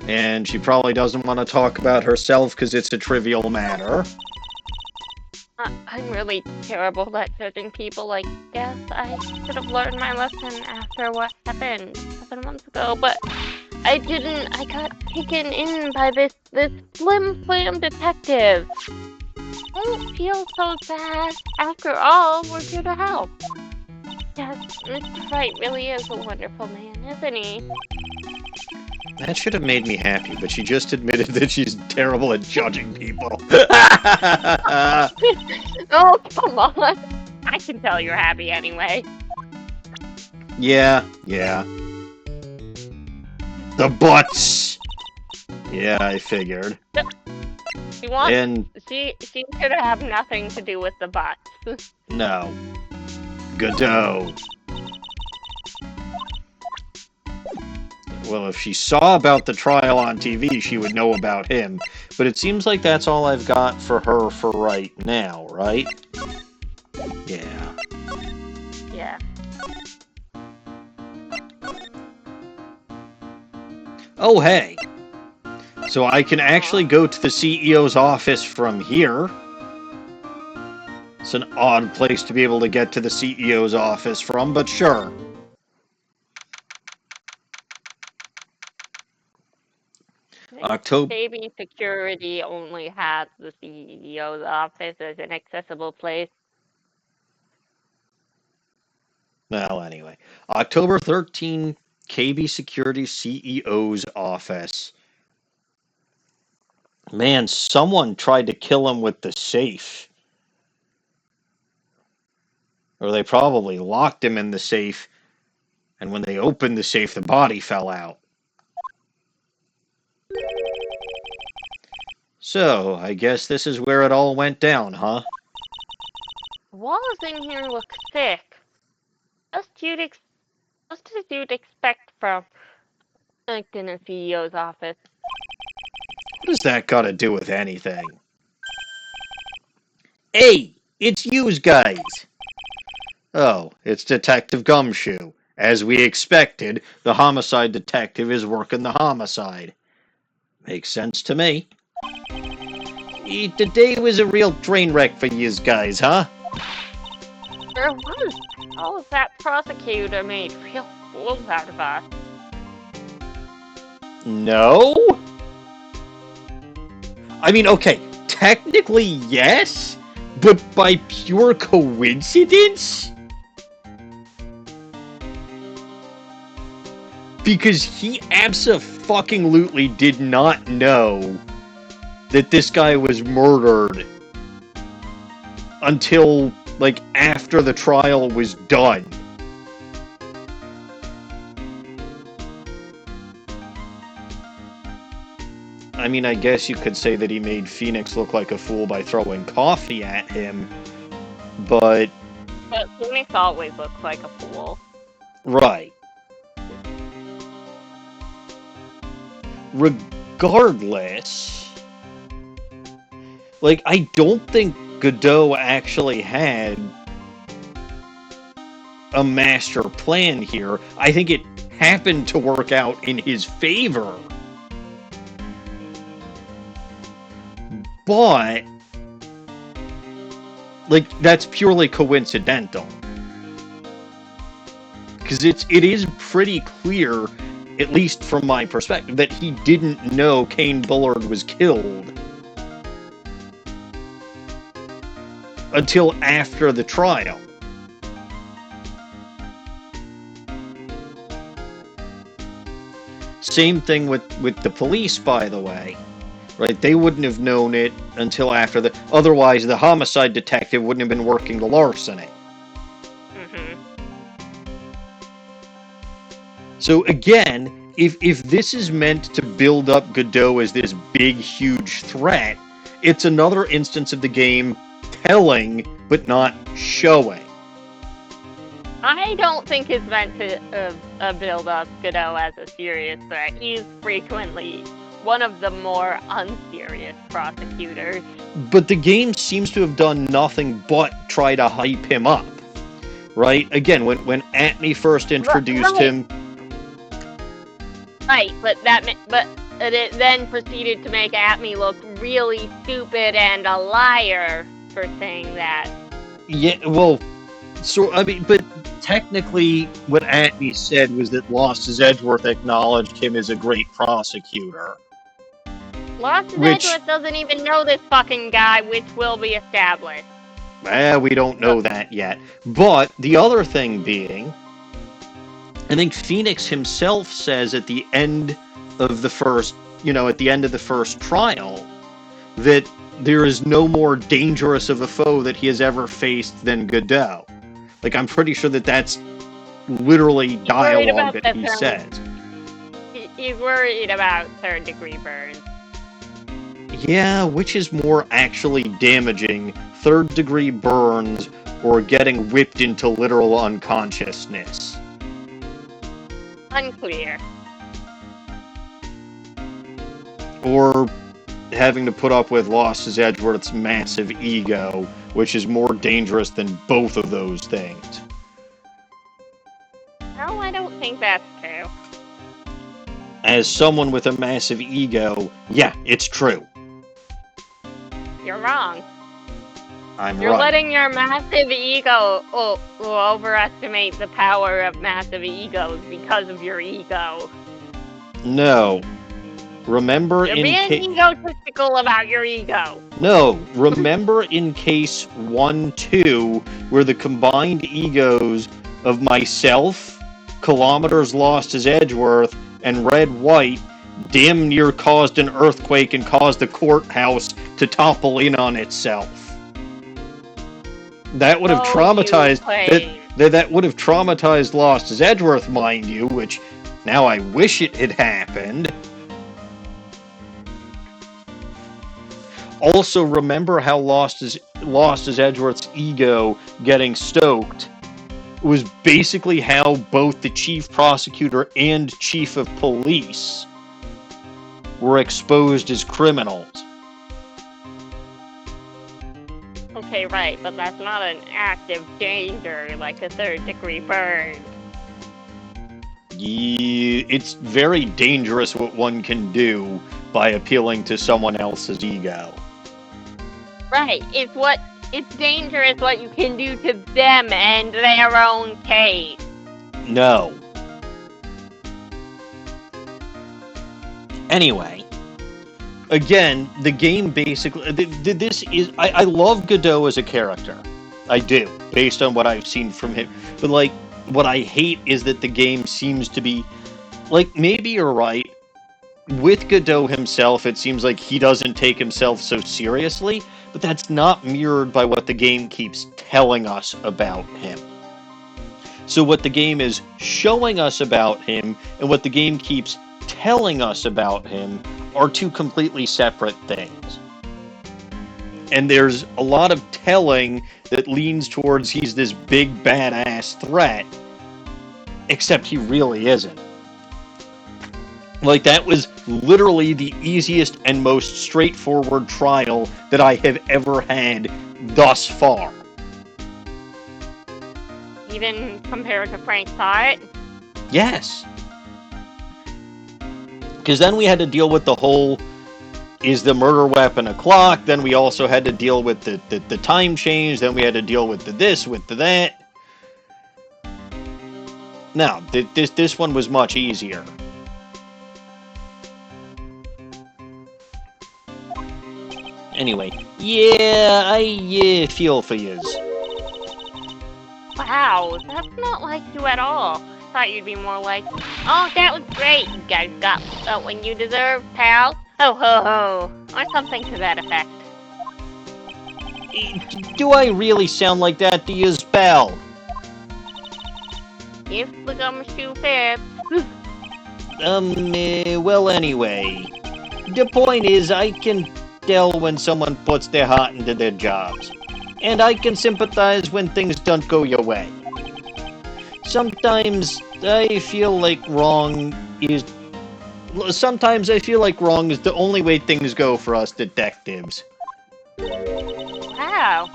And she probably doesn't want to talk about herself because it's a trivial matter. I'm really terrible at judging people, I guess. I should have learned my lesson after what happened 7 months ago, but I didn't. I got taken in by this flim-flam detective. Don't feel so bad. After all, we're here to help. Yes, Mr. Wright really is a wonderful man, isn't he? That should have made me happy, but she just admitted that she's terrible at judging people. Oh, come on. I can tell you're happy anyway. Yeah. The Butz! Yeah, I figured. And She should have nothing to do with the Butz. no. Godot. Well, if she saw about the trial on TV, she would know about him. But it seems like that's all I've got for her for right now, right? Yeah. Yeah. Oh, hey. So I can actually go to the CEO's office from here. It's an odd place to be able to get to the CEO's office from, but sure. October. KB Security only has the CEO's office as an accessible place. Well, anyway. October 13, KB Security CEO's office. Man, someone tried to kill him with the safe. Or they probably locked him in the safe, and when they opened the safe, the body fell out. So, I guess this is where it all went down, huh? Walls in here look thick. What did you expect from in a CEO's office? What does that got to do with anything? Hey, it's yous guys! Oh, it's Detective Gumshoe. As we expected, the homicide detective is working the homicide. Makes sense to me. Today was a real train wreck for yous guys, huh? There was. Oh, that prosecutor made real fools out of us. No? I mean, okay, technically yes, but by pure coincidence? Because he abso-fucking-lutely did not know that this guy was murdered until, like, after the trial was done. I mean, I guess you could say that he made Phoenix look like a fool by throwing coffee at him, but... But Phoenix always looks like a fool. Right. Regardless... Like, I don't think Godot actually had a master plan here. I think it happened to work out in his favor. But, like, that's purely coincidental. Because it is pretty clear, at least from my perspective, that he didn't know Kane Bullard was killed until after the trial. Same thing with the police, by the way. Right? They wouldn't have known it until after the... Otherwise, the homicide detective wouldn't have been working the larceny. Mm-hmm. So again, if this is meant to build up Godot as this big, huge threat, it's another instance of the game telling, but not showing. I don't think it's meant to build up Godot as a serious threat. He's frequently one of the more unserious prosecutors. But the game seems to have done nothing but try to hype him up. Right? Again, when Atney first introduced him... Right, but it then proceeded to make Atney look really stupid and a liar for saying that. Yeah, well, so, I mean, but technically what Atney said was that Lost Edgeworth acknowledged him as a great prosecutor. Lost Edgeworth doesn't even know this fucking guy, which will be established. We don't know that yet. But the other thing being, I think Phoenix himself says at the end of the first, at the end of the first trial, that there is no more dangerous of a foe that he has ever faced than Godot. Like, I'm pretty sure that that's literally dialogue that he says. He's worried about third-degree burns. Yeah, which is more actually damaging, third-degree burns or getting whipped into literal unconsciousness? Unclear. Or having to put up with Lost as Edgeworth's massive ego, which is more dangerous than both of those things? No, I don't think that's true. As someone with a massive ego, yeah, it's true. You're wrong. You're right. Letting your massive ego overestimate the power of massive egos because of your ego. No. Remember You're being egotistical about your ego. No, remember in case 1-2, where the combined egos of myself, Kilometers Lost as Edgeworth, and Red White damn near caused an earthquake and caused the courthouse to topple in on itself. That would have traumatized that would have traumatized Lost as Edgeworth, mind you, which now I wish it had happened. Also, remember how Lost as Edgeworth's ego getting stoked was basically how both the chief prosecutor and chief of police were exposed as criminals. Okay, right, but that's not an active danger like a third-degree burn. Yeah, it's very dangerous what one can do by appealing to someone else's ego. Right, it's dangerous what you can do to them and their own case. No. Anyway, again, the game basically, this is, I love Godot as a character. I do, based on what I've seen from him. But, like, what I hate is that the game seems to be, like, maybe you're right. With Godot himself, it seems like he doesn't take himself so seriously, but that's not mirrored by what the game keeps telling us about him. So what the game is showing us about him and what the game keeps telling us about him are two completely separate things. And there's a lot of telling that leans towards he's this big badass threat, except he really isn't. Like, that was literally the easiest and most straightforward trial that I have ever had thus far. Even compared to Frank's Heart? Yes. Because then we had to deal with the whole, is the murder weapon a clock? Then we also had to deal with the time change. Then we had to deal with the this, with the that. No, this one was much easier. Anyway, yeah, I feel for yous. Wow, that's not like you at all. I thought you'd be more like, oh, that was great. You guys got what you deserve, pal. Ho ho ho. Or something to that effect. Do I really sound like that to yous, pal? If the gumshoe fits. Well, anyway. The point is, I can tell when someone puts their heart into their jobs. And I can sympathize when things don't go your way. Sometimes I feel like wrong is the only way things go for us detectives. Wow.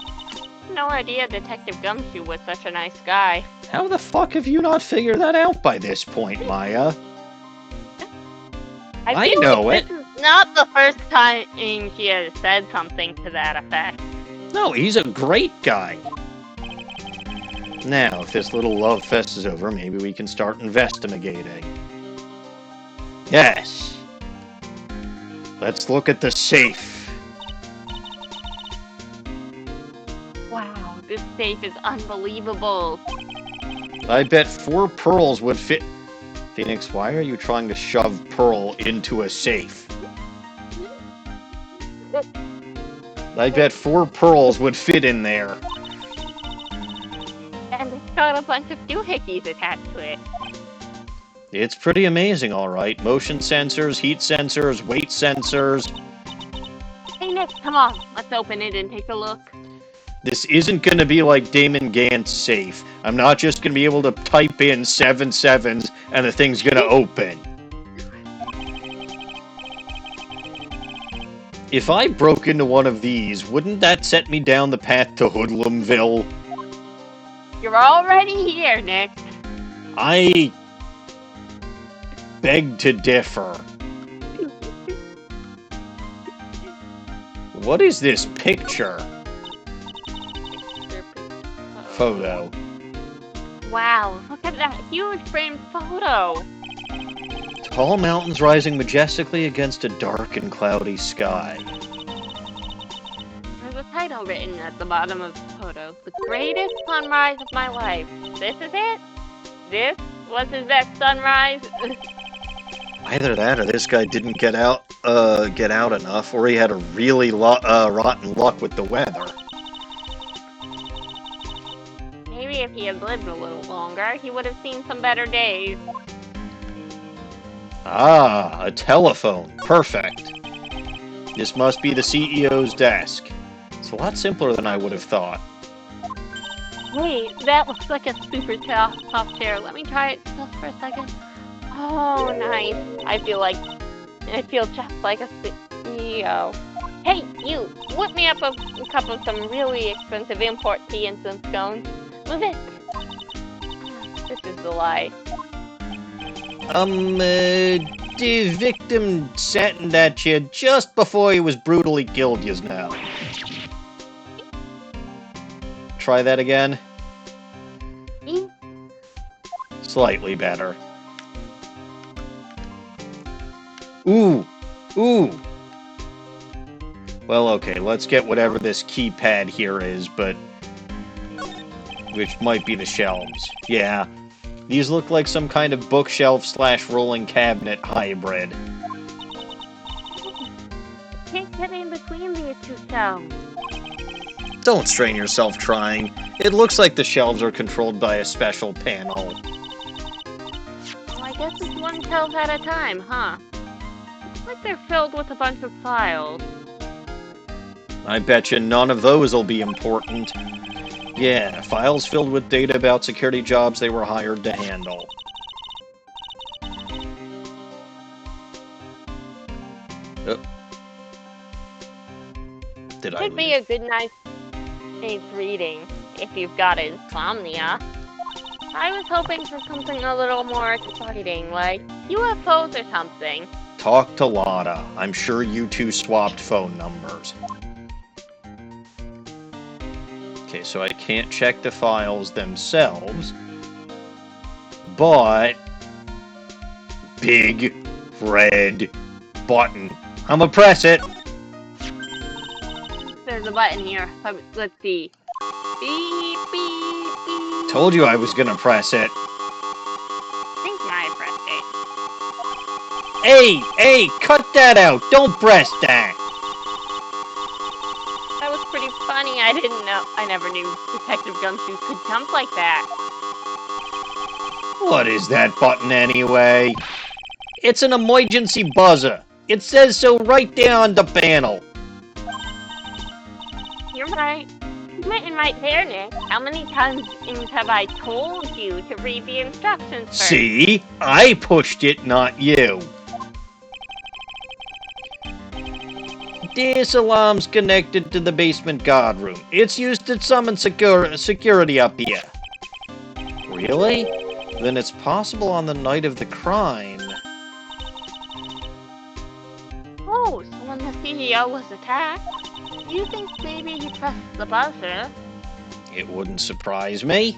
No idea Detective Gumshoe was such a nice guy. How the fuck have you not figured that out by this point, Maya? I know it. This is not the first time she has said something to that effect. No, he's a great guy. Now, if this little love fest is over, maybe we can start investigating. Yes. Let's look at the safe. Wow, this safe is unbelievable. I bet 4 pearls would fit. Phoenix, why are you trying to shove Pearl into a safe? I bet 4 pearls would fit in there. And it's got a bunch of doohickeys attached to it. It's pretty amazing, alright. Motion sensors, heat sensors, weight sensors. Nick, come on. Let's open it and take a look. This isn't going to be like Damon Gant's safe. I'm not just going to be able to type in 7 sevens and the thing's going to open. If I broke into one of these, wouldn't that set me down the path to Hoodlumville? You're already here, Nick. I beg to differ. What is this picture? Photo. Wow, look at that huge framed photo. Tall mountains rising majestically against a dark and cloudy sky. There's a title written at the bottom of the photo. The greatest sunrise of my life. This is it? This was his next sunrise? Either that or this guy didn't get out enough, or he had a really rotten luck with the weather. Maybe if he had lived a little longer, he would have seen some better days. Ah, a telephone. Perfect. This must be the CEO's desk. It's a lot simpler than I would have thought. Wait, that looks like a super soft chair. Let me try it just for a second. Oh, nice. I feel just like a CEO. Hey, you! Whip me up a cup of some really expensive import tea and some scones. Move it! This is the lie. The victim sat in that chair just before he was brutally killed just now. Try that again. Slightly better. Ooh! Ooh! Well, okay, let's get whatever this keypad here is, but... which might be the shelves. Yeah. These look like some kind of bookshelf/rolling cabinet hybrid. Can't get in between these two shelves. Don't strain yourself trying. It looks like the shelves are controlled by a special panel. Well, I guess it's one shelf at a time, huh? Looks like they're filled with a bunch of files. I bet you none of those will be important. Yeah, files filled with data about security jobs they were hired to handle. Did I Could be a good night's reading if you've got insomnia. I was hoping for something a little more exciting, like UFOs or something. Talk to Lotta. I'm sure you two swapped phone numbers. Okay, so I can't check the files themselves, but big red button. I'm gonna press it. There's a button here. Let's see. Beep, beep, beep. Told you I was gonna press it. I think I pressed it. Hey, cut that out. Don't press that. That was pretty funny. I didn't know. I never knew Detective Gumshoe could jump like that. What is that button anyway? It's an emergency buzzer. It says so right there on the panel. You're right. Written right there, Nick. How many times have I told you to read the instructions first? See? I pushed it, not you. This alarm's connected to the basement guard room. It's used to summon security up here. Really? Then it's possible on the night of the crime. Oh, so when the CEO was attacked, do you think maybe he pressed the buzzer? It wouldn't surprise me.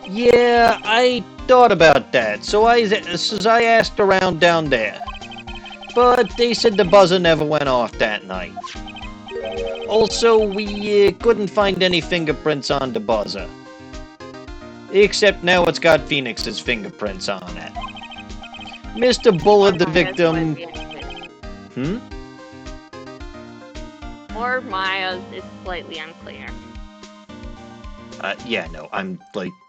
Yeah, I thought about that, so I asked around down there. But they said the buzzer never went off that night. Also, we couldn't find any fingerprints on the buzzer. Except now it's got Phoenix's fingerprints on it. Mr. Bullard, the victim... Or Maya's is slightly unclear. Yeah, no, I'm,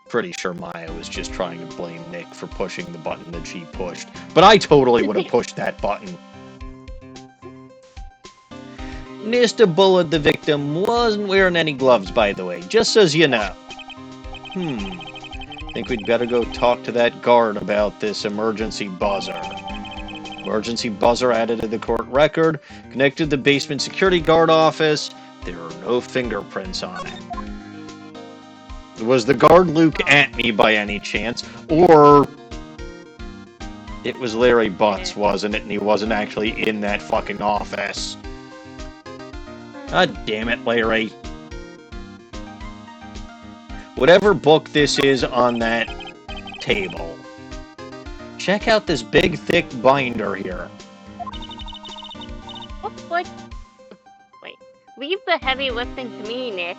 pretty sure Maya was just trying to blame Nick for pushing the button that she pushed. But I totally would have pushed that button. Mr. Bullet, the victim, wasn't wearing any gloves, by the way, just so you know. Think we'd better go talk to that guard about this emergency buzzer. Emergency buzzer added to the court record, connected to the basement security guard office. There are no fingerprints on it. Was the guard Luke at me by any chance? Or it was Larry Butz, wasn't it? And he wasn't actually in that fucking office. God damn it, Larry. Whatever book this is on that table. Check out this big, thick binder here. Looks like... Wait. Leave the heavy lifting to me, Nick.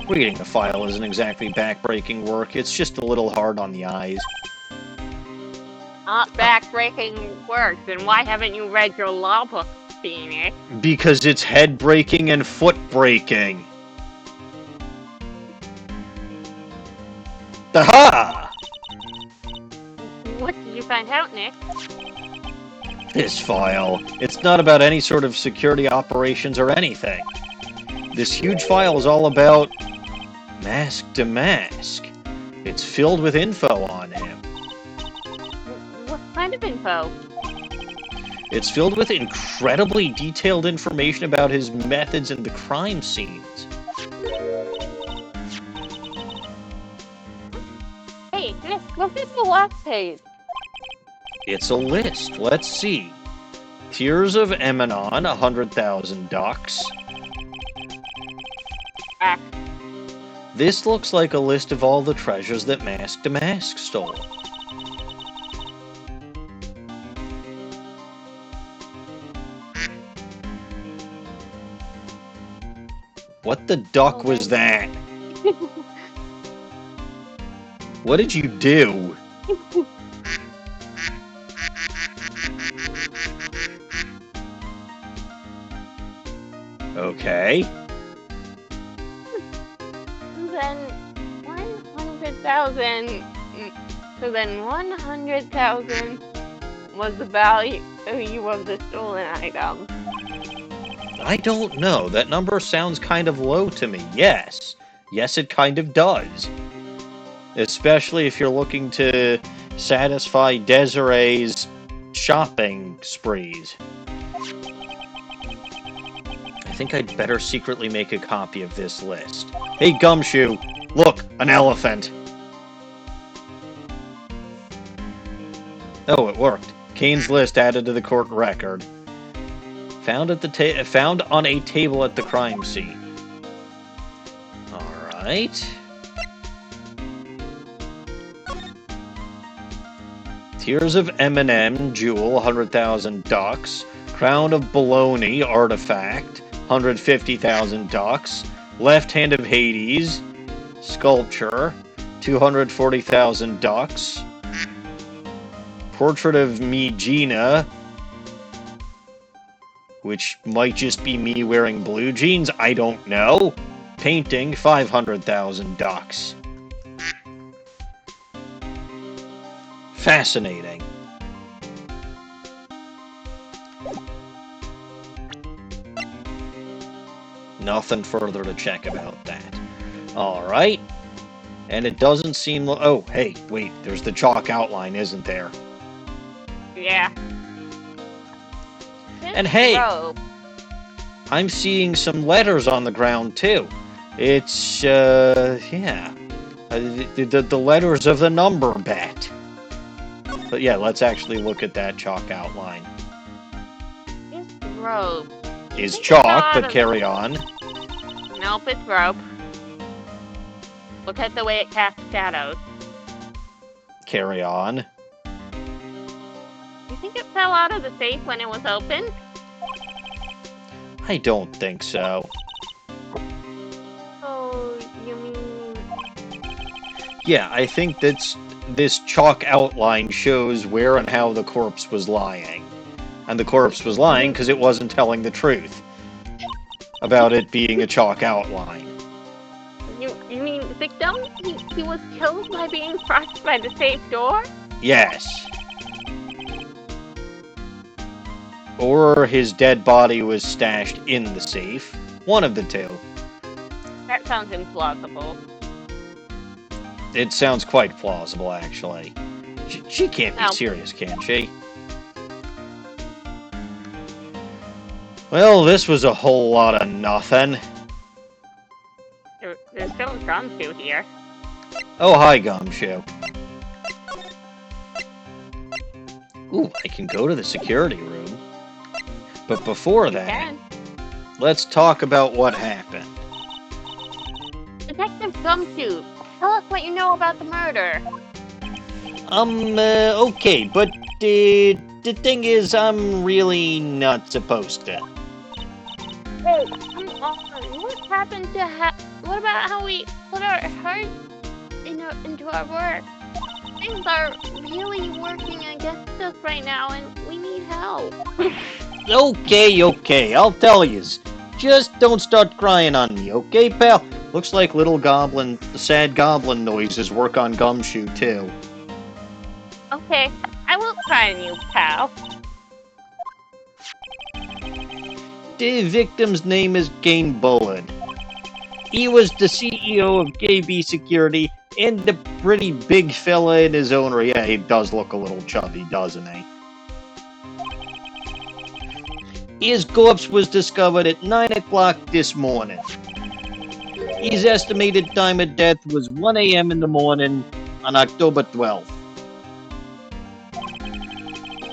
Reading the file isn't exactly backbreaking work. It's just a little hard on the eyes. Not backbreaking work. Then why haven't you read your law book, Phoenix? Because it's head-breaking and foot-breaking. Aha! What did you find out, Nick? This file. It's not about any sort of security operations or anything. This huge file is all about Mask to Mask. It's filled with info on him. What kind of info? It's filled with incredibly detailed information about his methods in the crime scenes. Hey, Nick, look at the last page. It's a list. Let's see. Tears of Emanon, 100,000 ducks. This looks like a list of all the treasures that Mask to Mask stole. What the duck was that? What did you do? Okay. Then 100,000. So then 100,000 was the value of the stolen item. I don't know. That number sounds kind of low to me. Yes. Yes, it kind of does. Especially if you're looking to satisfy Desiree's shopping sprees. I think I'd better secretly make a copy of this list. Hey, Gumshoe! Look! An elephant! Oh, it worked. Kane's list added to the court record. Found on a table at the crime scene. Alright. Tears of Eminem, Jewel, 100,000 ducks. Crown of Bologna, Artifact, 150,000 ducks. Left Hand of Hades, Sculpture, 240,000 ducks. Portrait of Me Gina, which might just be me wearing blue jeans, I don't know. Painting, 500,000 ducks. Fascinating. Nothing further to check about that. Alright. And it doesn't seem... Oh, hey, wait. There's the chalk outline, isn't there? Yeah. And hey, I'm seeing some letters on the ground, too. It's, yeah. The letters of the number bet. But yeah, let's actually look at that chalk outline. It's rope. Is chalk, but carry on. Nope, it's rope. Look at the way it casts shadows. Carry on. You think it fell out of the safe when it was open? I don't think so. Oh, you mean... Yeah, I think this chalk outline shows where and how the corpse was lying. And the corpse was lying because it wasn't telling the truth about it being a chalk outline. You mean the victim? He was killed by being crushed by the safe door? Yes. Or his dead body was stashed in the safe. One of the two. That sounds implausible. It sounds quite plausible, actually. She can't be No. serious, can she? Well, this was a whole lot of nothing. There's still Gumshoe here. Oh, hi, Gumshoe. Ooh, I can go to the security room. But before that, let's talk about what happened. Detective Gumshoe, tell us what you know about the murder. Okay, but the thing is, I'm really not supposed to. Hey, come on. What happened to what about how we put our hearts into our work? Things are really working against us right now, and we need help. Okay, I'll tell yous. Just don't start crying on me, okay, pal? Looks like the sad goblin noises work on Gumshoe, too. Okay, I won't cry on you, pal. The victim's name is Game Bullard. He was the CEO of KB Security and the pretty big fella in his own right. Yeah, he does look a little chubby, doesn't he? His corpse was discovered at 9 o'clock this morning. His estimated time of death was 1 a.m. in the morning on October 12th.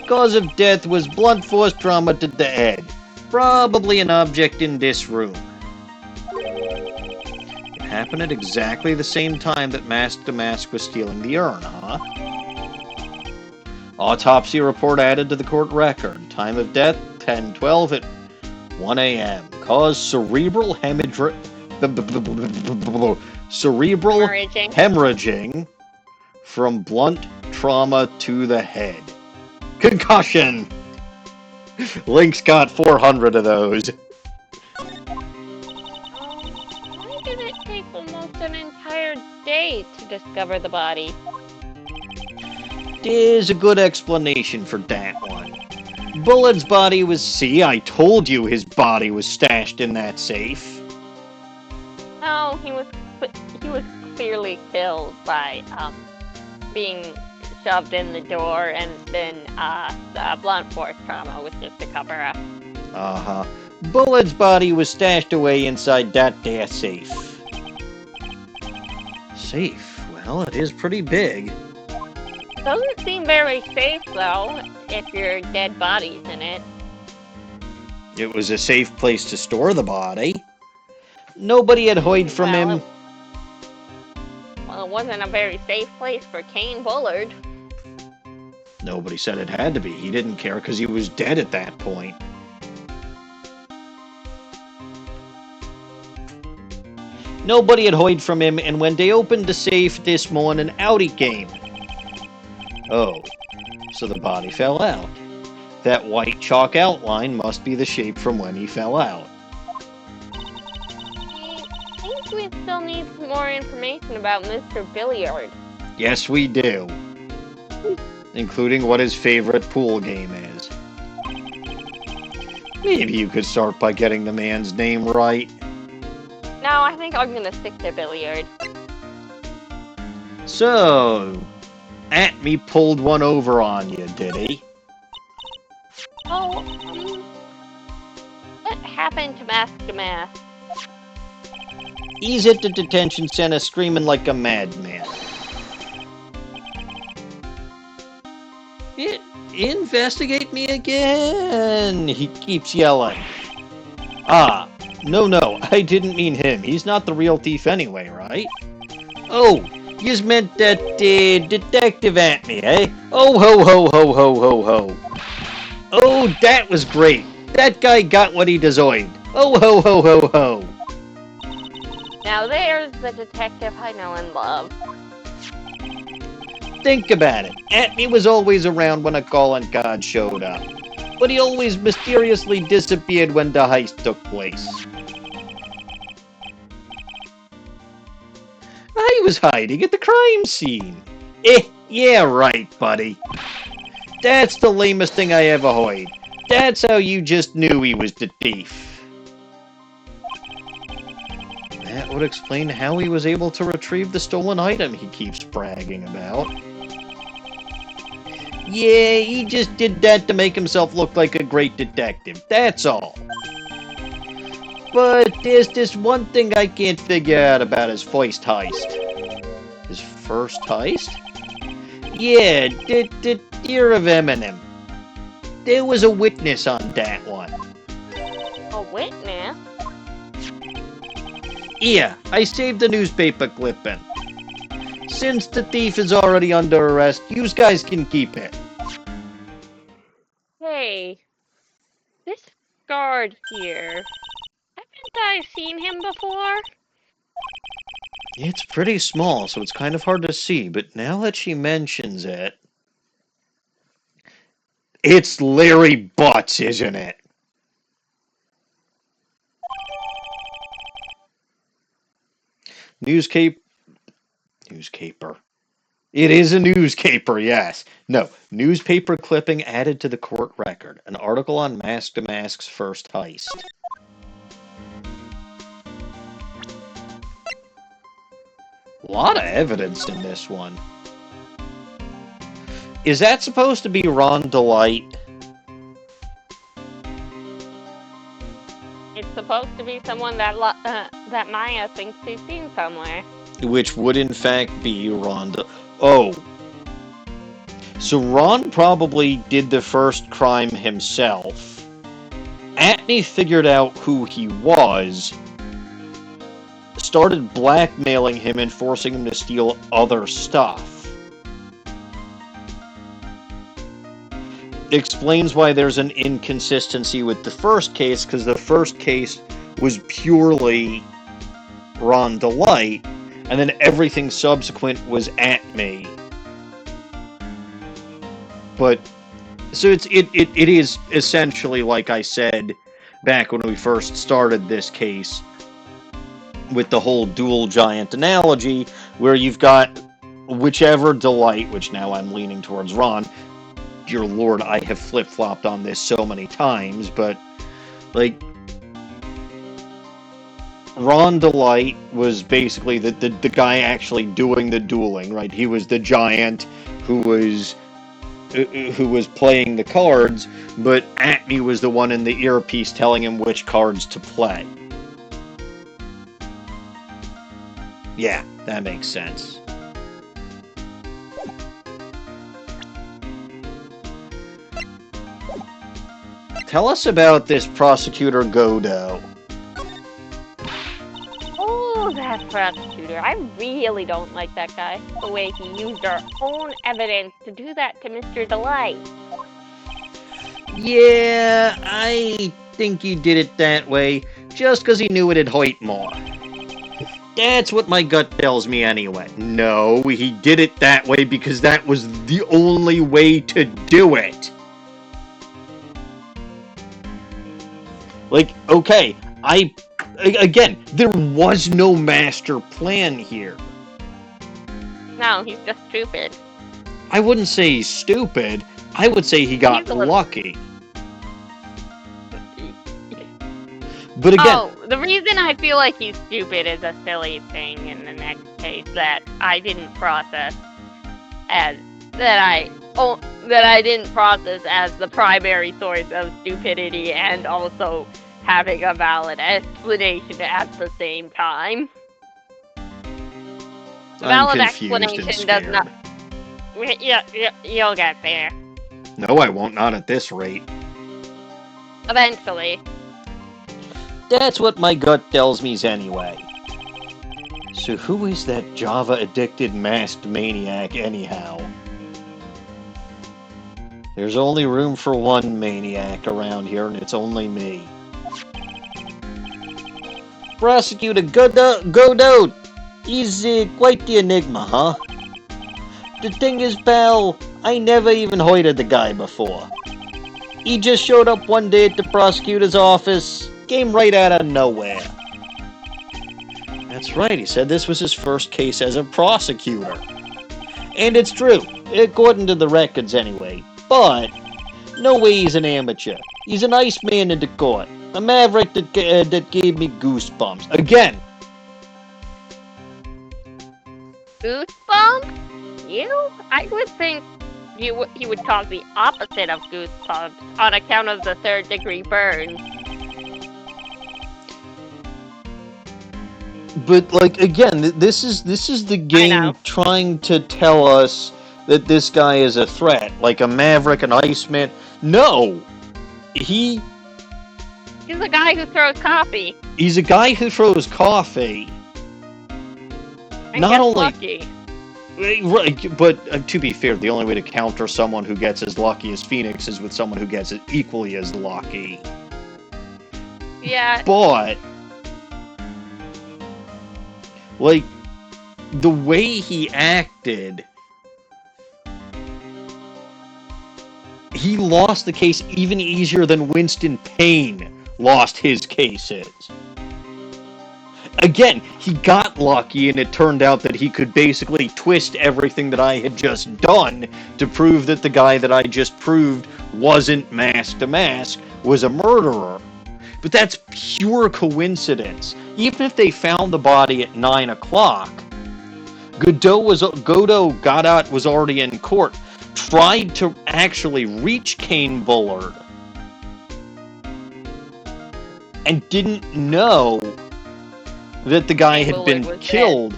Cause of death was blunt force trauma to the head. Probably an object in this room. It happened at exactly the same time that Mask to Mask was stealing the urn, huh? Autopsy report added to the court record. Time of death, 10:12 at 1 a.m. Cause cerebral hemorrhaging from blunt trauma to the head. Concussion! Link's got 400 of those. Why did it take almost an entire day to discover the body? There's a good explanation for that one. Bullard's body was... See, I told you his body was stashed in that safe. No, he was clearly killed by being shoved in the door, and then the blunt force trauma was just a cover-up. Uh-huh. Bullard's body was stashed away inside that there safe. Safe? Well, it is pretty big. Doesn't seem very safe, though, if your dead body's in it. It was a safe place to store the body. Nobody had heard from him. Well, it wasn't a very safe place for Kane Bullard. Nobody said it had to be. He didn't care because he was dead at that point. Nobody had heard from him, and when they opened the safe this morning, out he came. Oh, so the body fell out. That white chalk outline must be the shape from when he fell out. I think we still need some more information about Mr. Billiard. Yes, we do. Including what his favorite pool game is. Maybe you could start by getting the man's name right. No, I think I'm gonna stick to Billiard. So, Atme pulled one over on you, did he? Oh, what happened to Mask to Mask? He's at the detention center screaming like a madman. Investigate me again, he keeps yelling. Ah, no, I didn't mean him. He's not the real thief anyway, right? Oh, yous meant that detective Atme, eh? Oh, ho. Oh, that was great. That guy got what he deserved. Oh, ho. Now there's the detective I know and love. Think about it. Atme was always around when a calling card showed up. But he always mysteriously disappeared when the heist took place. I was hiding at the crime scene. Yeah, right, buddy. That's the lamest thing I ever heard. That's how you just knew he was the thief. That would explain how he was able to retrieve the stolen item he keeps bragging about. Yeah, he just did that to make himself look like a great detective, that's all. But there's this one thing I can't figure out about his first heist. His first heist? Yeah, the Deer of Eminem. There was a witness on that one. A witness? Yeah, I saved the newspaper clipping. Since the thief is already under arrest, you guys can keep it. Hey, this guard here. Haven't I seen him before? It's pretty small, so it's kind of hard to see, but now that she mentions it... It's Larry Butz, isn't it? Newscaper. It is a newscaper, yes. No, newspaper clipping added to the court record. An article on Mask to Mask's first heist. A lot of evidence in this one. Is that supposed to be Ron Delight? It's supposed to be someone that that Maya thinks she's seen somewhere. Which would in fact be Ron Oh. So Ron probably did the first crime himself. Atney figured out who he was, started blackmailing him and forcing him to steal other stuff. Explains why there's an inconsistency with the first case, because the first case was purely Ron Delight, and then everything subsequent was Atney. But so it is essentially, like I said back when we first started this case, with the whole dual giant analogy, where you've got whichever Delight, which now I'm leaning towards Ron. Dear Lord, I have flip-flopped on this so many times, but, like, Ron Delight was basically the guy actually doing the dueling, right? He was the giant who was playing the cards, but Atney was the one in the earpiece telling him which cards to play. Yeah, that makes sense. Tell us about this prosecutor Godot. Oh, that prosecutor. I really don't like that guy. The way he used our own evidence to do that to Mr. Delight. Yeah, I think he did it that way just because he knew it'd hurt more. That's what my gut tells me anyway. No, he did it that way because that was the only way to do it. Like, okay, again, there was no master plan here. No, he's just stupid. I wouldn't say he's stupid. I would say he got lucky. But again... Oh, the reason I feel like he's stupid is a silly thing in the next case that I didn't process as... That I didn't process as the primary source of stupidity and also having a valid explanation at the same time. Valid explanation does not... Yeah, you'll get there. No, I won't. Not at this rate. Eventually. That's what my gut tells me anyway. So who is that Java-addicted masked maniac anyhow? There's only room for one maniac around here, and it's only me. Prosecutor Godot! He's quite the enigma, huh? The thing is, pal, I never even heard of the guy before. He just showed up one day at the prosecutor's office, came right out of nowhere. That's right, he said this was his first case as a prosecutor. And it's true, according to the records anyway. But, no way he's an amateur. He's an Iceman in the court. A maverick that gave me goosebumps. Again. Goosebumps? You? I would think he would cause the opposite of goosebumps on account of the third-degree burns. But like again, this is the game trying to tell us that this guy is a threat, like a maverick, an Iceman. No, he's a guy who throws coffee. He's a guy who throws coffee. And not gets only lucky. Right, but to be fair, the only way to counter someone who gets as lucky as Phoenix is with someone who gets equally as lucky. Yeah. But like, the way he acted, he lost the case even easier than Winston Payne lost his cases. Again, he got lucky, and it turned out that he could basically twist everything that I had just done to prove that the guy that I just proved wasn't mask to mask, was a murderer. But that's pure coincidence. Even if they found the body at 9 o'clock, Godot was already in court, tried to actually reach Kane Bullard, and didn't know that the guy had been killed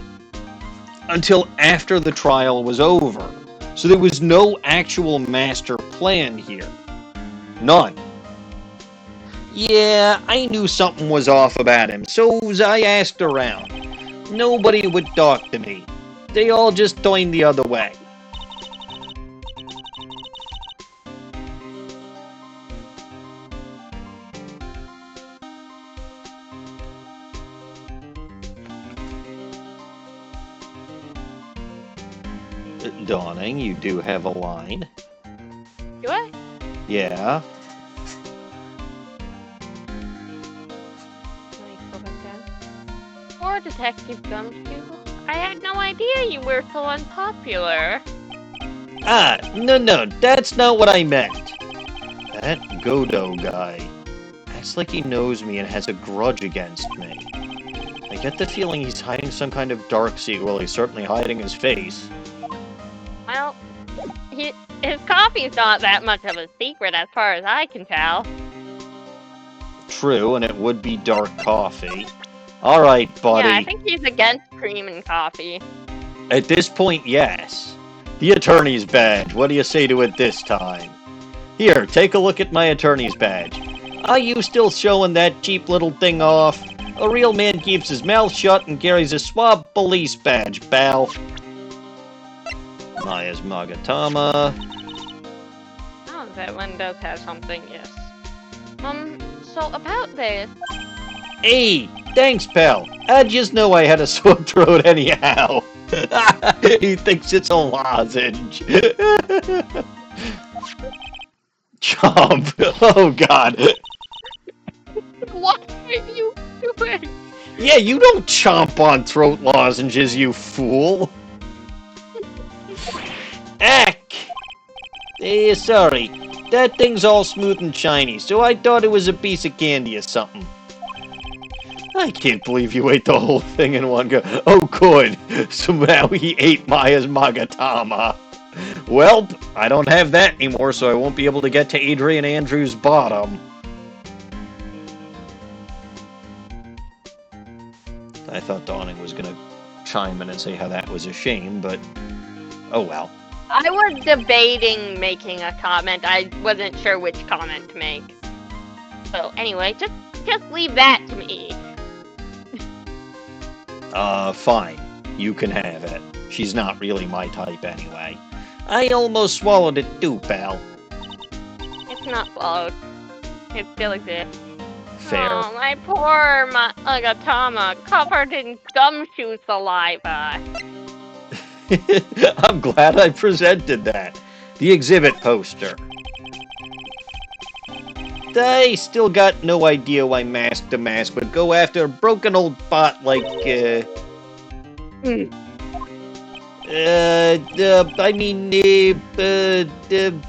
until after the trial was over. So there was no actual master plan here. None. Yeah, I knew something was off about him, so I asked around. Nobody would talk to me. They all just turned the other way. Dawning, you do have a line. Do I? Yeah. Poor Detective Gumshoe. I had no idea you were so unpopular. Ah, no, that's not what I meant. That Godot guy acts like he knows me and has a grudge against me. I get the feeling he's hiding some kind of dark secret. Well, he's certainly hiding his face. Well, his coffee's not that much of a secret as far as I can tell. True, and it would be dark coffee. Alright, buddy. Yeah, I think he's against cream and coffee. At this point, yes. The attorney's badge. What do you say to it this time? Here, take a look at my attorney's badge. Are you still showing that cheap little thing off? A real man keeps his mouth shut and carries a swab police badge, pal. Maya's Magatama. Oh, that one does have something, yes. So about this... Hey, thanks, pal. I just know I had a sore throat anyhow. He thinks it's a lozenge. Chomp. Oh, God. What are you doing? Yeah, you don't chomp on throat lozenges, you fool. Ack! Sorry. That thing's all smooth and shiny, so I thought it was a piece of candy or something. I can't believe you ate the whole thing in one go. Oh, good. So now he ate Maya's Magatama. Well, I don't have that anymore, so I won't be able to get to Adrian Andrews' bottom. I thought Dawning was going to chime in and say how that was a shame, but oh well. I was debating making a comment. I wasn't sure which comment to make. So anyway, just leave that to me. Fine. You can have it. She's not really my type anyway. I almost swallowed it too, pal. It's not swallowed. It still exists. Fair. Oh, my poor Magatama, covered in gumshoe saliva. I'm glad I presented that. The exhibit poster. I still got no idea why Mask to Mask would go after a broken old bot like,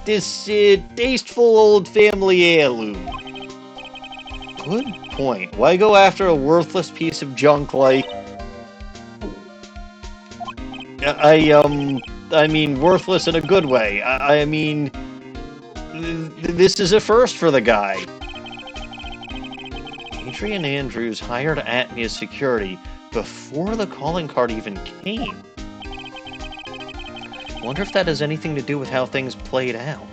This tasteful old family heirloom. Good point. Why go after a worthless piece of junk like... I mean, worthless in a good way. I mean, this is a first for the guy. Adrian Andrews hired Atney as security before the calling card even came. Wonder if that has anything to do with how things played out.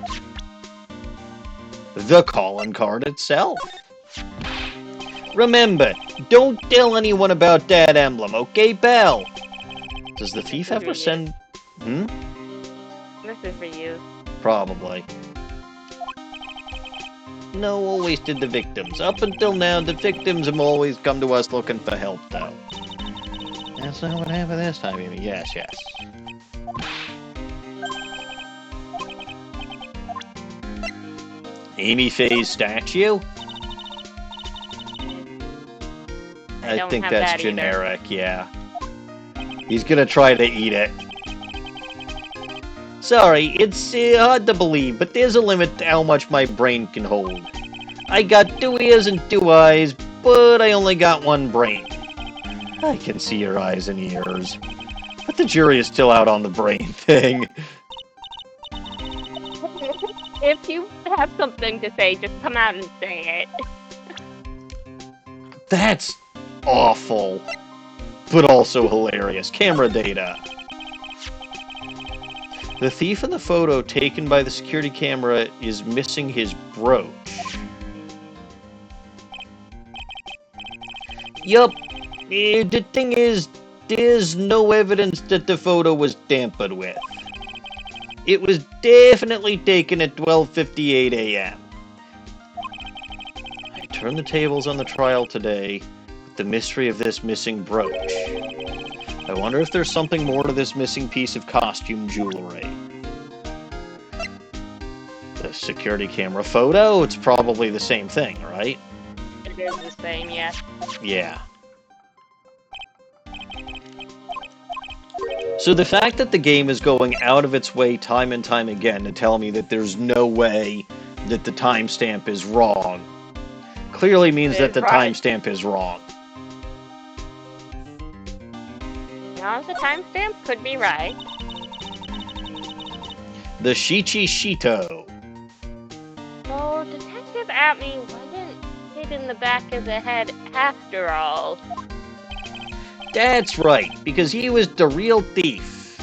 The calling card itself. Remember, don't tell anyone about that emblem, okay, pal? Does the thief ever send... This is for you. Probably. No, always did the victims. Up until now, the victims have always come to us looking for help, though. That's not what happened this time, Amy. Yes, yes. Amy Faye's statue? I think that's generic, yeah. He's gonna try to eat it. Sorry, it's hard to believe, but there's a limit to how much my brain can hold. I got 2 ears and 2 eyes, but I only got 1 brain. I can see your eyes and ears, but the jury is still out on the brain thing. If you have something to say, just come out and say it. That's awful, but also hilarious. Camera data. The thief in the photo taken by the security camera is missing his brooch. Yup. The thing is, there's no evidence that the photo was tampered with. It was definitely taken at 12:58 a.m. I turned the tables on the trial today with the mystery of this missing brooch. I wonder if there's something more to this missing piece of costume jewelry. The security camera photo, it's probably the same thing, right? It is the same, yeah. Yeah. So the fact that the game is going out of its way time and time again to tell me that there's no way that the timestamp is wrong clearly means that the timestamp is wrong. Now the timestamp could be right. The Shichi Shito. So Detective Atney wasn't hit in the back of the head after all. That's right, because he was the real thief.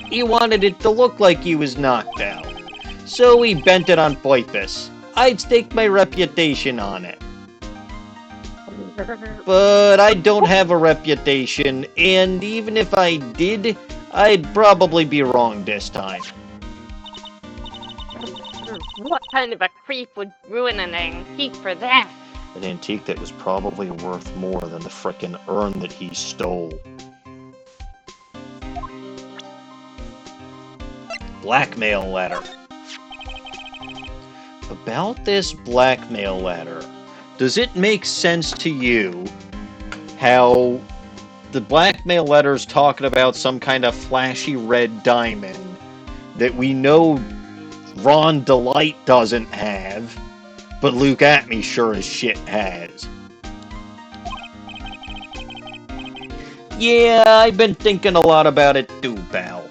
He wanted it to look like he was knocked out, so he bent it on purpose. I'd stake my reputation on it. But I don't have a reputation, and even if I did, I'd probably be wrong this time. What kind of a creep would ruin an antique for that? An antique that was probably worth more than the frickin' urn that he stole. Blackmail letter. About this blackmail letter, does it make sense to you how the blackmail letter's talking about some kind of flashy red diamond that we know Ron Delight doesn't have, but Luke Atney sure as shit has? Yeah, I've been thinking a lot about it too, pal.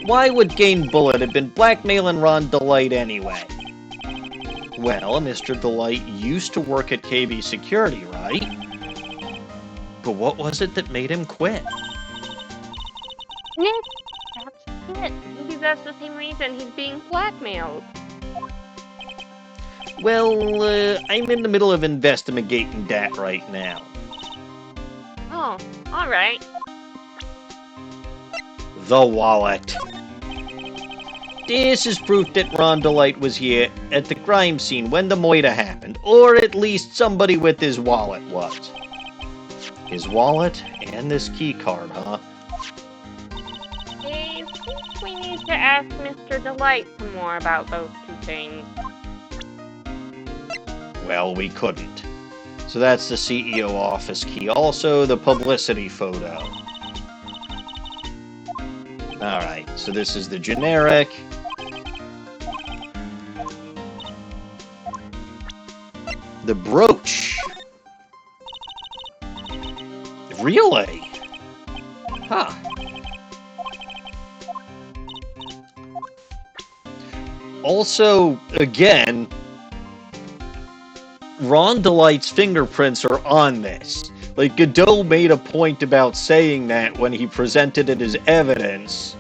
Why would Gain Bullet have been blackmailing Ron Delight anyway? Well, Mr. Delight used to work at KB Security, right? But what was it that made him quit? Nick, that's it. Maybe that's the same reason he's being blackmailed. Well, I'm in the middle of investigating that right now. Oh, alright. The wallet. This is proof that Ron Delight was here at the crime scene when the murder happened, or at least somebody with his wallet was. His wallet and this key card, huh? I think we need to ask Mr. Delight some more about those two things. Well, we couldn't. So that's the CEO office key. Also, the publicity photo. Alright, so this is the generic. The brooch. Really? Huh. Also, again, Ron Delight's fingerprints are on this. Like, Godot made a point about saying that when he presented it as evidence,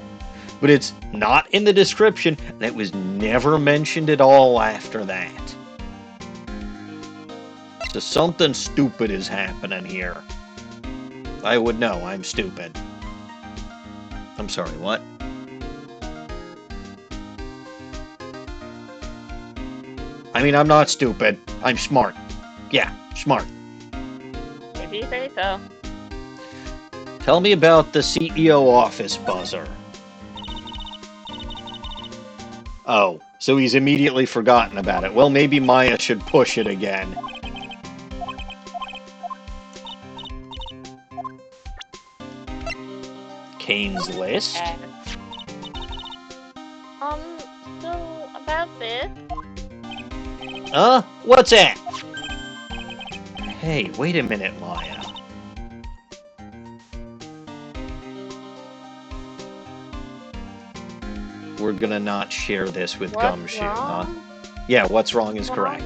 but it's not in the description, and it was never mentioned at all after that. So something stupid is happening here. I would know, I'm stupid. I'm sorry, what? I mean, I'm not stupid. I'm smart. Yeah, smart. If you say so. Tell me about the CEO office buzzer. Oh, so he's immediately forgotten about it. Well, maybe Maya should push it again. Kane's list? So, about this... What's that? Hey, wait a minute, Maya. We're gonna not share this with Gumshoe, huh? Yeah, what's wrong is correct.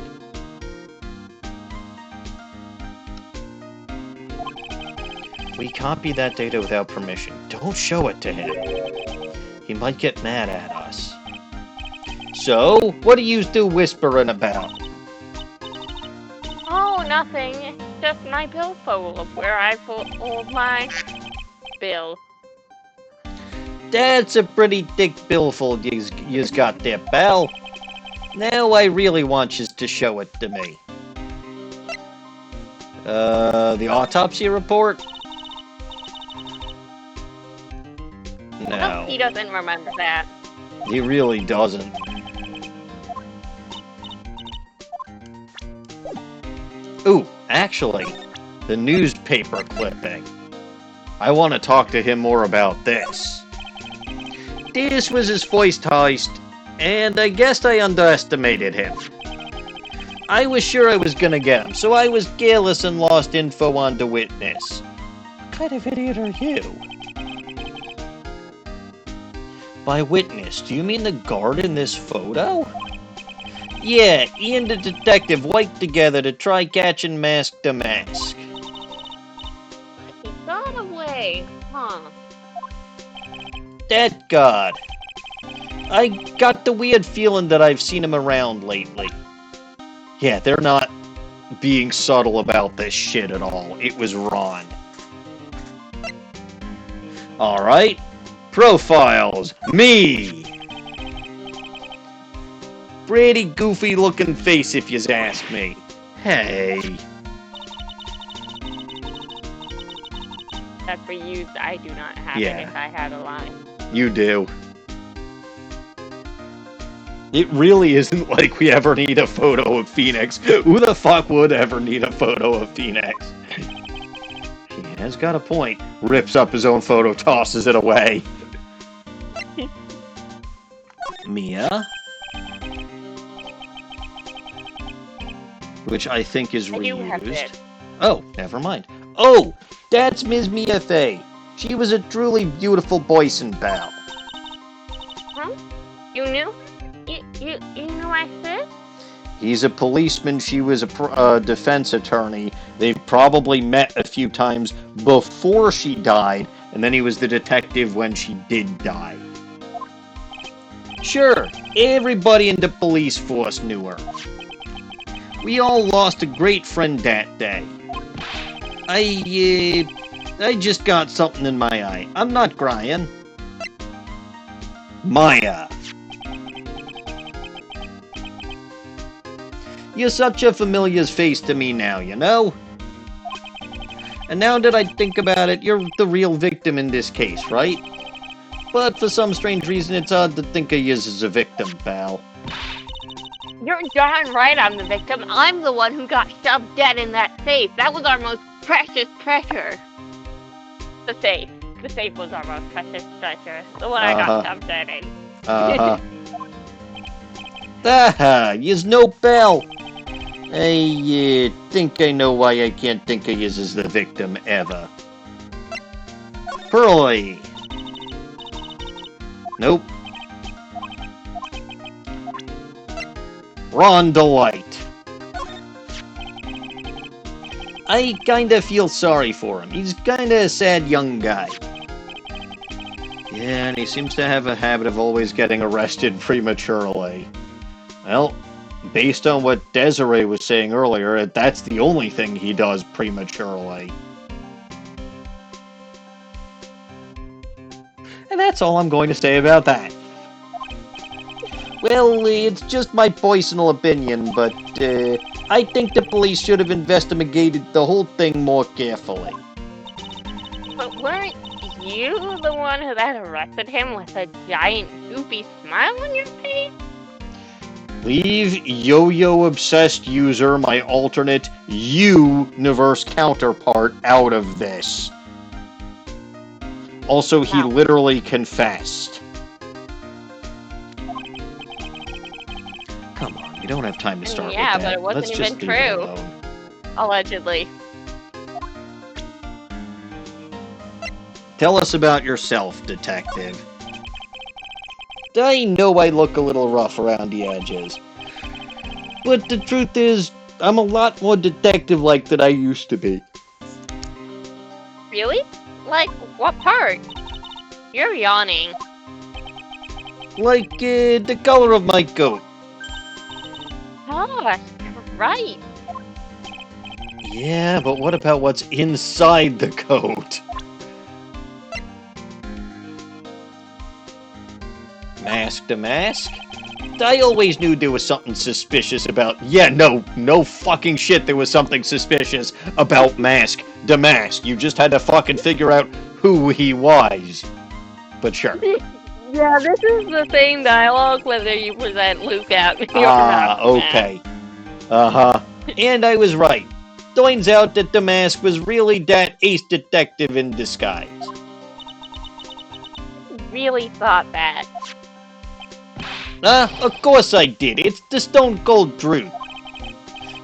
We copied that data without permission. Don't show it to him. He might get mad at us. So, what are you still whispering about? Oh, nothing. Just my billfold where I put all my bills. That's a pretty thick billfold you's got there, pal. Now I really want you to show it to me. The autopsy report? No. He doesn't remember that. He really doesn't. Ooh, actually, the newspaper clipping. I want to talk to him more about this. This was his first heist, and I guess I underestimated him. I was sure I was gonna get him, so I was careless and lost info on the witness. What kind of idiot are you? By witness, do you mean the guard in this photo? Yeah, he and the detective worked together to try catch and mask the mask. He got away, huh? That god. I got the weird feeling that I've seen him around lately. Yeah, they're not being subtle about this shit at all. It was Ron. Alright. Profiles. Me! Pretty goofy looking face if you ask me. Hey. That for you, I do not have Yeah. it if I had a line. You do. It really isn't like we ever need a photo of Phoenix. Who the fuck would ever need a photo of Phoenix? He has got a point. Rips up his own photo, tosses it away. Mia? Which I think is I do have reused. it. Oh, never mind. Oh, that's Ms. Mia Fey. She was a truly beautiful boysen pal. Huh? You knew? You knew I said? He's a policeman, she was a defense attorney. They probably met a few times before she died, and then he was the detective when she did die. Sure, everybody in the police force knew her. We all lost a great friend that day. I just got something in my eye. I'm not crying. Maya. You're such a familiar face to me now, you know? And now that I think about it, you're the real victim in this case, right? But for some strange reason, it's odd to think of you as a victim, pal. You're darn right I'm the victim. I'm the one who got shoved dead in that safe. That was our most precious treasure. The safe. The safe was our most precious treasure. The one I got dumped in. Yous no bell. I think I know why I can't think of yous as the victim ever. Pearly. Nope. Ron Delight. I kinda feel sorry for him. He's kinda a sad young guy. Yeah, and he seems to have a habit of always getting arrested prematurely. Well, based on what Desiree was saying earlier, that's the only thing he does prematurely. And that's all I'm going to say about that. Well, it's just my personal opinion, but I think the police should have investigated the whole thing more carefully. But weren't you the one who that arrested him with a giant goofy smile on your face? Leave yo-yo-obsessed user, my alternate universe counterpart, out of this. Also, he literally confessed. Come on, we don't have time to start with that. Yeah, but it wasn't even true. Allegedly. Tell us about yourself, detective. I know I look a little rough around the edges. But the truth is, I'm a lot more detective-like than I used to be. Really? Like, what part? You're yawning. Like, the color of my coat. Oh, right. Yeah, but what about what's inside the coat? Mask to mask? I always knew there was something suspicious about... Yeah, no fucking shit there was something suspicious about Mask to Mask. You just had to fucking figure out who he was. But sure. Yeah, this is the same dialogue whether you present Luke at me or not. Okay. And I was right. Turns out that the Mask was really that ace detective in disguise. Really thought that. Of course I did. It's the stone cold truth.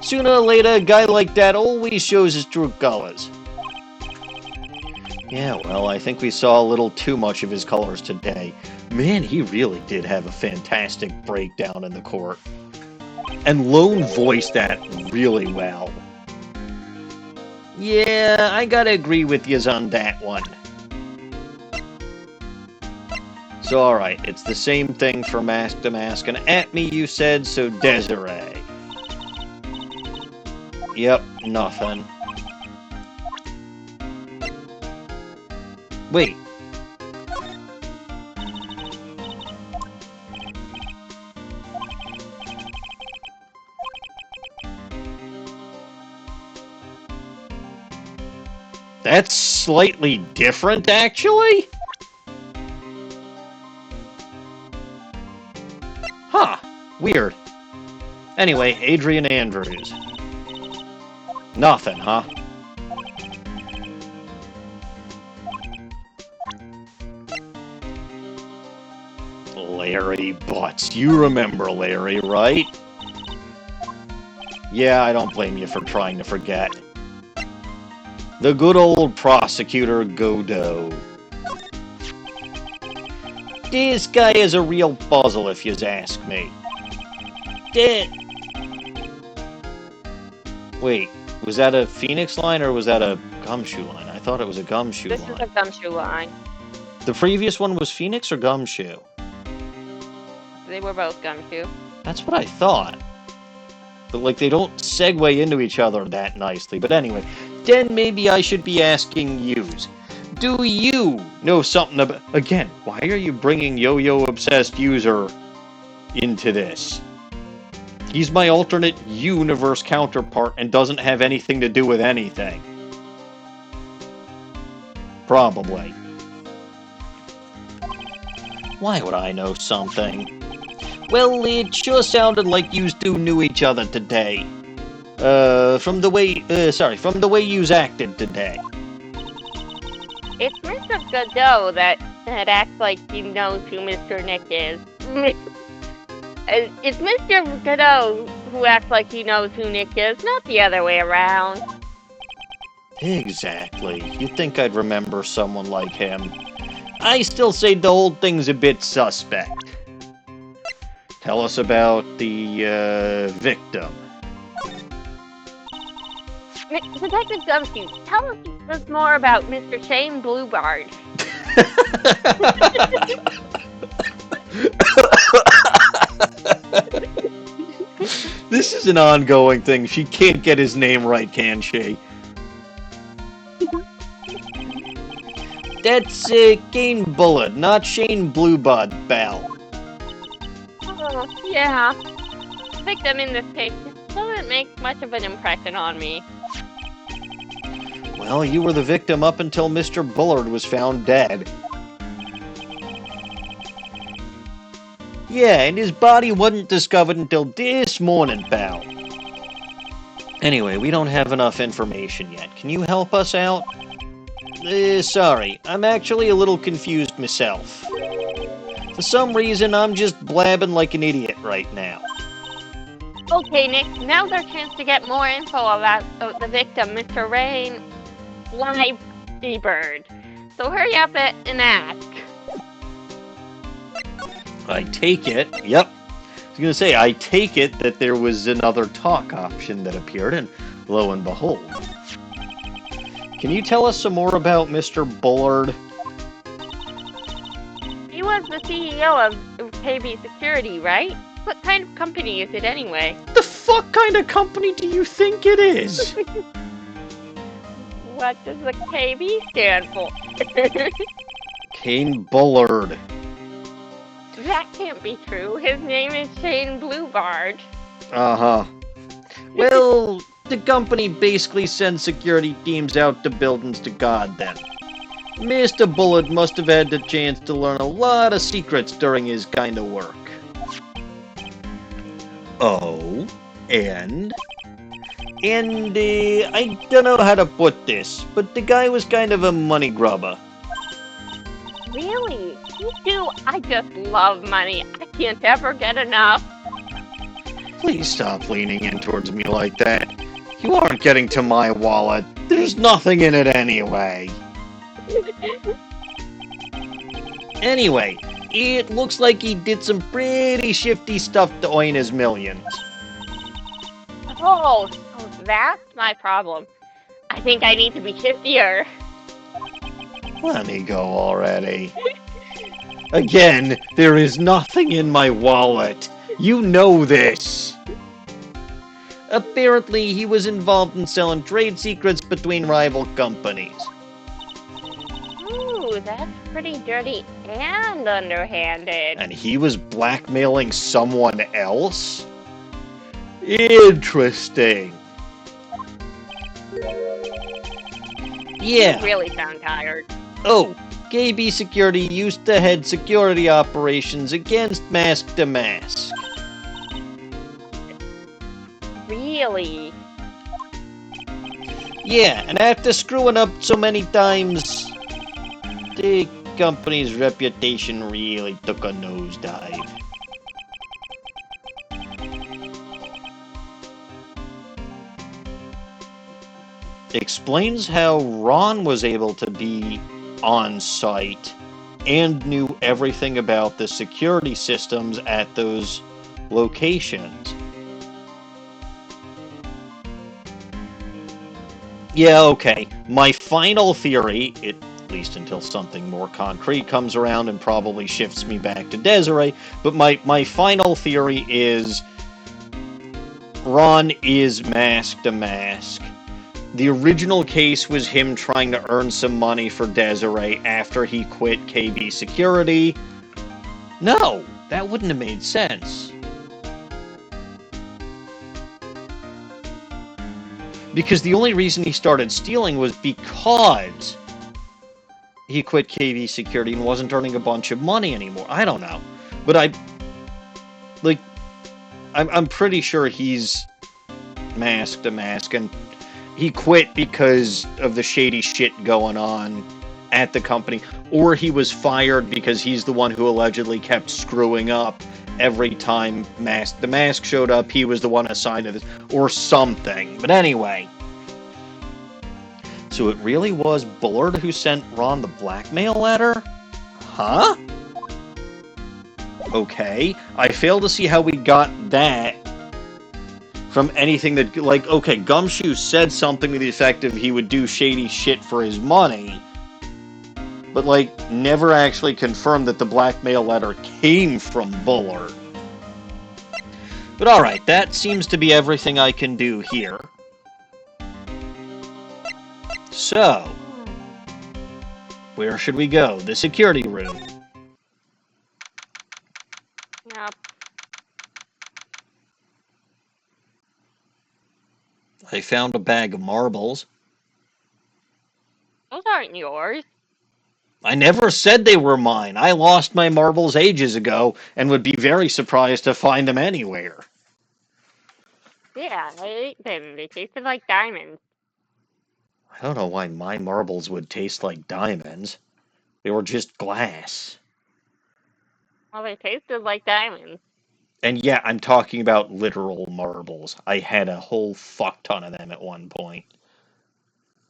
Sooner or later, a guy like that always shows his true colors. Yeah, well, I think we saw a little too much of his colors today. Man, he really did have a fantastic breakdown in the court. And Lone voiced that really well. Yeah, I gotta agree with yous on that one. So, alright, it's the same thing for Mask to Mask, and at me you said, so Desiree. Yep, nothing. Wait. That's slightly different, actually? Huh. Weird. Anyway, Adrian Andrews. Nothing, huh? Larry Butz. You remember Larry, right? Yeah, I don't blame you for trying to forget. The good old prosecutor Godot. This guy is a real puzzle, if yous ask me. Wait, was that a Phoenix line or was that a Gumshoe line? I thought it was a Gumshoe line. This is a Gumshoe line. The previous one was Phoenix or Gumshoe? They were both Gumshoe. That's what I thought. But, like, they don't segue into each other that nicely. But anyway, then maybe I should be asking yous. Do you know something about... Again, why are you bringing Yo-Yo Obsessed User into this? He's my alternate universe counterpart and doesn't have anything to do with anything. Probably. Why would I know something? Well, it sure sounded like yous two knew each other today. From the way yous acted today. It's Miss Mr. Godot that acts like he knows who Mr. Nick is. It's Mr. Godot who acts like he knows who Nick is, not the other way around. Exactly. You'd think I'd remember someone like him. I still say the whole thing's a bit suspect. Tell us about the victim. Detective Gumshoe, tell us more about Mr. Shane Bluebard. This is an ongoing thing. She can't get his name right, can she? That's Kane Bullet, not Shane Bluebud, pal. Oh, yeah. The victim in this case doesn't make much of an impression on me. Well, you were the victim up until Mr. Bullard was found dead. Yeah, and his body wasn't discovered until this morning, pal. Anyway, we don't have enough information yet. Can you help us out? Sorry, I'm actually a little confused myself. For some reason, I'm just blabbing like an idiot right now. Okay, Nick, now's our chance to get more info about the victim, Mr. Rain Livebird. So hurry up and ask. I take it, yep. I was gonna say, I take it that there was another talk option that appeared, and lo and behold. Can you tell us some more about Mr. Bullard? He was the CEO of KB Security, right? What kind of company is it anyway? The fuck kind of company do you think it is? What does the KB stand for? Kane Bullard. That can't be true. His name is Shane Bluebard. Uh-huh. Well, the company basically sends security teams out to buildings to guard them. Mr. Bullard must have had the chance to learn a lot of secrets during his kind of work. Oh, and I don't know how to put this, but the guy was kind of a money grubber. Really? Me too. I just love money. I can't ever get enough. Please stop leaning in towards me like that. You aren't getting to my wallet. There's nothing in it anyway. Anyway, it looks like he did some pretty shifty stuff to earn his millions. Oh, so that's my problem. I think I need to be shiftier. Let me go already. Again, there is nothing in my wallet. You know this. Apparently, he was involved in selling trade secrets between rival companies. Ooh, that's pretty dirty and underhanded. And he was blackmailing someone else? Interesting. Yeah. You really sound tired. Oh, KB Security used to head security operations against Mask to Mask. Really? Yeah, and after screwing up so many times, the company's reputation really took a nosedive. Explains how Ron was able to be on site and knew everything about the security systems at those locations. Yeah, okay. My final theory, at least until something more concrete comes around and probably shifts me back to Desiree, but my final theory is Ron is Mask to Mask. The original case was him trying to earn some money for Desiree after he quit KB Security. No, that wouldn't have made sense. Because the only reason he started stealing was because he quit KB Security and wasn't earning a bunch of money anymore. I don't know. But I'm pretty sure he's Mask to Mask, and he quit because of the shady shit going on at the company, or he was fired because he's the one who allegedly kept screwing up every time the mask showed up. He was the one assigned to this, or something. But anyway, so it really was Bullard who sent Ron the blackmail letter? Huh? Okay, I fail to see how we got that from anything that, like, okay, Gumshoe said something to the effect of he would do shady shit for his money, but, like, never actually confirmed that the blackmail letter came from Bullard. But alright, that seems to be everything I can do here. So, where should we go? The security room. Yep. I found a bag of marbles. Those aren't yours. I never said they were mine. I lost my marbles ages ago and would be very surprised to find them anywhere. Yeah, I ate them. They tasted like diamonds. I don't know why my marbles would taste like diamonds. They were just glass. Well, they tasted like diamonds. And yeah, I'm talking about literal marbles. I had a whole fuck ton of them at one point.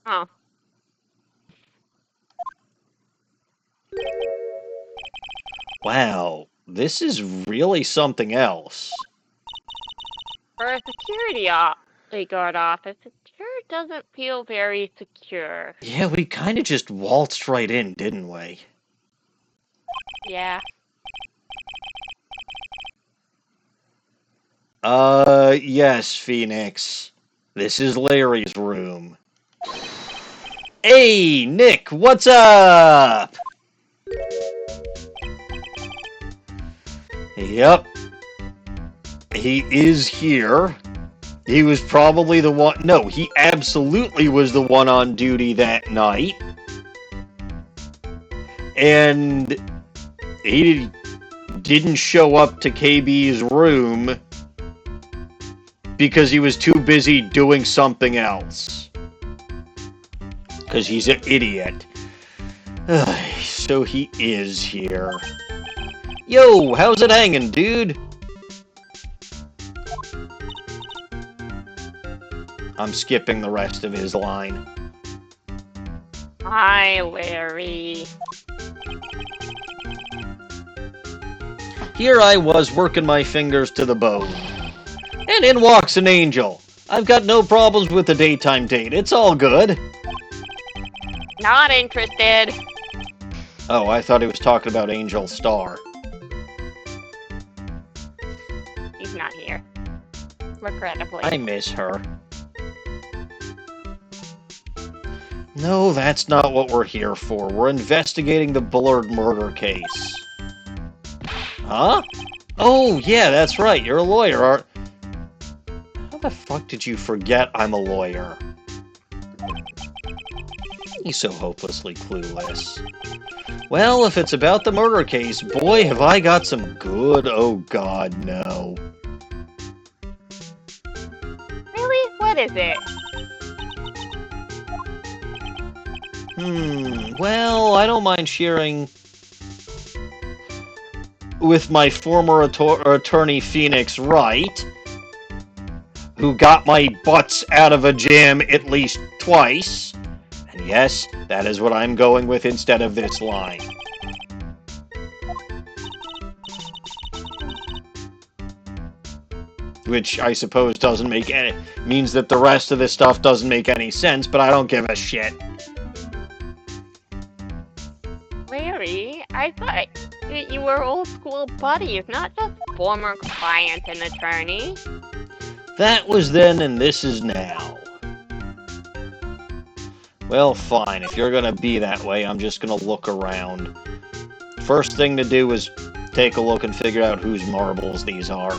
Oh. Wow, this is really something else. For a security guard office, it sure doesn't feel very secure. Yeah, we kind of just waltzed right in, didn't we? Yeah. Yes, Phoenix. This is Larry's room. Hey, Nick, what's up? Yep. He is here. He was probably the one... No, he absolutely was the one on duty that night. And he didn't show up to KB's room because he was too busy doing something else. Because he's an idiot. So he is here. Yo, how's it hanging, dude? I'm skipping the rest of his line. Hi, Larry. Here I was working my fingers to the bone. And in walks an angel. I've got no problems with the daytime date. It's all good. Not interested. Oh, I thought he was talking about Angel Star. He's not here. Regrettably. I miss her. No, that's not what we're here for. We're investigating the Bullard murder case. Huh? Oh, yeah, that's right. You're a lawyer, aren't... How the fuck did you forget I'm a lawyer? He's so hopelessly clueless. Well, if it's about the murder case, boy, have I got some good... Oh, God, no. Really? What is it? Well, I don't mind sharing with my former attorney, Phoenix Wright, who got my butts out of a jam at least twice. And yes, that is what I'm going with instead of this line. Which I suppose doesn't make any... means that the rest of this stuff doesn't make any sense, but I don't give a shit. Larry, I thought that you were old school buddies, not just former client and attorney. That was then and this is now. Well, fine. If you're gonna be that way, I'm just gonna look around. First thing to do is take a look and figure out whose marbles these are.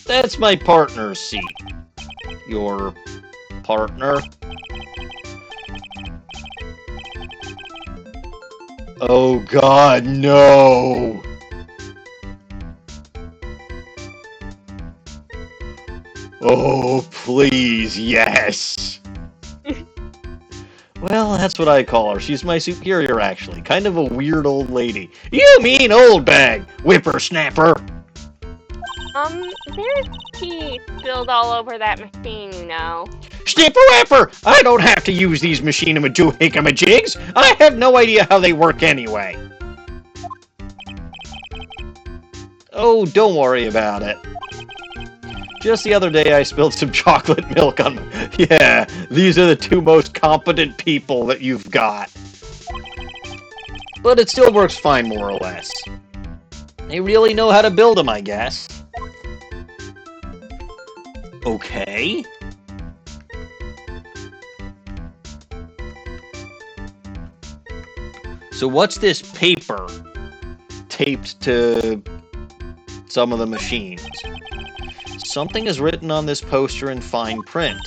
That's my partner's seat. Your partner? Oh God, no! Oh, please, yes! Well, that's what I call her. She's my superior, actually. Kind of a weird old lady. You mean old bag, whippersnapper. There's tea spilled all over that machine, you know. Snipper-wapper! I don't have to use these machine-a-majoo-hickamajigs. I have no idea how they work anyway. Oh, don't worry about it. Just the other day I spilled some chocolate milk on... Yeah, these are the two most competent people that you've got. But it still works fine, more or less. They really know how to build them, I guess. Okay. So what's this paper taped to some of the machines? Something is written on this poster in fine print.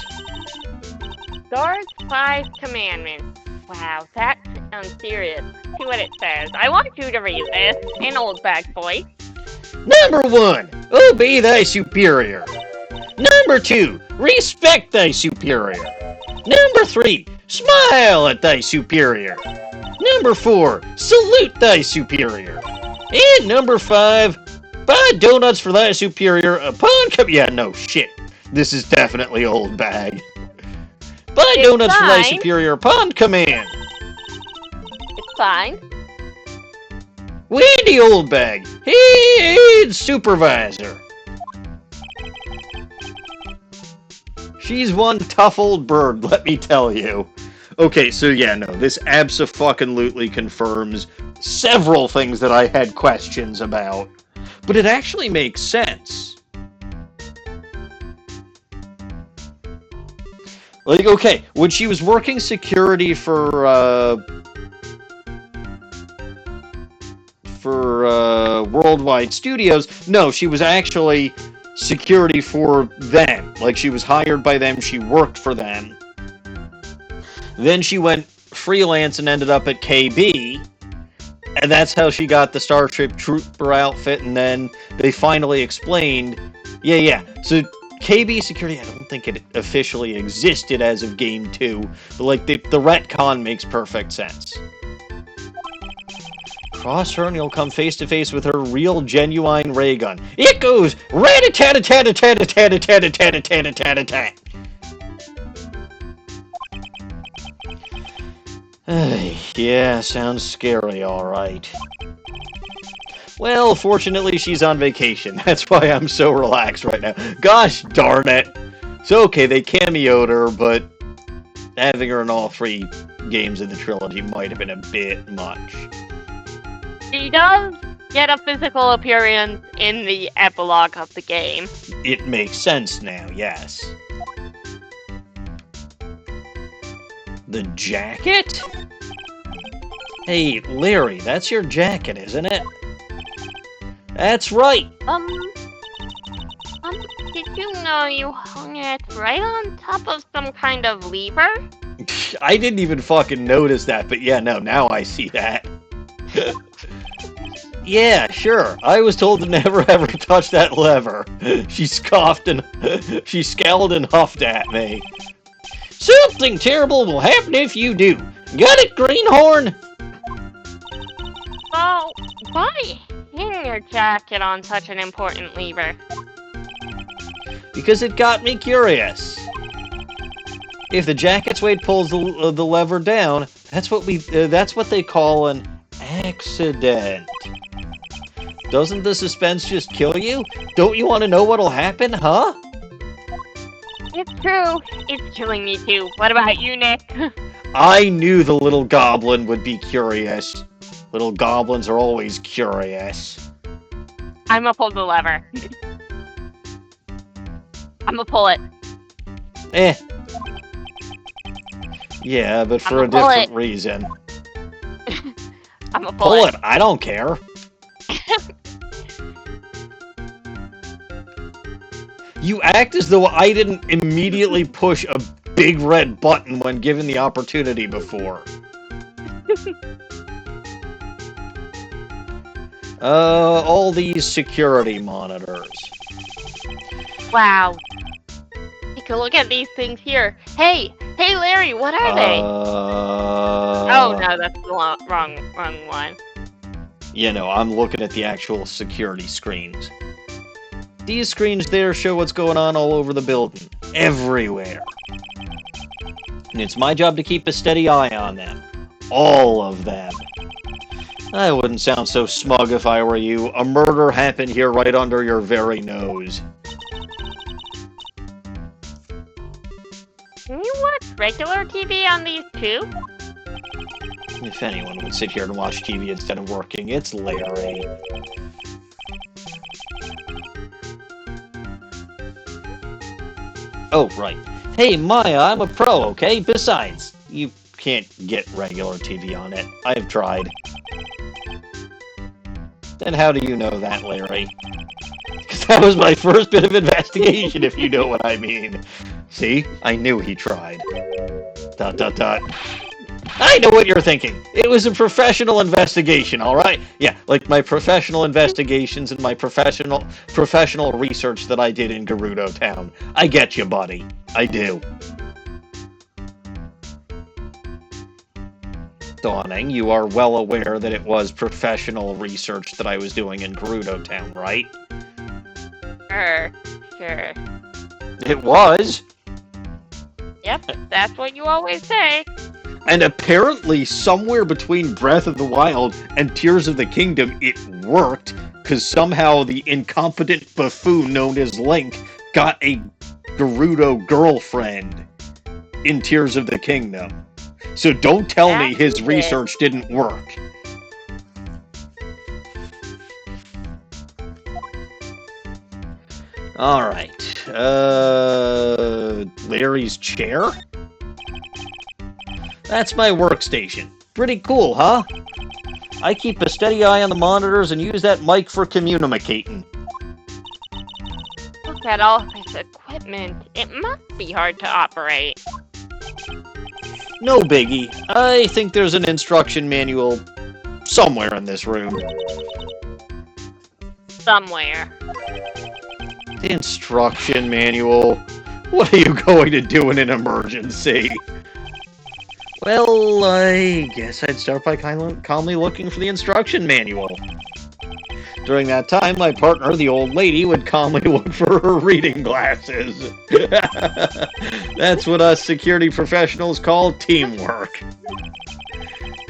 Guard's 5 commandments. Wow, that sounds serious. See what it says. I want you to read this in old bag voice. Number 1, obey thy superior. Number 2, respect thy superior. Number 3, smile at thy superior. Number 4, salute thy superior. And number 5, buy donuts for thy superior upon yeah, no, shit. This is definitely old bag. Buy donuts for thy superior upon command. It's fine. Wendy old bag, head supervisor. She's one tough old bird, let me tell you. Okay, so yeah, no, this abso-fucking-lutely confirms several things that I had questions about. But it actually makes sense. Like, okay, when she was working security for Worldwide Studios, no, she was actually security for them. Like, she was hired by them, she worked for them. Then she went freelance and ended up at KB, and that's how she got the Starship Trooper outfit, and then they finally explained, yeah, so KB Security, I don't think it officially existed as of Game 2, but like, the retcon makes perfect sense. Cross her and you'll come face to face with her real, genuine ray gun. It goes rat-a-tat-a-tat-a-tat-a-tat-a-tat-a-tat-a-tat-a-tat. Yeah, sounds scary, alright. Well, fortunately, she's on vacation. That's why I'm so relaxed right now. Gosh darn it! It's okay, they cameoed her, but having her in all 3 games of the trilogy might have been a bit much. She does get a physical appearance in the epilogue of the game. It makes sense now, yes. The jacket? Hey, Larry, that's your jacket, isn't it? That's right! Did you know you hung it right on top of some kind of lever? I didn't even fucking notice that, but yeah, no, now I see that. Yeah, sure. I was told to never ever touch that lever. She scoffed and she scowled and huffed at me. Something terrible will happen if you do. Got it, Greenhorn? Oh, why hang your jacket on such an important lever? Because it got me curious. If the jacket's weight pulls the lever down, that's what they call an accident. Doesn't the suspense just kill you? Don't you want to know what'll happen, huh? It's true. It's killing me too. What about you, Nick? I knew the little goblin would be curious. Little goblins are always curious. I'ma pull the lever. I'ma pull it. Yeah, but for a different reason. I'ma pull it. I don't care. You act as though I didn't immediately push a big red button when given the opportunity before. All these security monitors. Wow. Take a look at these things here. Hey, Hey, Larry, what are they? Oh, no, that's the wrong one. You know, I'm looking at the actual security screens. These screens there show what's going on all over the building. Everywhere. And it's my job to keep a steady eye on them. All of them. I wouldn't sound so smug if I were you. A murder happened here right under your very nose. Can you watch regular TV on these too? If anyone would sit here and watch TV instead of working, it's Larry. Oh, right. Hey, Maya, I'm a pro, okay? Besides, you can't get regular TV on it. I've tried. Then how do you know that, Larry? Because that was my first bit of investigation, if you know what I mean. See? I knew he tried. ... I know what you're thinking. It was a professional investigation, all right? Yeah, like my professional investigations and my professional research that I did in Gerudo Town. I get you, buddy. I do. Dawning, you are well aware that it was professional research that I was doing in Gerudo Town, right? Sure. It was. Yep, that's what you always say. And apparently, somewhere between Breath of the Wild and Tears of the Kingdom, it worked, because somehow the incompetent buffoon known as Link got a Gerudo girlfriend in Tears of the Kingdom. So don't tell me his research didn't work. Alright. Larry's chair? That's my workstation. Pretty cool, huh? I keep a steady eye on the monitors and use that mic for communicating. Look at all this equipment. It must be hard to operate. No biggie. I think there's an instruction manual somewhere in this room. Somewhere. The instruction manual? What are you going to do in an emergency? Well, I guess I'd start by calmly looking for the instruction manual. During that time, my partner, the old lady, would calmly look for her reading glasses. That's what us security professionals call teamwork.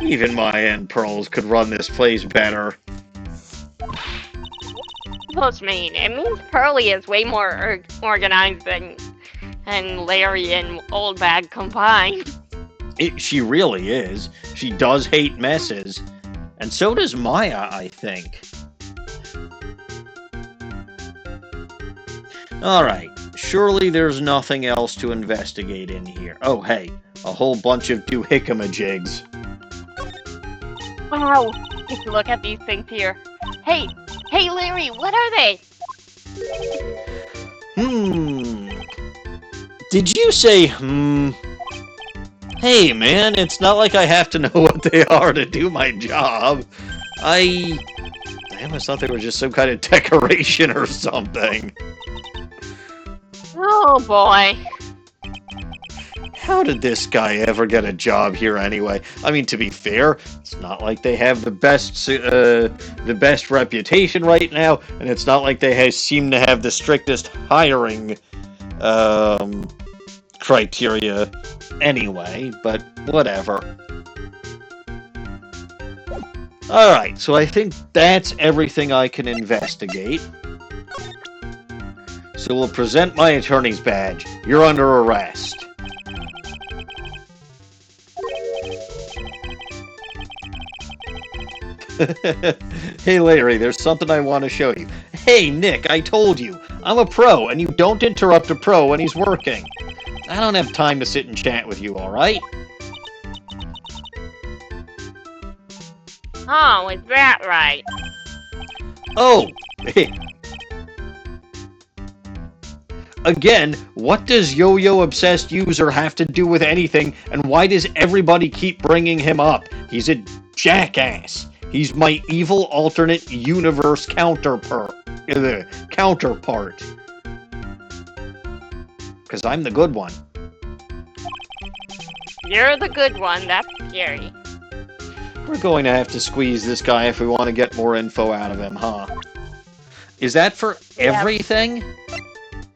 Even Maya and Pearls could run this place better. What mean? It means Pearly is way more organized than Larry and Old Bag combined. She really is. She does hate messes. And so does Maya, I think. Alright, surely there's nothing else to investigate in here. Oh, hey, a whole bunch of doohickamajigs. Wow, take a look at these things here. Hey, Larry, what are they? Did you say, Hey, man, it's not like I have to know what they are to do my job. I almost thought they were just some kind of decoration or something. Oh, boy. How did this guy ever get a job here anyway? I mean, to be fair, it's not like they have the best reputation right now, and it's not like they seem to have the strictest hiring criteria anyway, but whatever. Alright, so I think that's everything I can investigate. So we'll present my attorney's badge. You're under arrest. Hey Larry, there's something I want to show you. Hey Nick, I told you, I'm a pro, and you don't interrupt a pro when he's working. I don't have time to sit and chat with you, alright? Oh, is that right? Oh! Again, what does Yo-Yo Obsessed User have to do with anything, and why does everybody keep bringing him up? He's a jackass. He's my evil alternate universe counterpart. Because I'm the good one. You're the good one. That's scary. We're going to have to squeeze this guy if we want to get more info out of him, huh? Is that for everything?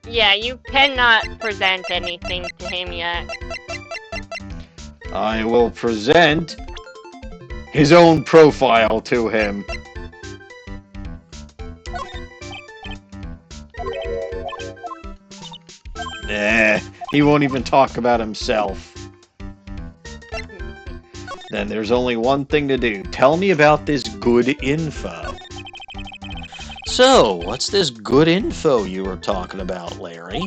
Yeah, you cannot present anything to him yet. I will present his own profile to him. Nah, he won't even talk about himself. Then there's only one thing to do. Tell me about this good info. So, what's this good info you were talking about, Larry?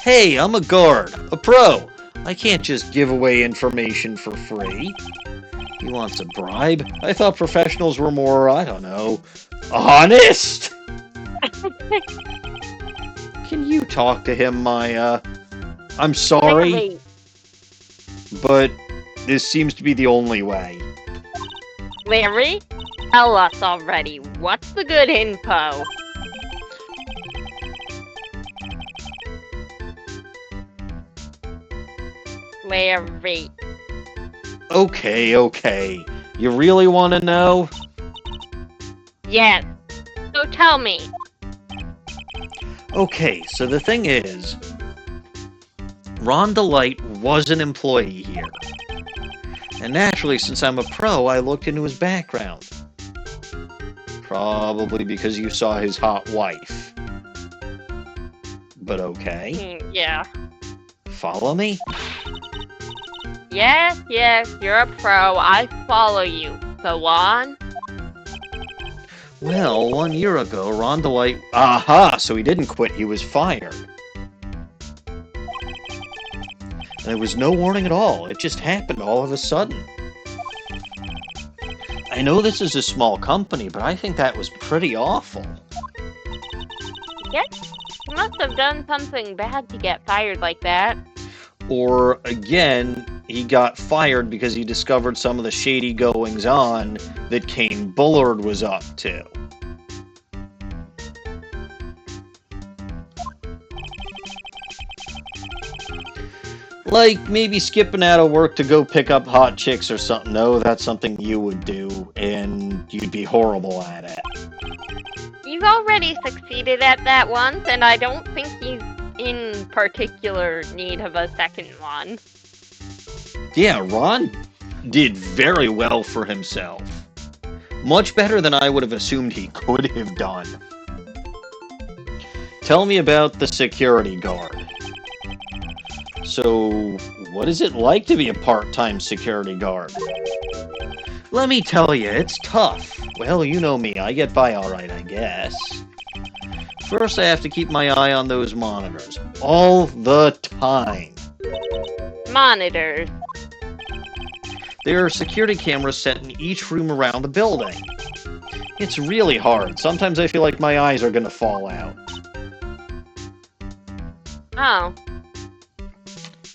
Hey, I'm a guard, a pro. I can't just give away information for free. He wants a bribe? I thought professionals were more, I don't know, honest! Can you talk to him, Maya? I'm sorry, but this seems to be the only way. Larry, tell us already. What's the good info? Larry. Okay. You really want to know? Yes. So tell me. Okay, so the thing is, Ron DeLight was an employee here. And naturally, since I'm a pro, I looked into his background. Probably because you saw his hot wife. But okay. Yeah. Follow me? Yes, you're a pro. I follow you. Go on. Well, 1 year ago, Ron DeLight... Aha! So he didn't quit, he was fired. And there was no warning at all. It just happened all of a sudden. I know this is a small company, but I think that was pretty awful. Yes, you must have done something bad to get fired like that. Or, again, he got fired because he discovered some of the shady goings-on that Kane Bullard was up to. Like, maybe skipping out of work to go pick up hot chicks or something. No, that's something you would do, and you'd be horrible at it. He's already succeeded at that once, and I don't think he's in particular need of a second one. Yeah, Ron did very well for himself. Much better than I would have assumed he could have done. Tell me about the security guard. So, what is it like to be a part-time security guard? Let me tell you, it's tough. Well, you know me, I get by alright, I guess. First, I have to keep my eye on those monitors. All the time. Monitors. There are security cameras set in each room around the building. It's really hard. Sometimes I feel like my eyes are gonna fall out. Oh.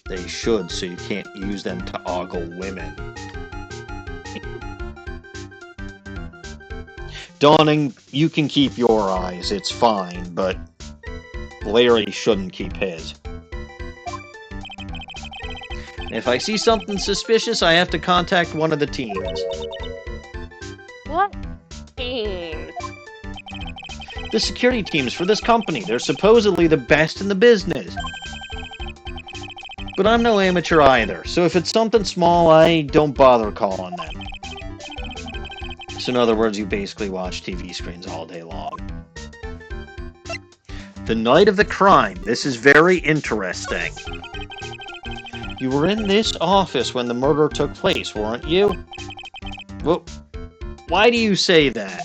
They should, so you can't use them to ogle women. Dawning, you can keep your eyes, it's fine, but Larry shouldn't keep his. If I see something suspicious, I have to contact one of the teams. What teams? The security teams for this company. They're supposedly the best in the business. But I'm no amateur either, so if it's something small, I don't bother calling them. So in other words, you basically watch TV screens all day long. The night of the crime. This is very interesting. You were in this office when the murder took place, weren't you? Well, why do you say that?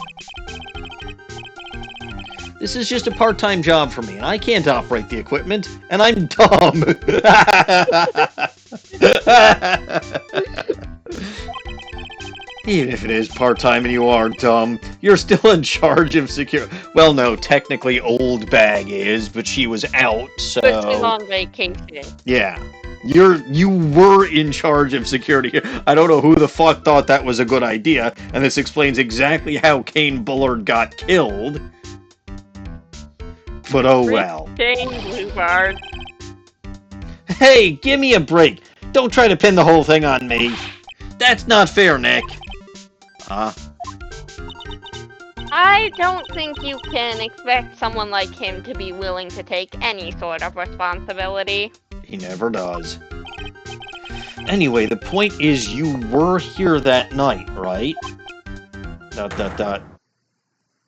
This is just a part-time job for me, and I can't operate the equipment, and I'm dumb. Even if it is part-time and you are dumb, you're still in charge of security. Well, no, technically Old Bag is, but she was out, so... But she's on vacation. Yeah. You were in charge of security. I don't know who the fuck thought that was a good idea, and this explains exactly how Kane Bullard got killed. But oh well. Dang, Blue Bard. Hey, give me a break. Don't try to pin the whole thing on me. That's not fair, Nick. Huh? I don't think you can expect someone like him to be willing to take any sort of responsibility. He never does. Anyway, the point is you were here that night, right? ...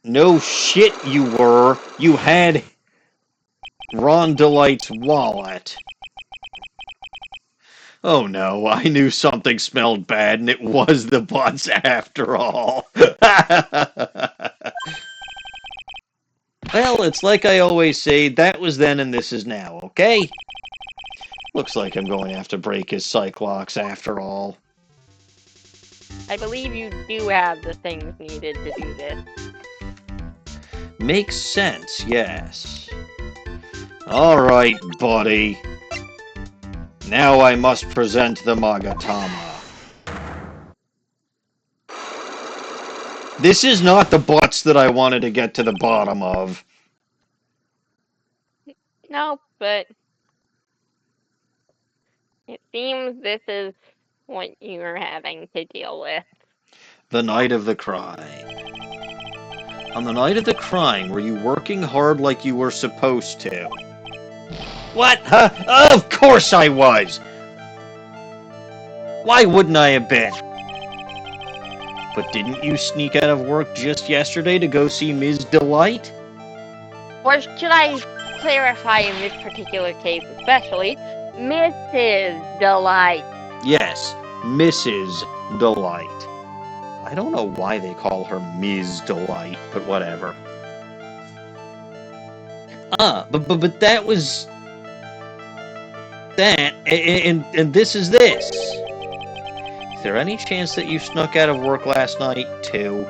No shit you were. You had Ron Delight's wallet. Oh no, I knew something smelled bad and it was the Butz after all. Well, it's like I always say, that was then and this is now, okay? Looks like I'm going to have to break his Cyclops after all. I believe you do have the things needed to do this. Makes sense, yes. Alright, buddy. Now I must present the Magatama. This is not the Butz that I wanted to get to the bottom of. No, but it seems this is what you're having to deal with. The night of the crime. On the night of the crime, were you working hard like you were supposed to? What? Huh? Of course I was! Why wouldn't I have been? But didn't you sneak out of work just yesterday to go see Ms. Delight? Or should I clarify in this particular case especially, Mrs. Delight? Yes, Mrs. Delight. I don't know why they call her Ms. Delight, but whatever. But that was... that, and this is this. Is there any chance that you snuck out of work last night, too?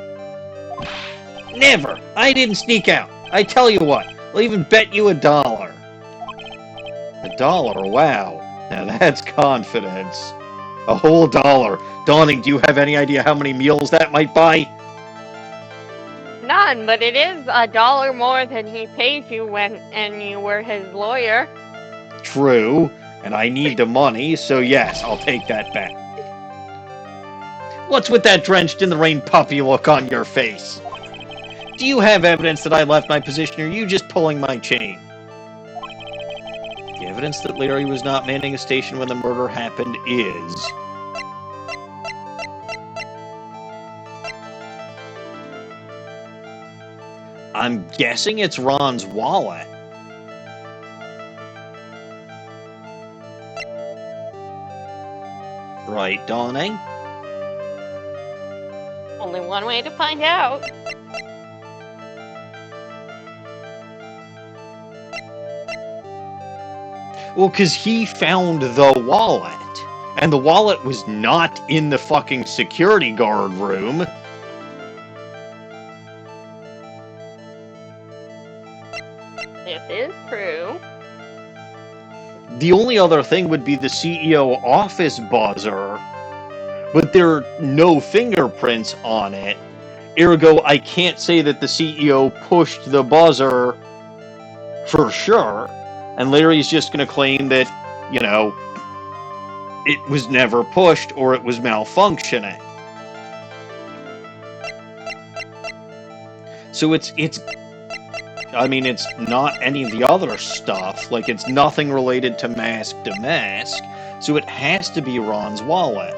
Never! I didn't sneak out! I tell you what, I'll even bet you $1. $1? Wow. Now that's confidence. A whole $1. Dawning, do you have any idea how many meals that might buy? None, but it is $1 more than he paid you and you were his lawyer. True, and I need the money, so yes, I'll take that bet. What's with that drenched-in-the-rain puppy look on your face? Do you have evidence that I left my position, or are you just pulling my chain? The evidence that Larry was not manning a station when the murder happened is... I'm guessing it's Ron's wallet. Right, Dawning? Only one way to find out. Well, because he found the wallet. And the wallet was not in the fucking security guard room. This is true. The only other thing would be the CEO office buzzer. But there are no fingerprints on it. Ergo, I can't say that the CEO pushed the buzzer for sure. And Larry's just going to claim that, you know, it was never pushed or it was malfunctioning. So it's I mean, it's not any of the other stuff. Like, it's nothing related to Mask. So it has to be Ron's wallet.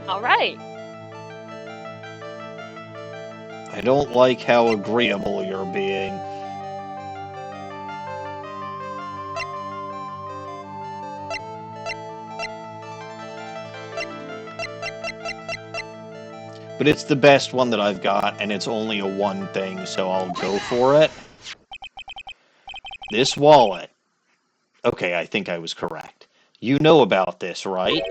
All right. I don't like how agreeable you're being. But it's the best one that I've got, and it's only a one thing, so I'll go for it. This wallet. Okay, I think I was correct. You know about this, right?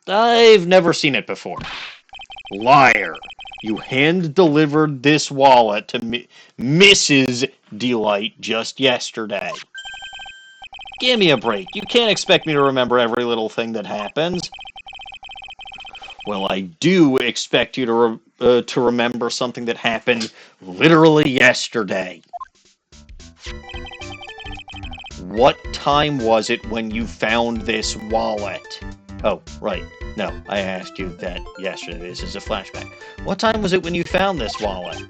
I've never seen it before. Liar. You hand-delivered this wallet to Mrs. Delight just yesterday. Give me a break. You can't expect me to remember every little thing that happens. Well, I do expect you to remember something that happened literally yesterday. what time was it when you found this wallet? Oh, right. No, I asked you that yesterday. This is a flashback. What time was it when you found this wallet?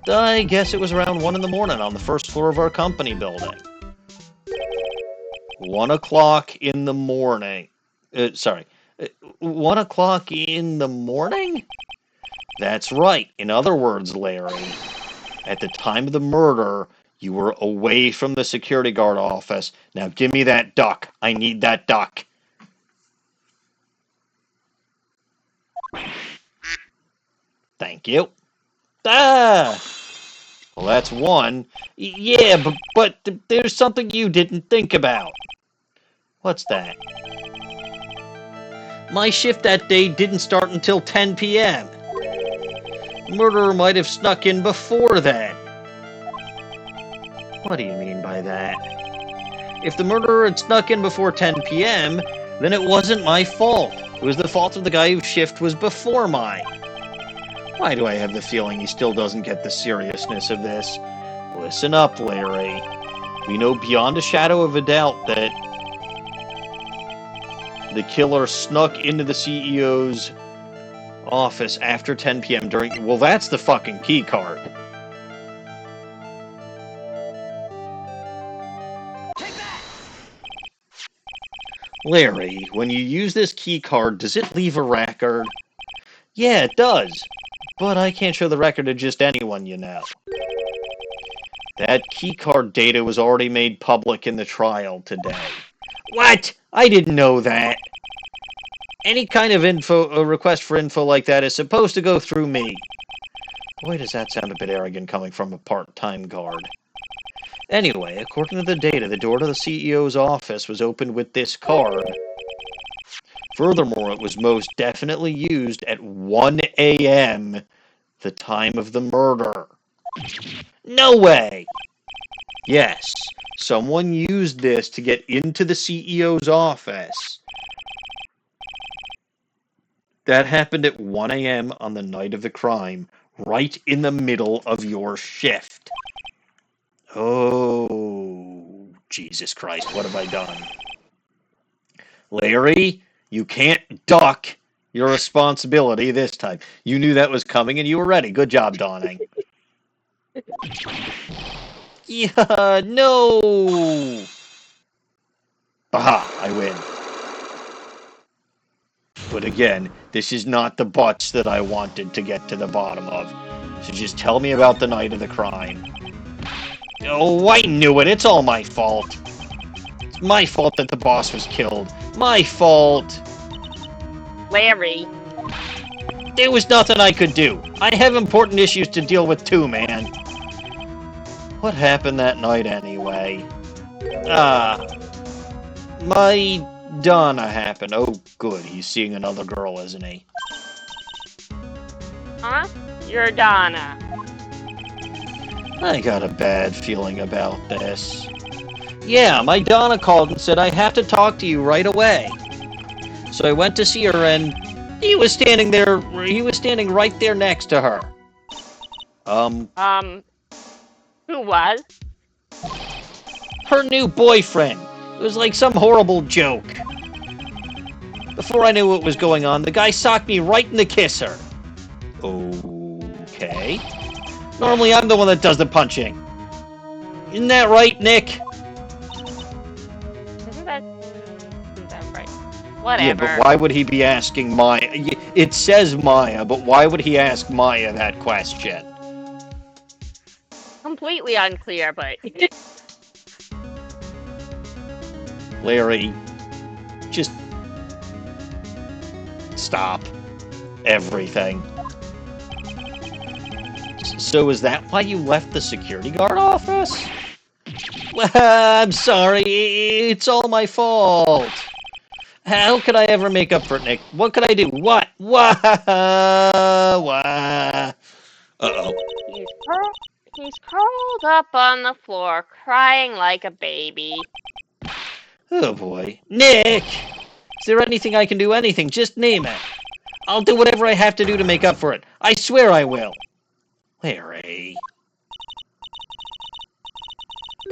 I guess it was around 1 in the morning on the first floor of our company building. 1 o'clock in the morning. 1 o'clock in the morning? That's right. In other words, Larry, at the time of the murder, you were away from the security guard office. Now give me that duck. I need that duck. Thank you. Ah! Well, that's one. Yeah, but there's something you didn't think about. What's that? My shift that day didn't start until 10 p.m. Murderer might have snuck in before that. What do you mean by that? If the murderer had snuck in before 10 p.m., then it wasn't my fault. It was the fault of the guy whose shift was before mine. Why do I have the feeling he still doesn't get the seriousness of this? Listen up, Larry. We know beyond a shadow of a doubt that the killer snuck into the CEO's office after 10 p.m. during... Well, that's the fucking key card. Larry, when you use this key card, does it leave a record? Yeah, it does. But I can't show the record to just anyone, you know. That keycard data was already made public in the trial today. What? I didn't know that. Any kind of a request for info like that is supposed to go through me. Boy, does that sound a bit arrogant coming from a part-time guard. Anyway, according to the data, the door to the CEO's office was opened with this card. Furthermore, it was most definitely used at 1 a.m., the time of the murder. No way! Yes, someone used this to get into the CEO's office. That happened at 1 a.m. on the night of the crime, right in the middle of your shift. Oh, Jesus Christ, what have I done? Larry, you can't duck your responsibility this time. You knew that was coming and you were ready. Good job, Dawning. Yeah, no! Aha, I win. But again, this is not the Butz that I wanted to get to the bottom of. So just tell me about the night of the crime. Oh, I knew it. It's all my fault. It's my fault that the boss was killed. My fault. Larry. There was nothing I could do. I have important issues to deal with too, man. What happened that night anyway? My Donna happened. Oh, good. He's seeing another girl, isn't he? Huh? You're Donna. I got a bad feeling about this. Yeah, my Donna called and said I have to talk to you right away. So I went to see her and he was standing there, right there next to her. Who was? Her new boyfriend. It was like some horrible joke. Before I knew what was going on, the guy socked me right in the kisser. Okay. Normally I'm the one that does the punching. Isn't that right, Nick? Isn't that right? Whatever. Yeah, but why would he be asking Maya? It says Maya, but why would he ask Maya that question? Completely unclear, but... Larry, just stop everything. So is that why you left the security guard office? Well, I'm sorry, it's all my fault. How could I ever make up for it, Nick? What could I do? What? What? Uh-oh. He's curled up on the floor, crying like a baby. Oh boy. Nick! Is there anything I can do? Anything? Just name it. I'll do whatever I have to do to make up for it. I swear I will. Larry.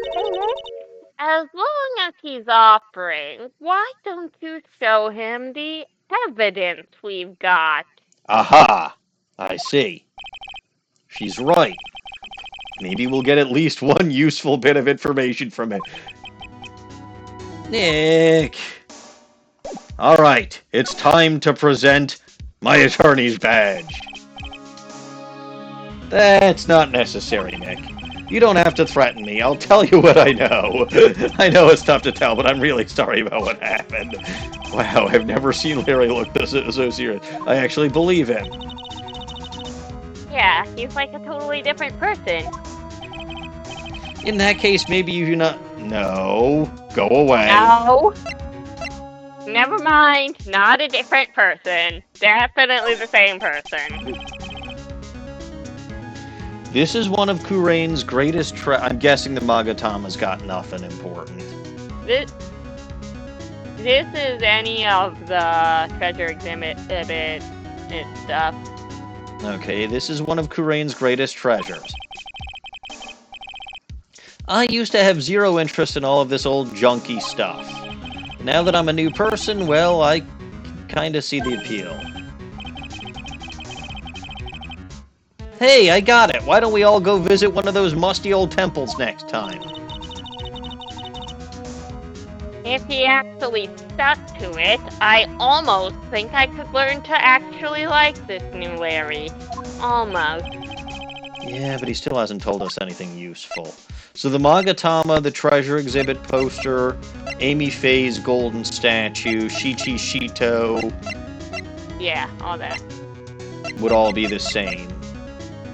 Hey, Nick. as long as he's offering, why don't you show him the evidence we've got? Aha! I see. She's right. Maybe we'll get at least one useful bit of information from it. Nick! Alright, it's time to present my attorney's badge. That's not necessary, Nick. You don't have to threaten me. I'll tell you what I know. I know it's tough to tell, but I'm really sorry about what happened. Wow, I've never seen Larry look so serious. I actually believe him. Yeah, he's like a totally different person. In that case, maybe you do not... No. Go away. No. Never mind. Not a different person. Definitely the same person. This is one of Kurain's greatest I'm guessing the Magatama's got nothing important. This is any of the treasure exhibit and stuff. Okay, this is one of Kurain's greatest treasures. I used to have zero interest in all of this old junky stuff. Now that I'm a new person, well, I kinda see the appeal. Hey, I got it! Why don't we all go visit one of those musty old temples next time? If he actually stuck to it, I almost think I could learn to actually like this new Larry. Almost. Yeah, but he still hasn't told us anything useful. So the Magatama, the treasure exhibit poster, Amy Faye's golden statue, Shichi Shito... Yeah, all that. would all be the same.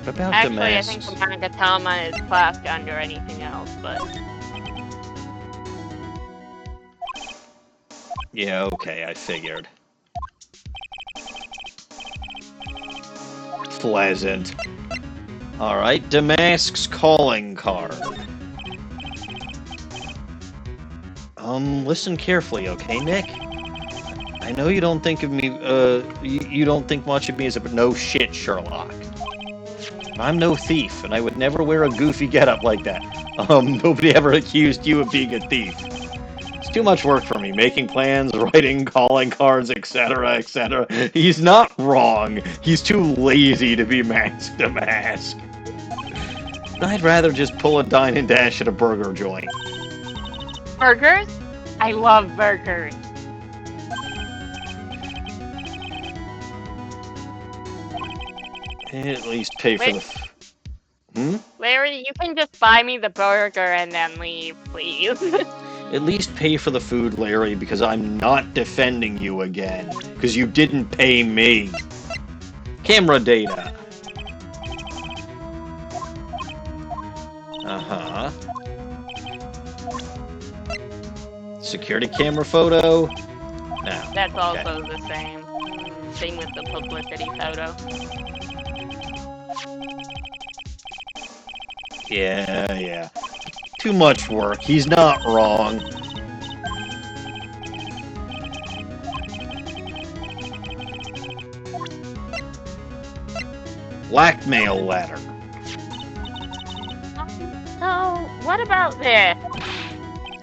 What about Actually, the masks? I think the Magatama is classed under anything else, but... Yeah, okay, I figured. Pleasant. Alright, Damask's calling card. Listen carefully, okay, Nick? I know you don't think of me, you don't think much of me as a no shit, Sherlock. I'm no thief, and I would never wear a goofy getup like that. Nobody ever accused you of being a thief. It's too much work for me, making plans, writing, calling cards, etc., etc. He's not wrong. He's too lazy to be masked to mask. I'd rather just pull a dine and dash at a burger joint. Burgers? I love burgers. At least pay for the... Larry, you can just buy me the burger and then leave, please. At least pay for the food, Larry, because I'm not defending you again. Because you didn't pay me. Camera data. Uh-huh. Security camera photo? No. That's okay. also the same. Same with the publicity photo. Yeah. Too much work. He's not wrong. Blackmail letter. So, what about this?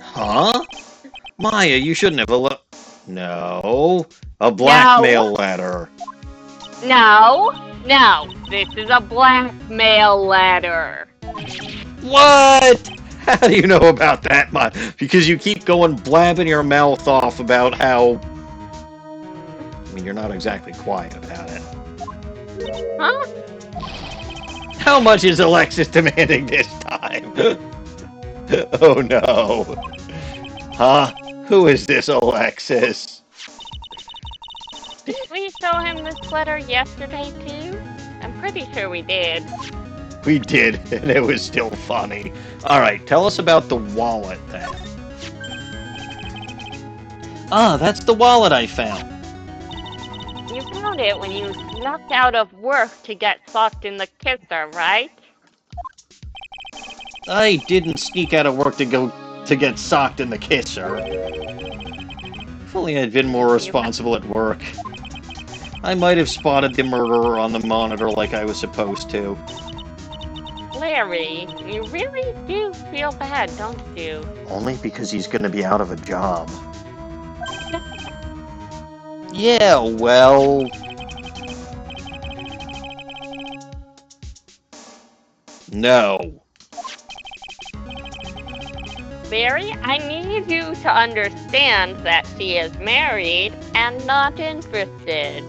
Huh? Maya, you shouldn't have No. A blackmail letter. No, this is a blackmail letter. What? How do you know about that much? Because you keep going blabbing your mouth off about how... I mean, you're not exactly quiet about it. Huh? How much is Alexis demanding this time? Oh no. Huh? Who is this Alexis? Did we show him this letter yesterday too? I'm pretty sure we did. We did, and it was still funny. Alright, tell us about the wallet then. Ah, that's the wallet I found. You found it when you snuck out of work to get socked in the kisser, right? I didn't sneak out of work to get socked in the kisser. If only I'd been more responsible at work. I might have spotted the murderer on the monitor like I was supposed to. Larry, you really do feel bad, don't you? Only because he's gonna be out of a job. Yeah, well... No. Larry, I need you to understand that she is married and not interested.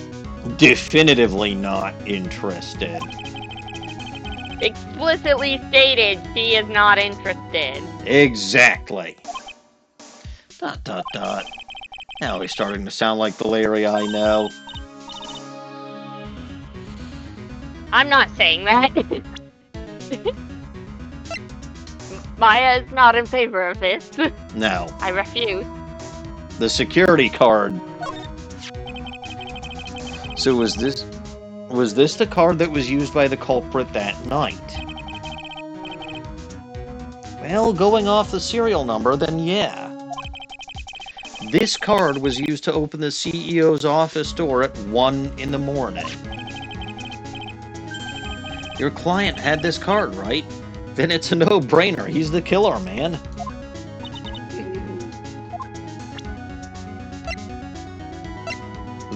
Definitively not interested. Explicitly stated she is not interested. Exactly. ... Now he's starting to sound like the Larry I know. I'm not saying that. Maya is not in favor of this. No. I refuse. The security card. So was this the card that was used by the culprit that night? Well, going off the serial number, then yeah. This card was used to open the CEO's office door at 1 in the morning. Your client had this card, right? Then it's a no-brainer. He's the killer, man.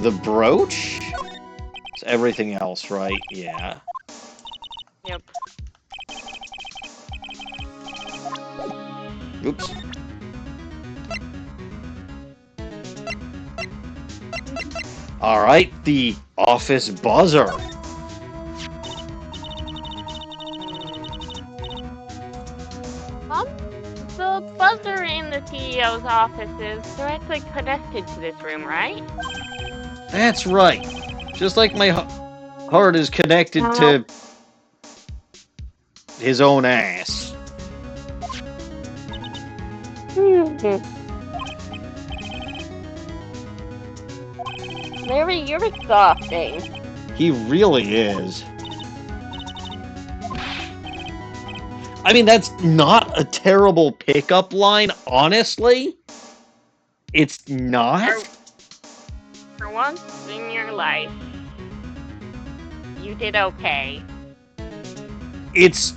The brooch? It's everything else, right? Yeah. Yep. Oops. Alright, the office buzzer. The buzzer in the CEO's office is directly connected to this room, right? That's right. Just like my heart is connected to his own ass. Larry, you're exhausting. He really is. I mean, that's not a terrible pickup line, honestly. It's not. For once in your life, you did okay. It's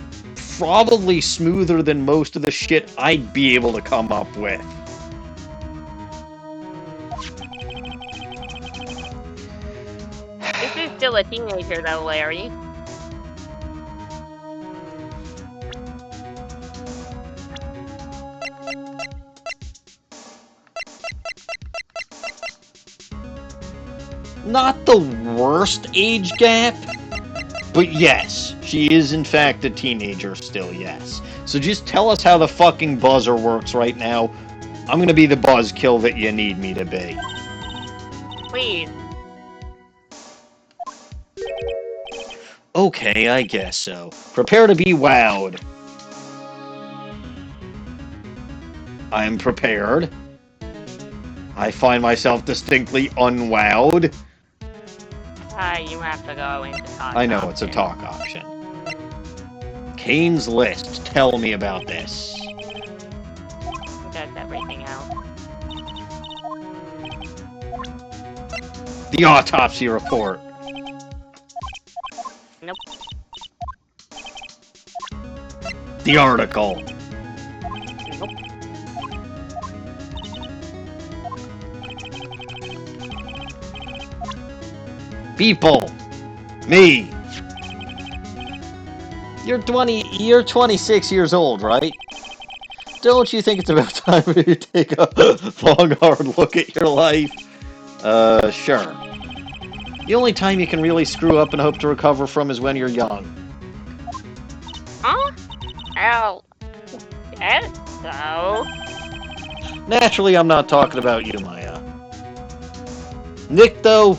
probably smoother than most of the shit I'd be able to come up with. This is still a teenager, though, Larry. Not the worst age gap, but yes, she is in fact a teenager still, yes. So just tell us how the fucking buzzer works right now. I'm gonna be the buzzkill that you need me to be. Please. Okay, I guess so. Prepare to be wowed. I'm prepared. I find myself distinctly unwowed. You have to go into talk. I know, it's a talk option. Kane's List. Tell me about this. Does everything else. The autopsy report. Nope. The article. Nope. People. Me. You're 26 years old, right? Don't you think it's about time for you to take a long, hard look at your life? Sure. The only time you can really screw up and hope to recover from is when you're young. Huh? Oh. Yes, so. Naturally, I'm not talking about you, Maya. Nick, though,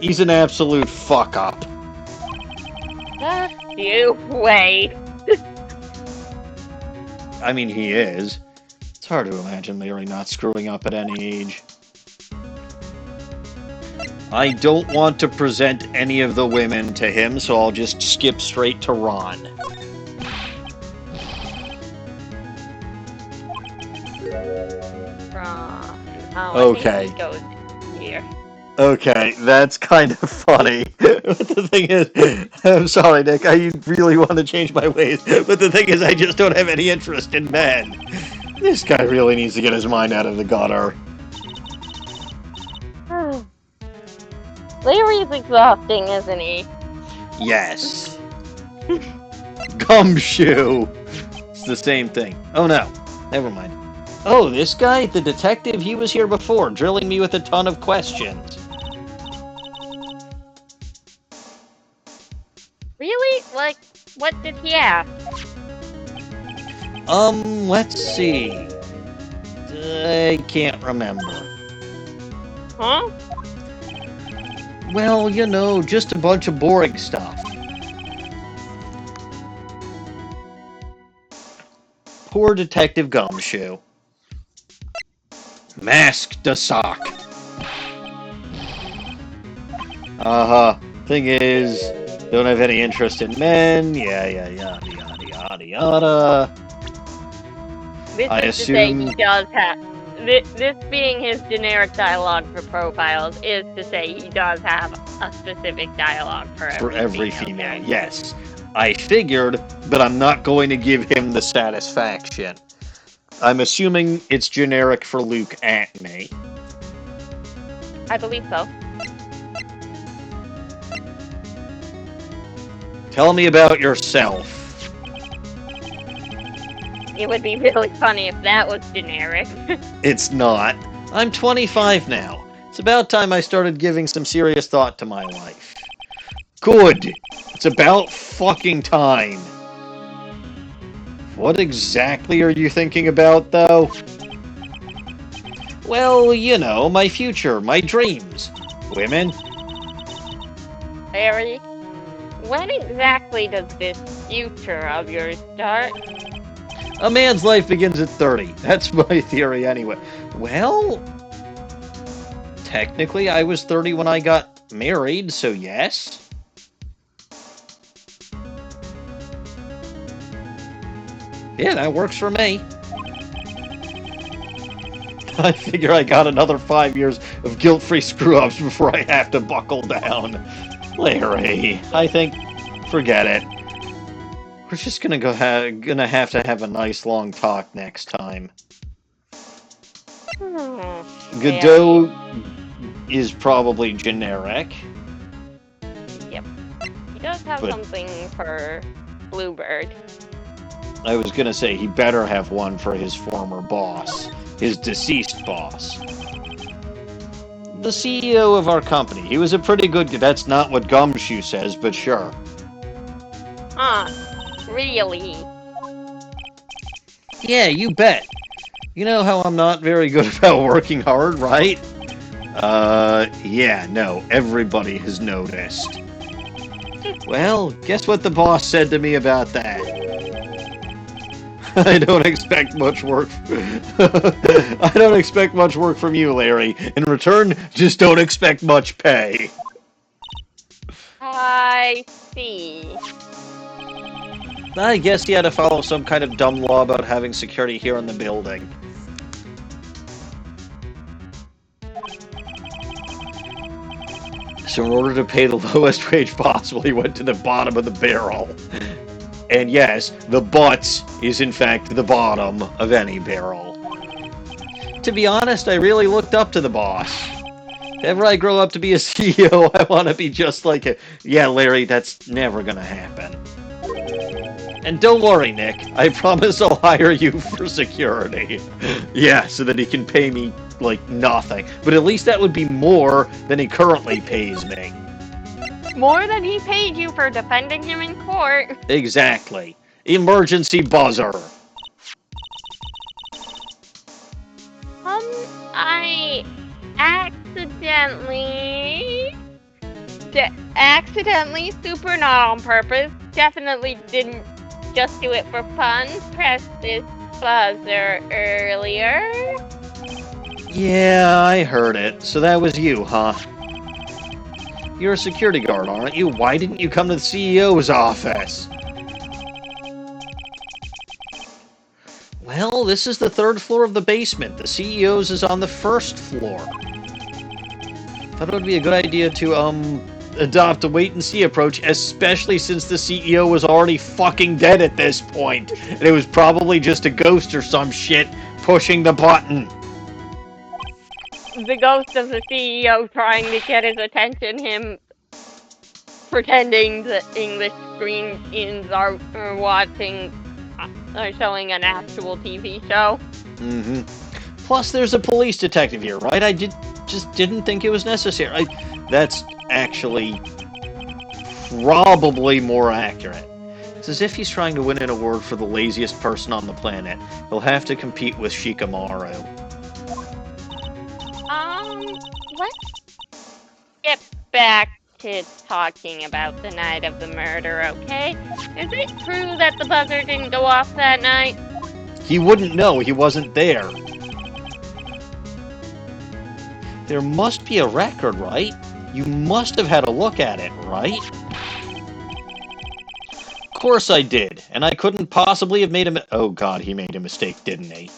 he's an absolute fuck-up. You wait. I mean, he is. It's hard to imagine Larry not screwing up at any age. I don't want to present any of the women to him, so I'll just skip straight to Ron. Oh, okay. I think he goes here. Okay, that's kind of funny. But the thing is, I'm sorry, Nick. I really want to change my ways. But the thing is, I just don't have any interest in men. This guy really needs to get his mind out of the gutter. Larry's exhausting, isn't he? Yes. Gumshoe. It's the same thing. Oh no. Never mind. Oh, this guy, the detective, he was here before, drilling me with a ton of questions. Really? Like, what did he ask? Let's see. I can't remember. Huh? Well, you know, just a bunch of boring stuff. Poor Detective Gumshoe. Mask the sock. Thing is, don't have any interest in men. Yada yada yada. This I is to say assume- he does have... This being his generic dialogue for profiles is to say he does have a specific dialogue for every female. Character. Yes. I figured, but I'm not going to give him the satisfaction. I'm assuming it's generic for Luke and me. I believe so. Tell me about yourself. It would be really funny if that was generic. It's not. I'm 25 now. It's about time I started giving some serious thought to my life. Good. It's about fucking time. What exactly are you thinking about, though? Well, you know, my future, my dreams. Women? Larry, when exactly does this future of yours start? A man's life begins at 30. That's my theory anyway. Well, technically I was 30 when I got married, so yes. Yeah, that works for me. I figure I got another 5 years of guilt-free screw-ups before I have to buckle down. Larry, I think, forget it. We're just gonna have to have a nice long talk next time. Godot is probably generic. Yep. He does have something for Bluebird. I was gonna say he better have one for his former boss. His deceased boss. The CEO of our company. He was a pretty good... That's not what Gumshoe says, but sure. Really? Yeah, you bet. You know how I'm not very good about working hard, right? Yeah, no, everybody has noticed. Well, guess what the boss said to me about that? I don't expect much work. I don't expect much work from you, Larry. In return, just don't expect much pay. I see. I guess he had to follow some kind of dumb law about having security here in the building. So in order to pay the lowest wage possible, he went to the bottom of the barrel. And yes, the Butz is in fact the bottom of any barrel. To be honest, I really looked up to the boss. If ever I grow up to be a CEO, I want to be just like a... Yeah, Larry, that's never gonna happen. And don't worry, Nick. I promise I'll hire you for security. Yeah, so that he can pay me, like, nothing. But at least that would be more than he currently pays me. More than he paid you for defending him in court. Exactly. Emergency buzzer. I accidentally, super not on purpose, definitely didn't just do it for fun, press this buzzer earlier. Yeah, I heard it. So that was you, huh? You're a security guard, aren't you? Why didn't you come to the CEO's office? Well, this is the 3rd floor of the basement. The CEO's is on the 1st floor. Thought it would be a good idea to, adopt a wait-and-see approach, especially since the CEO was already fucking dead at this point, and it was probably just a ghost or some shit pushing the button. The ghost of the CEO trying to get his attention, him pretending the English screens are watching, are showing an actual TV show. Mm-hmm. Plus, there's a police detective here, right? I just didn't think it was necessary. That's actually probably more accurate. It's as if he's trying to win an award for the laziest person on the planet. He'll have to compete with Shikamaru. Let's get back to talking about the night of the murder, okay? Is it true that the buzzer didn't go off that night? He wouldn't know. He wasn't there. There must be a record, right? You must have had a look at it, right? Of course I did, and I couldn't possibly have made a oh god, he made a mistake, didn't he?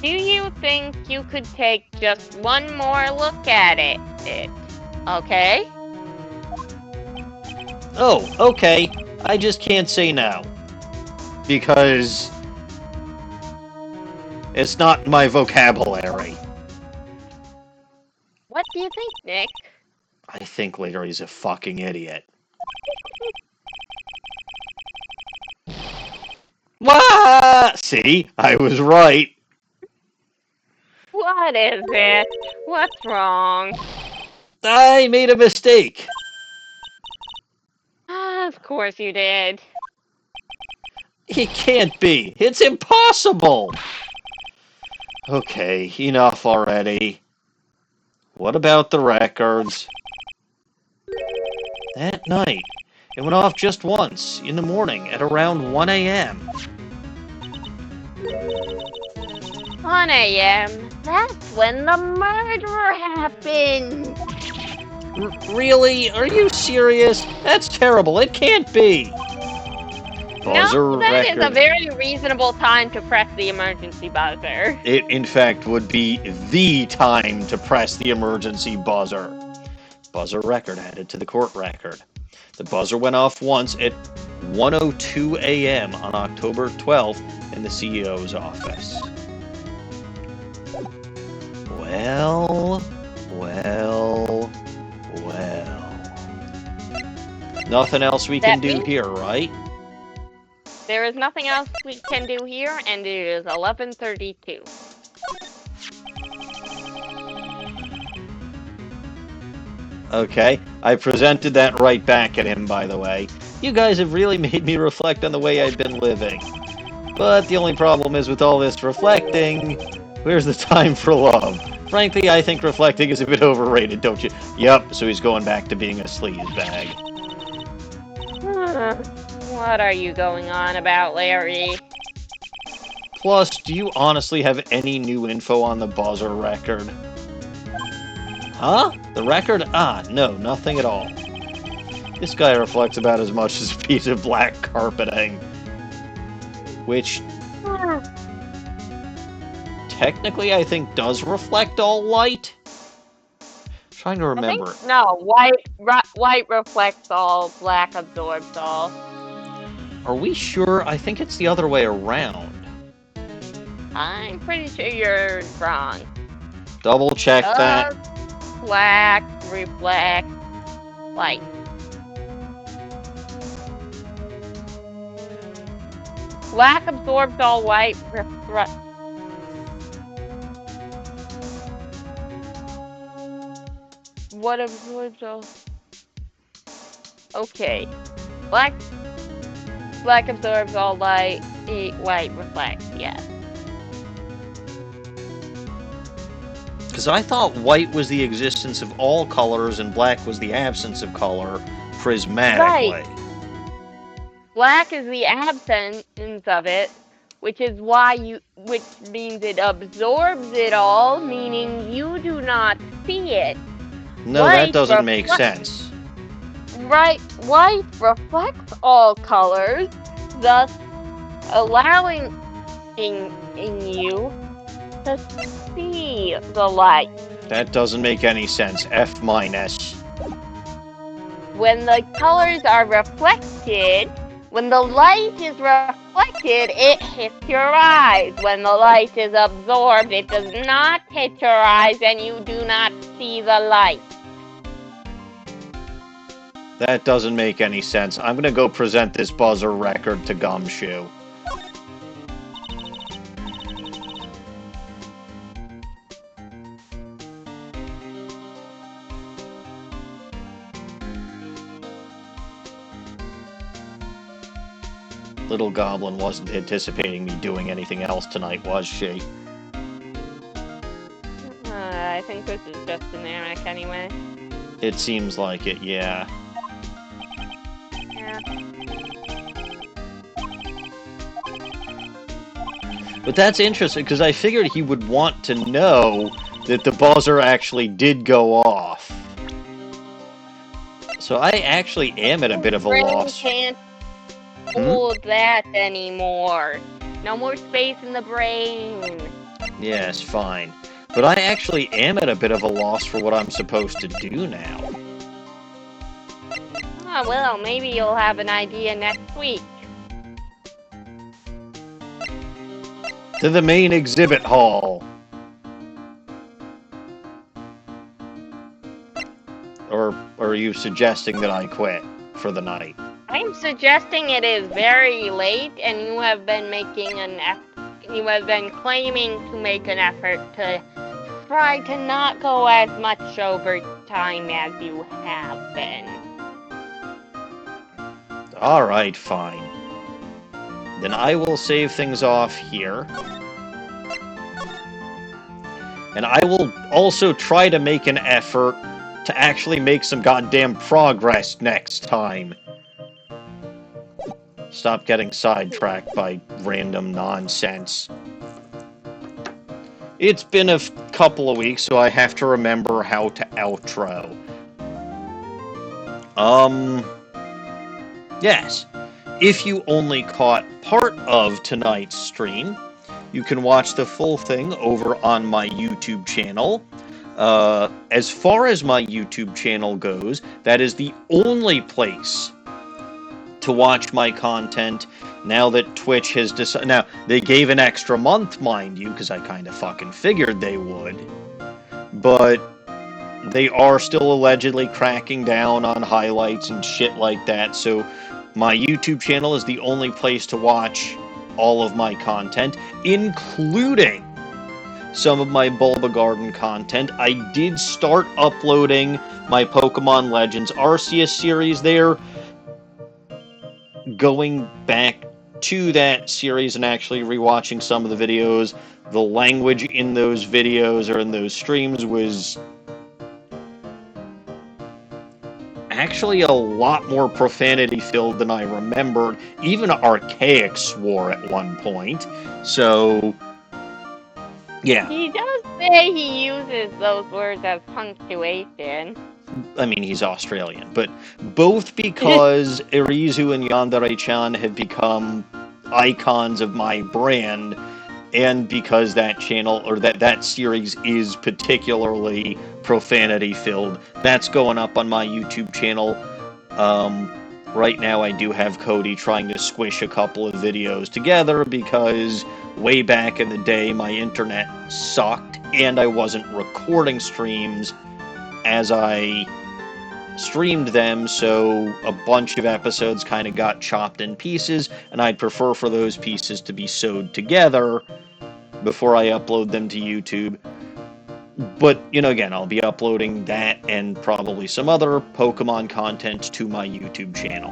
Do you think you could take just one more look at it? Okay? Oh, okay. I just can't say now. Because it's not in my vocabulary. What do you think, Nick? I think Larry's a fucking idiot. Wah! See? I was right. What is it? What's wrong? I made a mistake. Of course you did. It can't be. It's impossible. Okay, enough already. What about the records? That night, it went off just once, in the morning, at around 1 a.m. 1 a.m.? That's when the murder happened! Really? Are you serious? That's terrible. It can't be. Buzzer no, that record. is a very reasonable time to press the emergency buzzer. It, in fact, would be the time to press the emergency buzzer. Buzzer record added to the court record. The buzzer went off once at 1:02 a.m. on October 12th in the CEO's office. Well. Nothing else we can do here, right? There is nothing else we can do here, and it is 11:32. Okay, I presented that right back at him, by the way. You guys have really made me reflect on the way I've been living. But the only problem is with all this reflecting, where's the time for love? Frankly, I think reflecting is a bit overrated, don't you? Yup, so he's going back to being a sleazebag. What are you going on about, Larry? Plus, do you honestly have any new info on the buzzer record? Huh? The record? Ah, no, nothing at all. This guy reflects about as much as a piece of black carpeting. Which, technically, I think does reflect all light? Trying to remember. No, white reflects all, black absorbs all. Are we sure? I think it's the other way around. I'm pretty sure you're wrong. Double check that. Black reflects light. Black absorbs all, white reflects. What absorbs all? Okay. Black absorbs all light, white reflects, yes. Because I thought white was the existence of all colors and black was the absence of color, prismatically. Right. Black is the absence of it, which means it absorbs it all, meaning you do not see it. No, that doesn't make sense. Right, white reflects all colors, thus allowing in you to see the light. That doesn't make any sense. F minus. When the colors are reflected, when the light is reflected, it hits your eyes. When the light is absorbed, it does not hit your eyes and you do not see the light. That doesn't make any sense. I'm gonna go present this buzzer record to Gumshoe. Little Goblin wasn't anticipating me doing anything else tonight, was she? I think this is just generic anyway. It seems like it, yeah. Yeah. But that's interesting, because I figured he would want to know that the buzzer actually did go off. So I actually am at a bit of a loss. Can't hold that anymore. No more space in the brain. Yes, fine. But I actually am at a bit of a loss for what I'm supposed to do now. Oh, well, maybe you'll have an idea next week. To the main exhibit hall. Or are you suggesting that I quit for the night? I'm suggesting it is very late, and you have been you have been claiming to make an effort to try to not go as much overtime as you have been. Alright, fine. Then I will save things off here. And I will also try to make an effort to actually make some goddamn progress next time. Stop getting sidetracked by random nonsense. It's been a couple of weeks, so I have to remember how to outro. Yes. If you only caught part of tonight's stream, you can watch the full thing over on my YouTube channel. As far as my YouTube channel goes, that is the only place to watch my content now that Twitch has decided. Now, they gave an extra month, mind you, because I kind of fucking figured they would. But they are still allegedly cracking down on highlights and shit like that, so my YouTube channel is the only place to watch all of my content, including some of my Bulba Garden content. I did start uploading my Pokemon Legends Arceus series there. Going back to that series and actually rewatching some of the videos, the language in those videos or in those streams was actually a lot more profanity-filled than I remembered. Even Archaic swore at one point. So, yeah. He does say he uses those words as punctuation. I mean, he's Australian. But both because Irizu and Yandere-chan have become icons of my brand, and because that channel, or that series is particularly profanity-filled. That's going up on my YouTube channel. Right now I do have Cody trying to squish a couple of videos together because way back in the day my internet sucked and I wasn't recording streams as I streamed them, so a bunch of episodes kind of got chopped in pieces, and I'd prefer for those pieces to be sewed together before I upload them to YouTube. But, you know, again, I'll be uploading that and probably some other Pokemon content to my YouTube channel.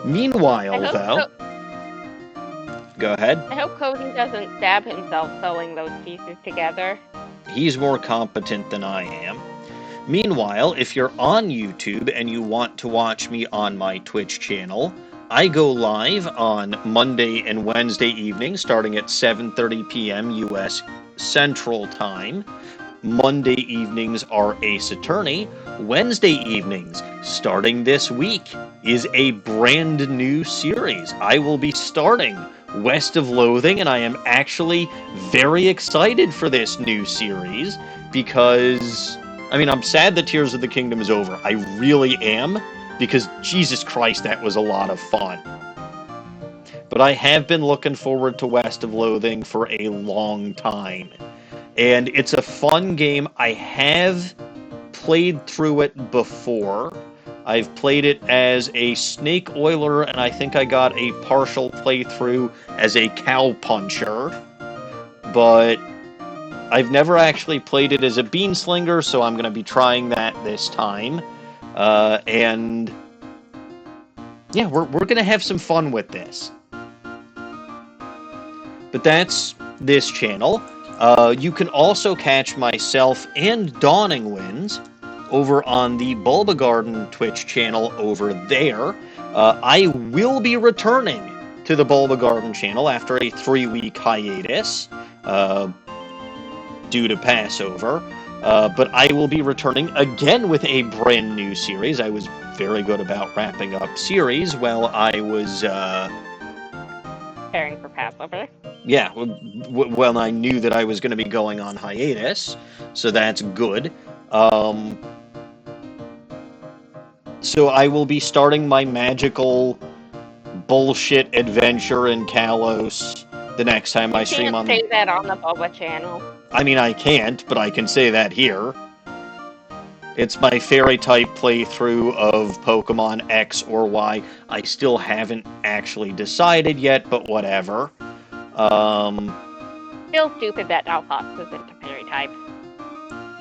Meanwhile, though... Go ahead. I hope Cody doesn't stab himself sewing those pieces together. He's more competent than I am. Meanwhile, if you're on YouTube and you want to watch me on my Twitch channel, I go live on Monday and Wednesday evenings starting at 7:30 p.m. U.S. Central Time. Monday evenings are Ace Attorney. Wednesday evenings, starting this week, is a brand new series. I will be starting West of Loathing, and I am actually very excited for this new series because, I mean, I'm sad that Tears of the Kingdom is over. I really am, because Jesus Christ, that was a lot of fun. But I have been looking forward to West of Loathing for a long time. And it's a fun game. I have played through it before. I've played it as a snake oiler, and I think I got a partial playthrough as a cow puncher. But I've never actually played it as a bean slinger, so I'm going to be trying that this time. And yeah, we're going to have some fun with this. But that's this channel. You can also catch myself and DawningWinds over on the Bulba Garden Twitch channel over there. I will be returning to the Bulba Garden channel after a 3-week hiatus due to Passover. But I will be returning again with a brand new series. I was very good about wrapping up series while I was preparing for Passover. Yeah, well, I knew that I was going to be going on hiatus, so that's good. So I will be starting my magical bullshit adventure in Kalos the next time I stream on. You can't say that on the Boba channel. I mean, I can't, but I can say that here. It's my fairy type playthrough of Pokemon X or Y. I still haven't actually decided yet, but whatever. Still stupid that Alfox isn't a fairy type.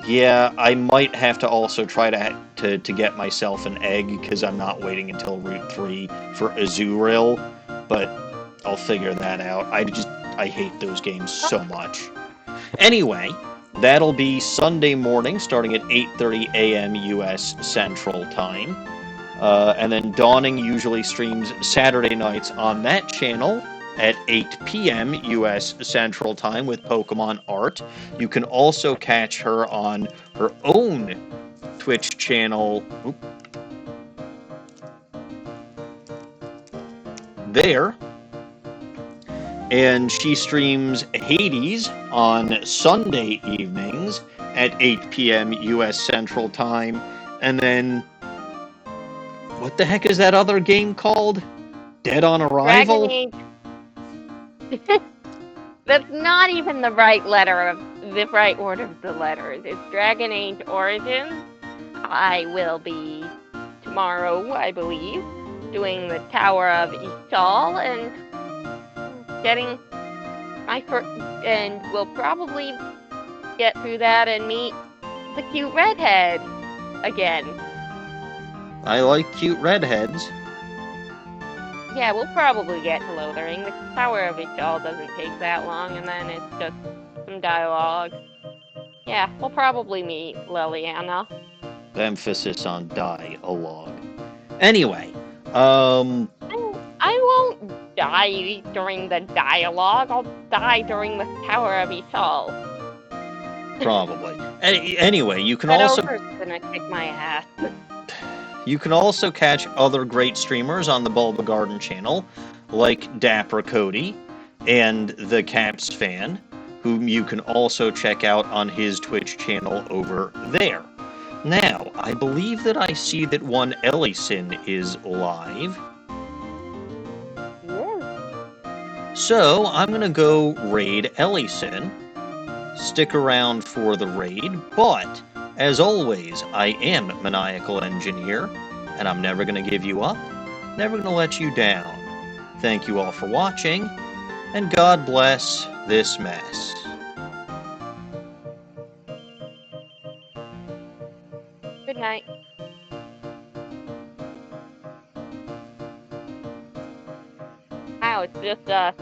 Yeah, I might have to also try to get myself an egg, because I'm not waiting until Route 3 for Azurill, but I'll figure that out. I hate those games so much. Anyway, that'll be Sunday morning, starting at 8:30 a.m. U.S. Central Time. And then Dawning usually streams Saturday nights on that channel at 8 p.m. U.S. Central Time with Pokemon Art. You can also catch her on her own Twitch channel. There. And she streams Hades on Sunday evenings at 8 p.m. U.S. Central Time. And then, what the heck is that other game called? Dead on Arrival? Dragon Age. That's not even the right order of the letters. It's Dragon Age Origins. I will be tomorrow, I believe, doing the Tower of Ishtal and getting my first, and we'll probably get through that and meet the cute redhead again. I like cute redheads. Yeah, we'll probably get to Lothering. The Tower of Ishtal doesn't take that long, and then it's just some dialogue. Yeah, we'll probably meet Liliana. The emphasis on dialogue. Anyway, I won't die during the dialogue. I'll die during the Tower of Ishtal. Probably. Anyway, you can That also gonna kick my ass. You can also catch other great streamers on the Bulba Garden channel, like Dapper Cody and the Caps Fan, whom you can also check out on his Twitch channel over there. Now, I believe that I see that one Ellison is live. Yeah. So, I'm going to go raid Ellison. Stick around for the raid, but as always, I am Maniacal Engineer, and I'm never going to give you up, never going to let you down. Thank you all for watching, and God bless this mess. Good night. Wow, it's just us.